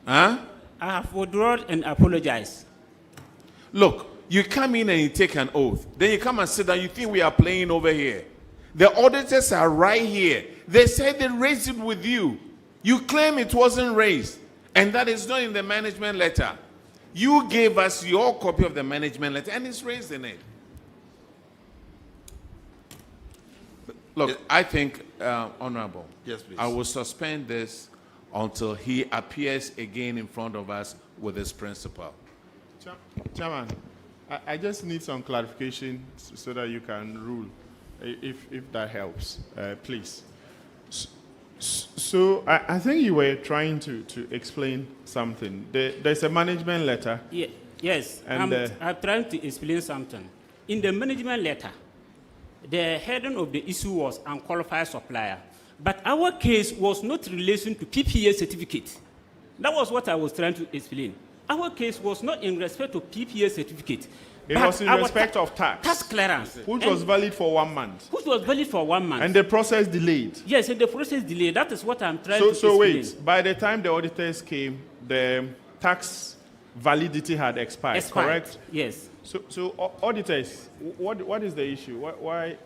Huh? I have withdrawn and apologize. Look, you come in and you take an oath. Then you come and sit down. You think we are playing over here. The auditors are right here. They said they raised it with you. You claim it wasn't raised. And that is not in the management letter. You gave us your copy of the management letter and it's raised in it. Look, I think, Honorable, yes, please. I will suspend this until he appears again in front of us with his principal. Chairman, I just need some clarification so that you can rule, if that helps, please. So I think you were trying to explain something. There's a management letter. Yes, And, I'm trying to explain something. In the management letter, the heading of the issue was unqualified supplier. But our case was not in relation to PPA certificate. That was what I was trying to explain. Our case was not in respect to PPA certificate. It was in respect of tax. Tax clearance. Which was valid for 1 month. Which was valid for 1 month. And the process delayed. Yes, and the process delayed. That is what I'm trying to explain. So wait, by the time the auditors came, the tax validity had expired, correct? Yes. So auditors, what is the issue? Why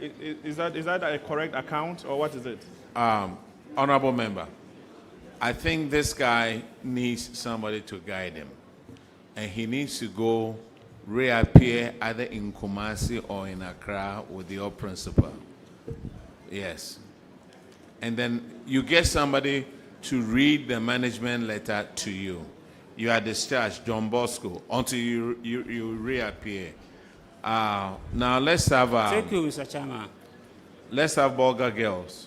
is that a correct account or what is it? Honorable member, I think this guy needs somebody to guide him. And he needs to go reappear either in Kumasi or in Accra with your principal. Yes. And then you get somebody to read the management letter to you. You are discharged, John Bosco, until you reappear. Now let's have... Thank you, Mr. Chairman. Let's have Borga Girls.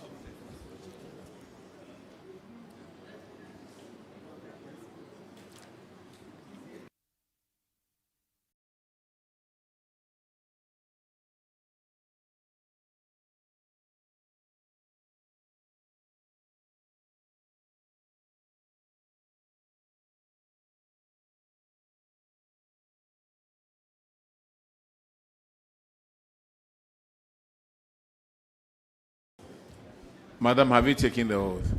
Madam, have you taken the oath?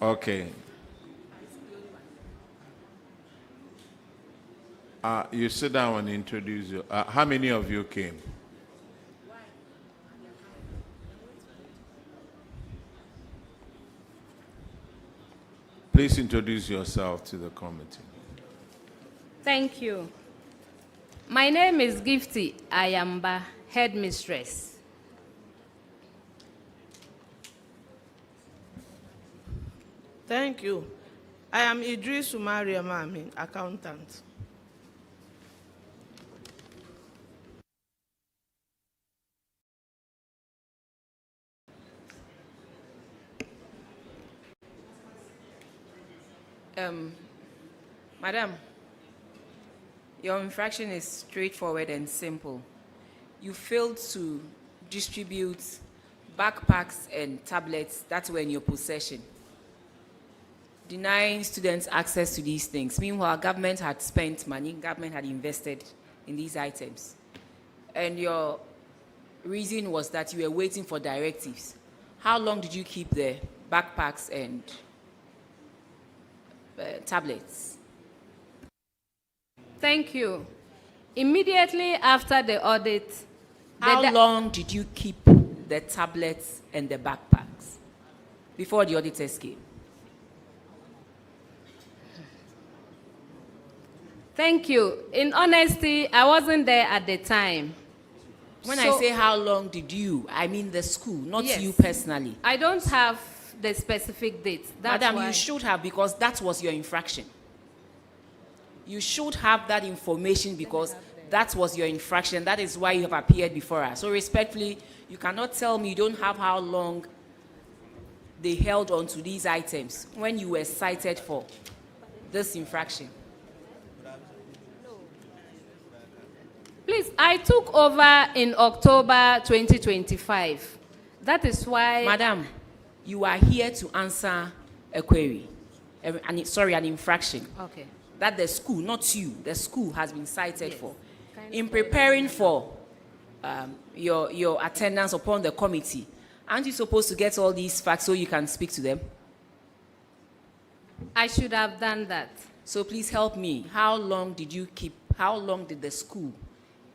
Okay. You sit down and introduce you. How many of you came? Please introduce yourself to the committee. Thank you. My name is Gifty Ayamba, headmistress. Thank you. I am Idris Umari Amami, accountant. Madam, your infraction is straightforward and simple. You failed to distribute backpacks and tablets that were in your possession, denying students access to these things. Meanwhile, government had spent money, government had invested in these items. And your reason was that you were waiting for directives. How long did you keep the backpacks and tablets? Thank you. Immediately after the audit... How long did you keep the tablets and the backpacks before the auditors came? Thank you. In honesty, I wasn't there at the time. When I say how long did you, I mean the school, not Yes. you personally. I don't have the specific date. That's Madam, why. you should have, because that was your infraction. You should have that information because that was your infraction. That is why you have appeared before us. So respectfully, you cannot tell me you don't have how long they held on to these items when you were cited for this infraction. Please, I took over in October 2025. That is why... Madam, you are here to answer a query. An infraction. Okay. That the school, not you, the school has been cited for. In preparing for your attendance upon the committee, aren't you supposed to get all these facts so you can speak to them? I should have done that. So please help me. How long did the school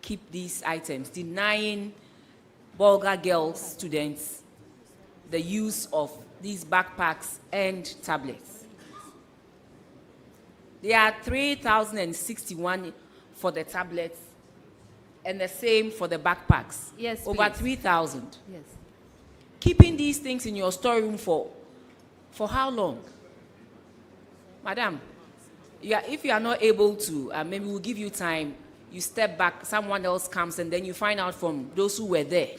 keep these items, denying Borga Girls students the use of these backpacks and tablets? There are 3,061 for the tablets and the same for the backpacks. Yes, Over please. 3,000. Yes. Keeping these things in your storeroom for how long? Madam, if you are not able to, maybe we'll give you time, you step back, someone else comes, and then you find out from those who were there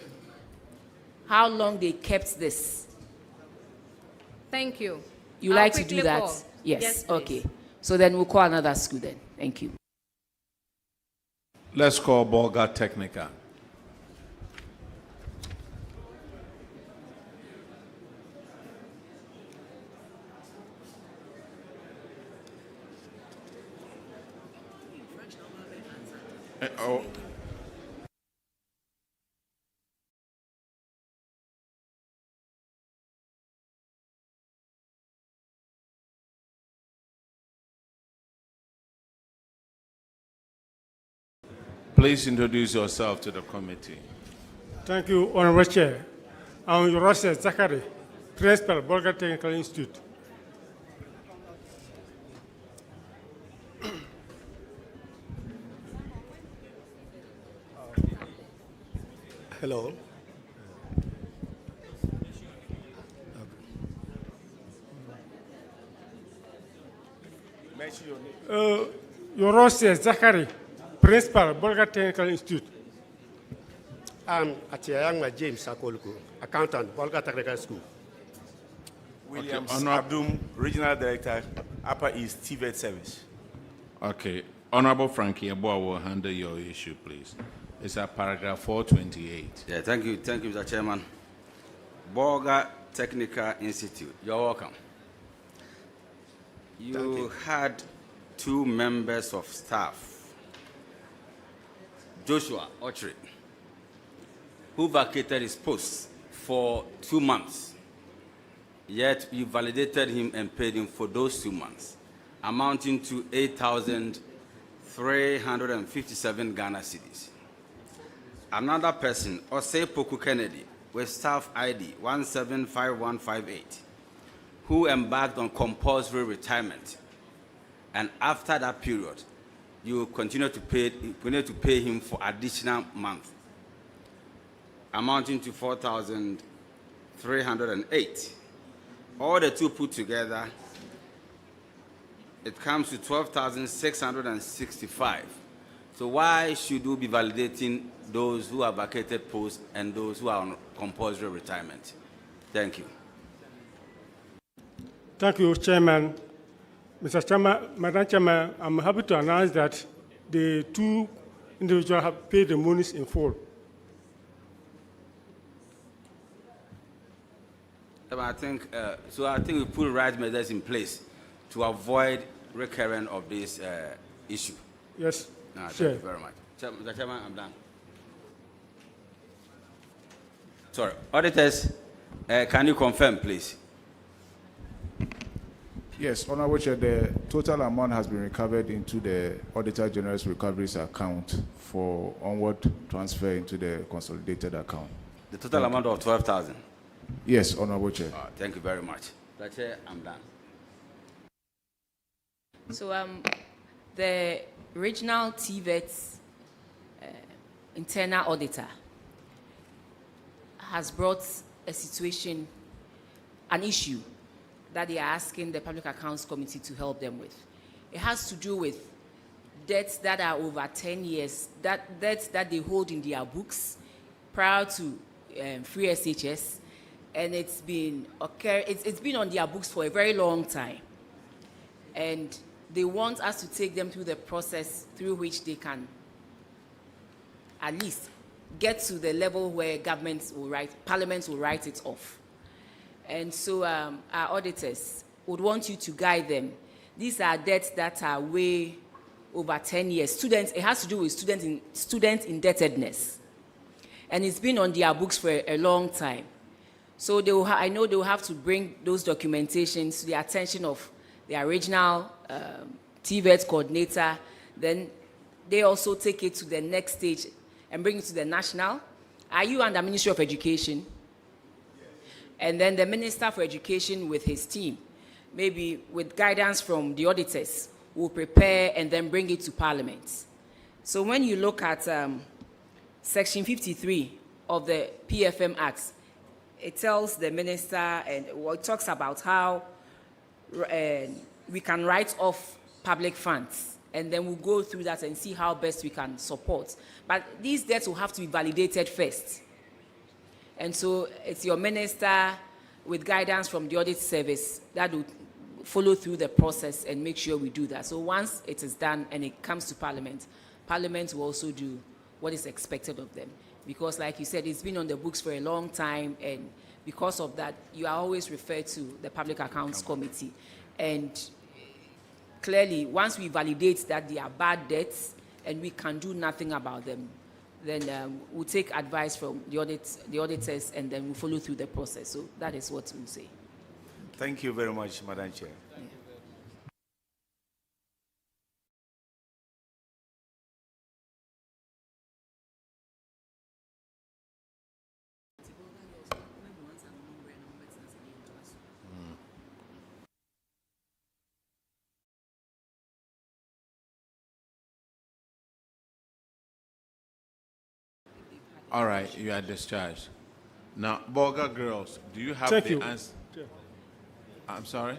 how long they kept this. Thank you. You I'll like to do quickly that? call. Yes. Yes, please. Okay. So then we'll call another school then. Thank you. Let's call Borga Technica. Oh. Please introduce yourself to the committee. Thank you, Honorable Chair. I'm Lassia SHS, Principal, Borga Technical Institute. Hello. Lassia SHS, Principal, Borga Technical Institute. I'm Atiyangma James Akoluku, Accountant, Borga Technical School. Williams Okay, Abdum, Regional Director, Upper East TVET Service. Okay. Honorable Frankie Eboa will handle your issue, please. It's at paragraph 428. Yeah, thank you, Mr. Chairman. Borga Technical Institute, you're welcome. You had two members of staff, Joshua Ochre, who vacated his post for 2 months, yet you validated him and paid him for those 2 months, amounting to 8,357 Ghana cedis. Another person, Osei Poku Kennedy, with staff ID 175158, who embarked on compulsory retirement, and after that period, you continue to pay him for additional month, amounting to 4,308. All the two put together, it comes to 12,665. So why should we be validating those who have vacated posts and those who are on compulsory retirement? Thank you. Thank you, Chairman. Mr. Chairman, Madam Chairman, I'm happy to announce that the two individuals have paid the monies in full. I think we put right measures in place to avoid recurrence of this issue. Yes. Thank sure. you very much. Mr. Chairman, I'm done. Sorry. Auditors, can you confirm, please? Yes, Honorable Chair, the total amount has been recovered into the Auditor General's recoveries account for onward transfer into the consolidated account. The total amount of 12,000? Yes, Honorable Chair. Thank you very much. Mr. Chair, I'm done. So the regional TVET's internal auditor has brought a situation, an issue that they are asking the Public Accounts Committee to help them with. It has to do with debts that are over 10 years, debts that they hold in their books prior to free SHS, and it's been on their books for a very long time. And they want us to take them through the process through which they can at least get to the level where Parliament will write it off. And so our auditors would want you to guide them. These are debts that are way over 10 years. Students, it has to do with student indebtedness. And it's been on their books for a long time. So I know they will have to bring those documentations to the attention of the original TVET coordinator. Then they also take it to the next stage and bring it to the national. Are you under Ministry of Education? And then the Minister for Education with his team, maybe with guidance from the auditors, will prepare and then bring it to Parliament. So when you look at Section 53 of the PFM Act, it tells the minister, and it talks about how we can write off public funds, and then we'll go through that and see how best we can support. But these debts will have to be validated first. And so it's your minister with guidance from the audit service that will follow through the process and make sure we do that. So once it is done and it comes to Parliament, Parliament will also do what is expected of them. Because like you said, it's been on the books for a long time, and because of that, you are always referred to the Public Accounts Committee. And clearly, once we validate that they are bad debts and we can do nothing about them, then we'll take advice from the auditors, and then we'll follow through the process. So that is what we'll say. Thank you very much, Madam Chair. All right, you are discharged. Now, Borga Girls, do you have Thank the you. answer? I'm sorry?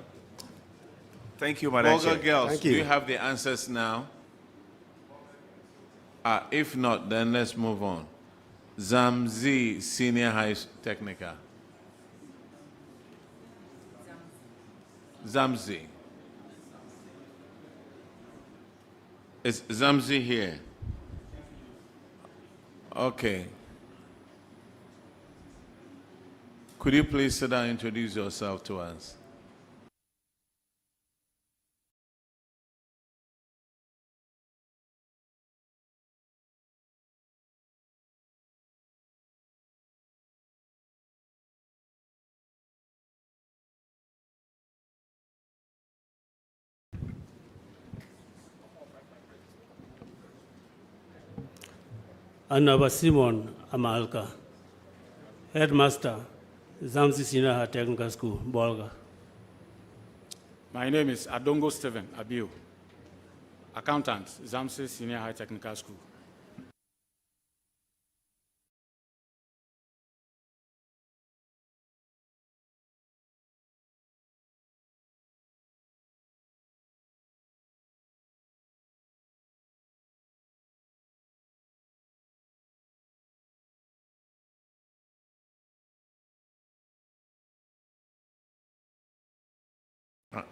Thank you, Madam Chair. Borga Girls, Thank do you. you have the answers now? If not, then let's move on. Zamzi Senior High Technical. Zamzi. Is Zamzi here? Okay. Could you please sit down and introduce yourself to us? Anaba Simon Amalka, Headmaster, Zamzi Senior High Technical School, Borga. My name is Adongo Stephen Abiu, Accountant, Zamzi Senior High Technical School.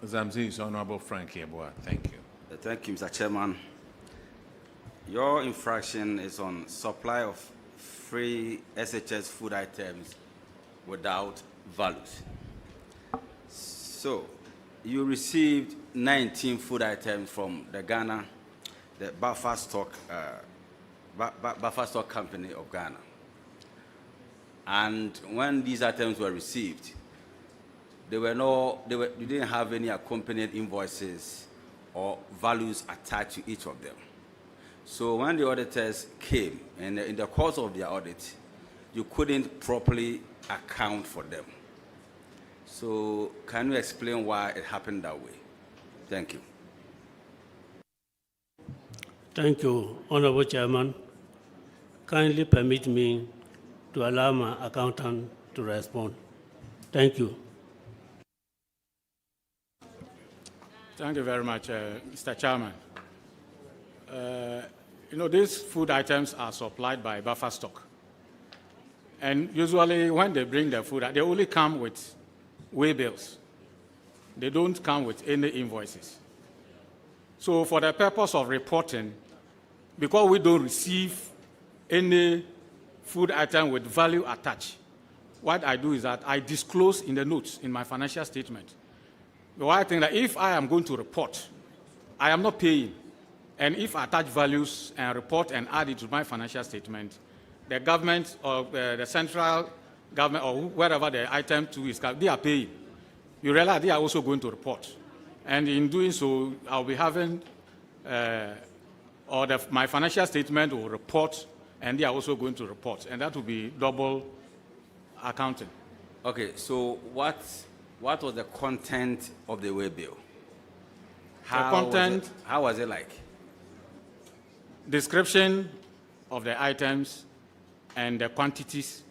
Zamzi is Honorable Frank Yeboah. Thank you. Thank you, Mr. Chairman. Your infraction is on supply of free SHS food items without values. So, you received 19 food items from the Ghana, the Buffer Stock Company of Ghana. And when these items were received, you didn't have any accompanying invoices or values attached to each of them. So when the auditors came, and in the course of their audit, you couldn't properly account for them. So can you explain why it happened that way? Thank you. Thank you, Honorable Chairman. Kindly permit me to allow my accountant to respond. Thank you. Thank you very much, Mr. Chairman. These food items are supplied by buffer stock. And usually when they bring the food, they only come with weigh bills. They don't come with any invoices. So for the purpose of reporting, because we don't receive any food item with value attached, what I do is that I disclose in the notes in my financial statement. So I think that if I am going to report, I am not paying. And if I attach values and report and add it to my financial statement, the government or the central government or wherever the item to is, they are paying. You realize they are also going to report. And in doing so, I'll be having, my financial statement will report, and they are also going to report. And that will be double accounting. Okay, so what was the content of the way bill? How was it like? Description of the items and the quantities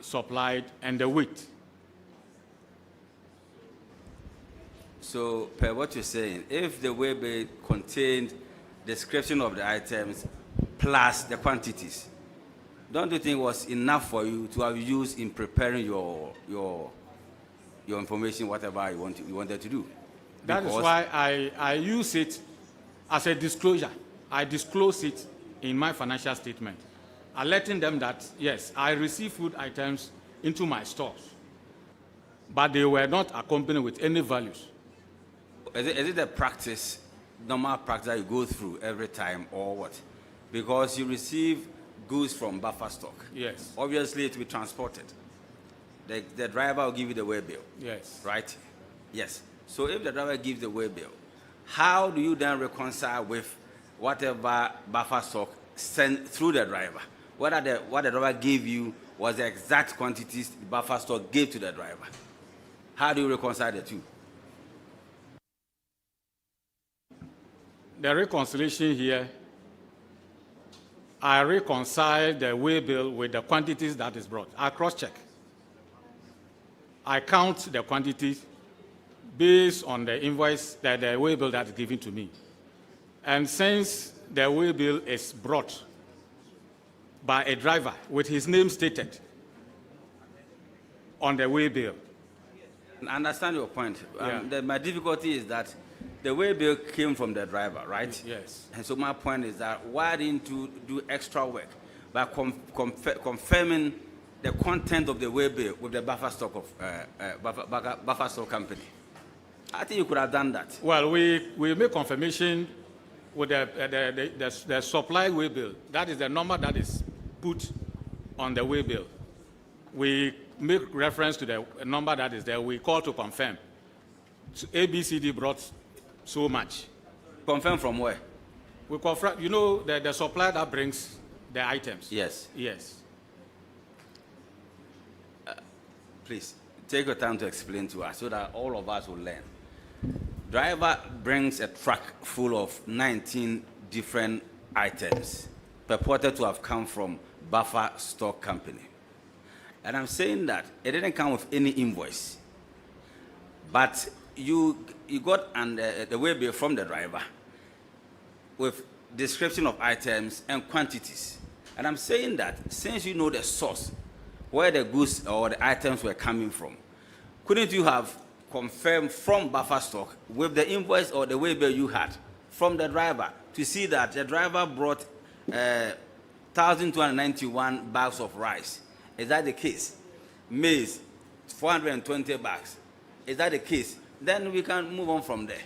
supplied and the weight. So, per what you're saying, if the way bill contained description of the items plus the quantities, don't you think it was enough for you to have used in preparing your information, whatever you wanted to do? That is why I use it as a disclosure. I disclose it in my financial statement, alerting them that, yes, I receive food items into my stores, but they were not accompanied with any values. Is it the practice, normal practice that you go through every time, or what? Because you receive goods from buffer stock. Yes. Obviously, it will be transported. The driver will give you the way bill. Yes. Right? Yes. So if the driver gives the way bill, how do you then reconcile with whatever buffer stock sent through the driver? What the driver gave you was the exact quantities the buffer stock gave to the driver. How do you reconcile the two? The reconciliation here, I reconcile the way bill with the quantities that is brought. I cross-check. I count the quantities based on the invoice, the way bill that is given to me. And since the way bill is brought by a driver with his name stated on the way bill. I understand your point. Yeah. My difficulty is that the way bill came from the driver, right? Yes. And so my point is that why didn't you do extra work by confirming the content of the way bill with the buffer stock of buffer stock company? I think you could have done that. Well, we make confirmation with the supply way bill. That is the number that is put on the way bill. We make reference to the number that is there. We call to confirm. So ABCD brought so much. Confirm from where? We confirm, the supplier that brings the items. Yes. Yes. Please, take your time to explain to us so that all of us will learn. Driver brings a truck full of 19 different items purported to have come from buffer stock company. And I'm saying that it didn't come with any invoice, but you got the way bill from the driver with description of items and quantities. And I'm saying that since you know the source, where the goods or the items were coming from, couldn't you have confirmed from buffer stock with the invoice or the way bill you had from the driver to see that the driver brought 1,291 bags of rice? Is that the case? Maize, 420 bags. Is that the case? Then we can move on from there.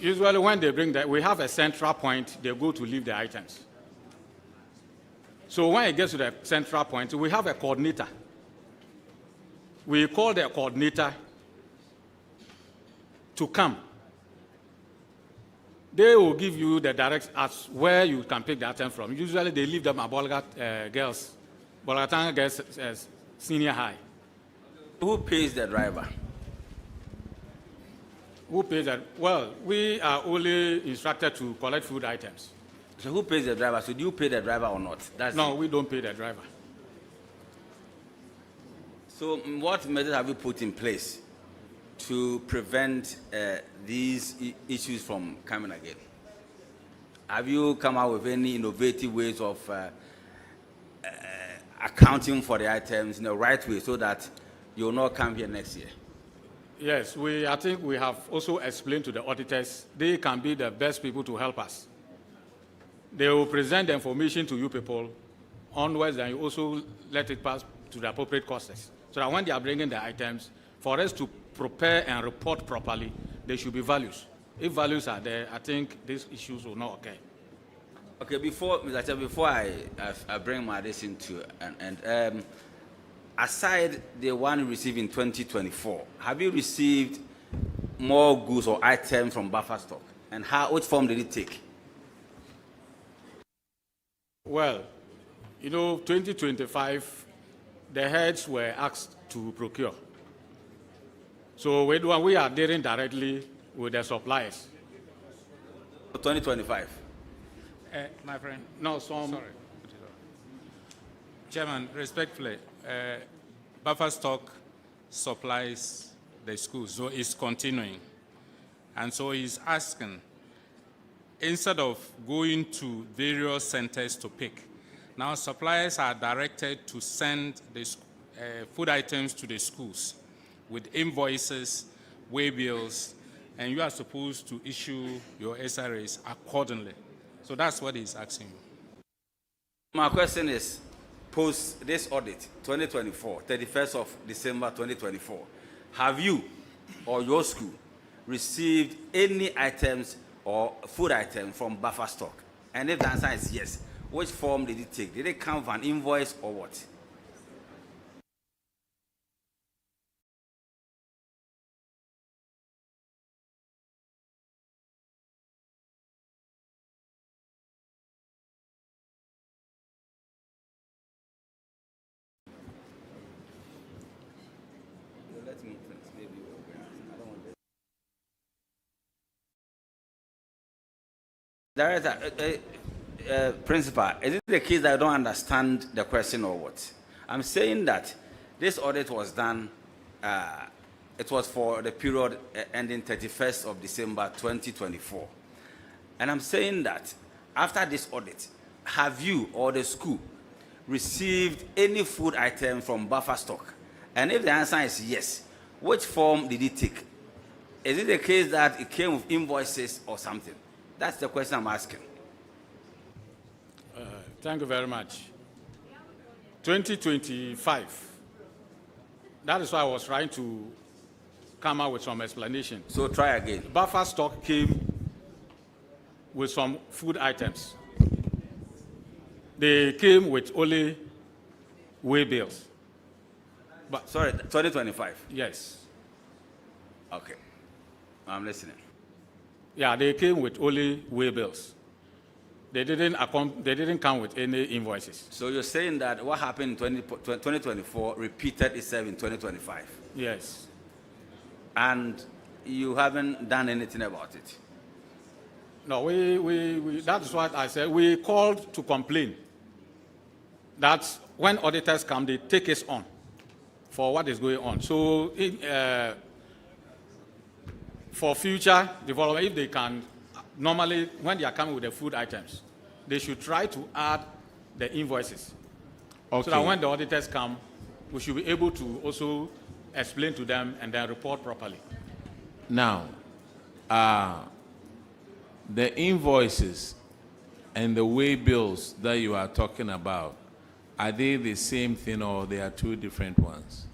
Usually when they bring that, we have a central point, they go to leave the items. So when it gets to the central point, we have a coordinator. We call the coordinator to come. They will give you the direct as where you can pick the item from. Usually they leave them at Borga Girls Senior High. Who pays the driver? Who pays that? Well, we are only instructed to collect food items. So who pays the driver? So do you pay the driver or not? No, we don't pay the driver. So what measures have you put in place to prevent these issues from coming again? Have you come out with any innovative ways of accounting for the items in the right way so that you will not come here next year? Yes, I think we have also explained to the auditors, they can be the best people to help us. They will present the information to you people onwards, and you also let it pass to the appropriate causes. So that when they are bringing the items, for us to prepare and report properly, there should be values. If values are there, I think these issues will not occur. Okay, before I bring my addition to an end, aside the one you received in 2024, have you received more goods or items from buffer stock? And which form did it take? Well, 2025, the heads were asked to procure. So we are dealing directly with the suppliers. 2025? My friend, no, sorry. Chairman, respectfully, buffer stock supplies the schools, so it's continuing. And so he's asking, instead of going to various centers to pick, now suppliers are directed to send the food items to the schools with invoices, waybills, and you are supposed to issue your SRAs accordingly. So that's what he's asking you. My question is, post this audit, 2024, 31st of December 2024, have you or your school received any items or food items from buffer stock? And if the answer is yes, which form did it take? Did it come from an invoice or what? Director, Principal, is it the case that I don't understand the question or what? I'm saying that this audit was done, it was for the period ending 31st of December 2024. And I'm saying that after this audit, have you or the school received any food item from buffer stock? And if the answer is yes, which form did it take? Is it the case that it came with invoices or something? That's the question I'm asking. Thank you very much. 2025. That is why I was trying to come out with some explanation. So try again. Buffer stock came with some food items. They came with only waybills. But sorry, 2025? Yes. Okay. I'm listening. Yeah, they came with only waybills. They didn't come with any invoices. So you're saying that what happened in 2024 repeated itself in 2025? Yes. And you haven't done anything about it? No, that's what I said. We called to complain that when auditors come, they take us on for what is going on. So for future development, if they can, normally when they are coming with the food items, they should try to add the invoices. Okay. So that when the auditors come, we should be able to also explain to them and then report properly. Now, the invoices and the waybills that you are talking about, are they the same thing or they are two different ones?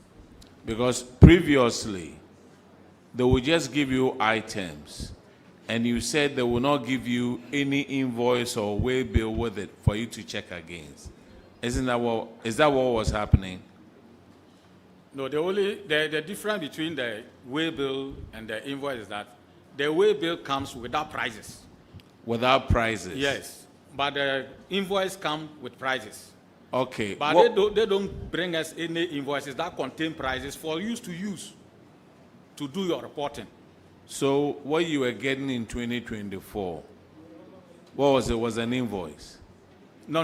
Because previously, they will just give you items, and you said they will not give you any invoice or waybill with it for you to check against. Is that what was happening? No, the difference between the waybill and the invoice is that the waybill comes without prices. Without prices? Yes, but the invoice comes with prices. Okay. But they don't bring us any invoices that contain prices for you to use to do your reporting. So what you were getting in 2024 What was it? Was an invoice? No.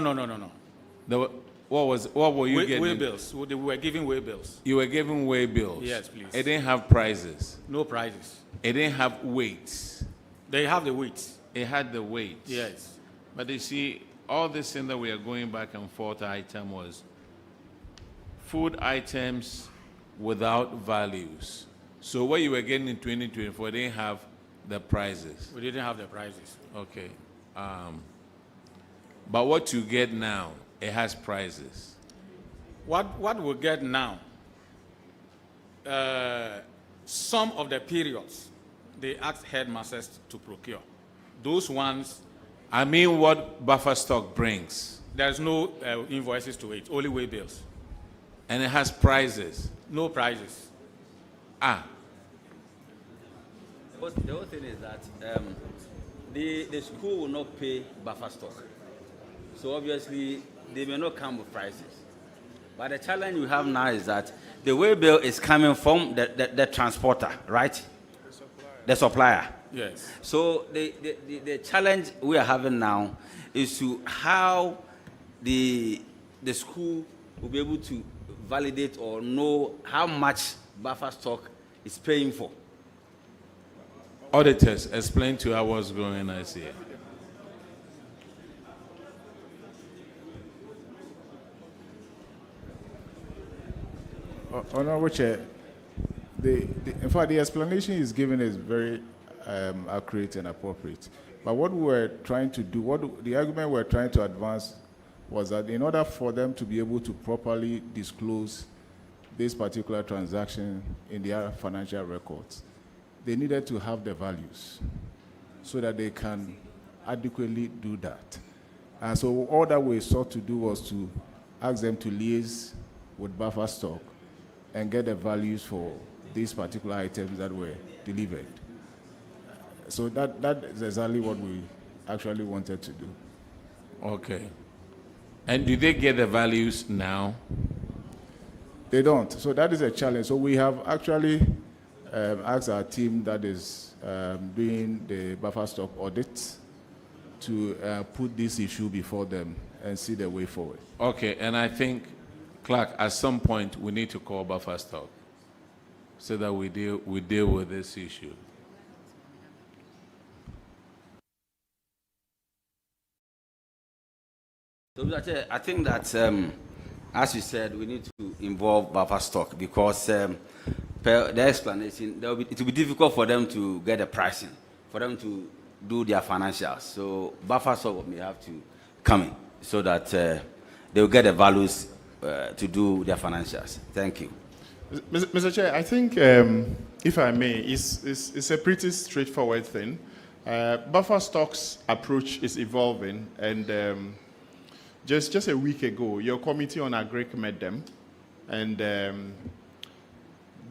What were you getting? Way bills. They were giving way bills. You were giving way bills? Yes, please. It didn't have prices? No prices. It didn't have weights? They have the weights. It had the weights? Yes. But you see, all this thing that we are going back and forth item was food items without values. So what you were getting in 2024 didn't have the prices? We didn't have the prices. Okay. But what you get now, it has prices. What we get now, some of the periods, they ask headmasters to procure. Those ones... I mean what buffer stock brings. There's no invoices to it, only way bills. And it has prices? No prices. The whole thing is that the school will not pay buffer stock. So obviously, they may not come with prices. But the challenge we have now is that the way bill is coming from the transporter, right? The supplier. Yes. So the challenge we are having now is to how the school will be able to validate or know how much buffer stock is paying for. Auditors, explain to us what's going on here. Honorable Chair, in fact, the explanation is given is very accurate and appropriate. But what we were trying to do, the argument we were trying to advance was that in order for them to be able to properly disclose this particular transaction in their financial records, they needed to have the values so that they can adequately do that. And so all that we sought to do was to ask them to liaise with buffer stock and get the values for these particular items that were delivered. So that is exactly what we actually wanted to do. Okay. And do they get the values now? They don't. So that is a challenge. So we have actually asked our team that is doing the buffer stock audit to put this issue before them and see the way forward. Okay, and I think, Clark, at some point we need to call buffer stock so that we deal with this issue. So I think that, as you said, we need to involve buffer stock because per the explanation, it will be difficult for them to get the pricing, for them to do their financials. So buffer stock may have to come in so that they will get the values to do their financials. Thank you. Mr. Chair, I think, if I may, it's a pretty straightforward thing. Buffer stock's approach is evolving, and just a week ago, your committee on agric met them, and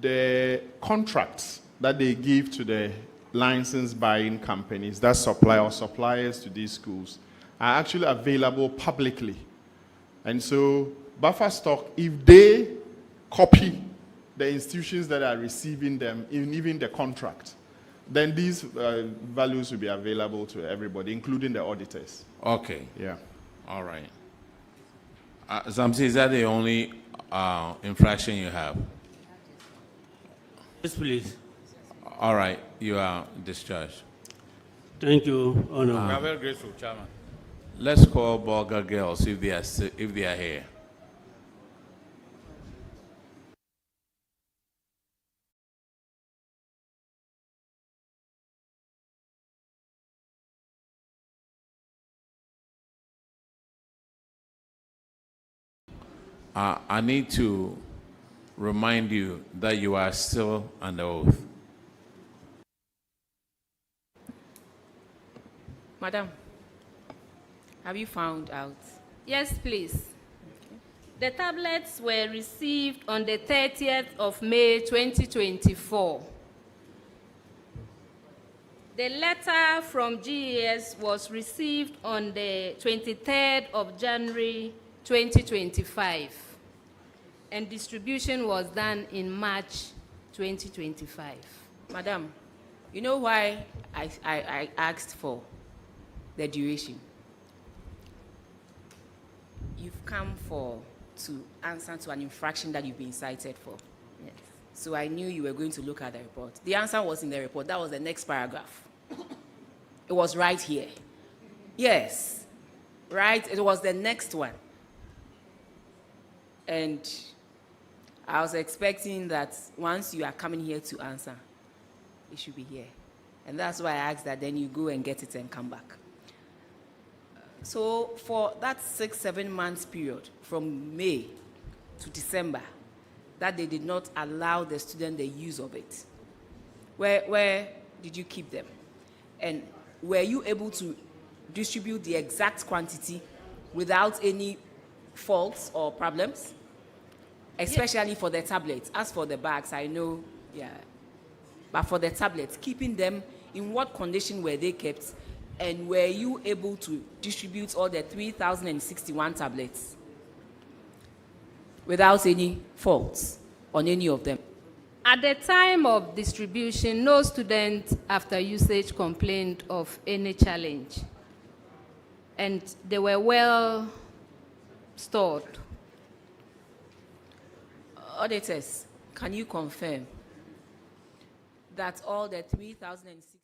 the contracts that they give to the license buying companies that supply or suppliers to these schools are actually available publicly. And so buffer stock, if they copy the institutions that are receiving them, even the contract, then these values will be available to everybody, including the auditors. Okay. Yeah. All right. Zamzi, is that the only infraction you have? Yes, please. All right. You are discharged. Thank you, Honor. We are very grateful, Chairman. Let's call Borga Girls if they are here. I need to remind you that you are still under oath. Madam, have you found out? Yes, please. The tablets were received on the 30th of May 2024. The letter from GES was received on the 23rd of January 2025, and distribution was done in March 2025. Madam, you know why I asked for the duration. You've come to answer to an infraction that you've been cited for. Yes. So I knew you were going to look at the report. The answer was in the report. That was the next paragraph. It was right here. Yes, right? It was the next one. And I was expecting that once you are coming here to answer, it should be here. And that's why I asked that then you go and get it and come back. So for that 6-7 months period, from May to December, that they did not allow the student the use of it, where did you keep them? And were you able to distribute the exact quantity without any faults or problems? Especially for the tablets. As for the bags, I know, yeah. But for the tablets, keeping them, in what condition were they kept? And were you able to distribute all the 3,061 tablets without any faults on any of them? At the time of distribution, no student after usage complained of any challenge. And they were well stored. Auditors, can you confirm that all the 3,060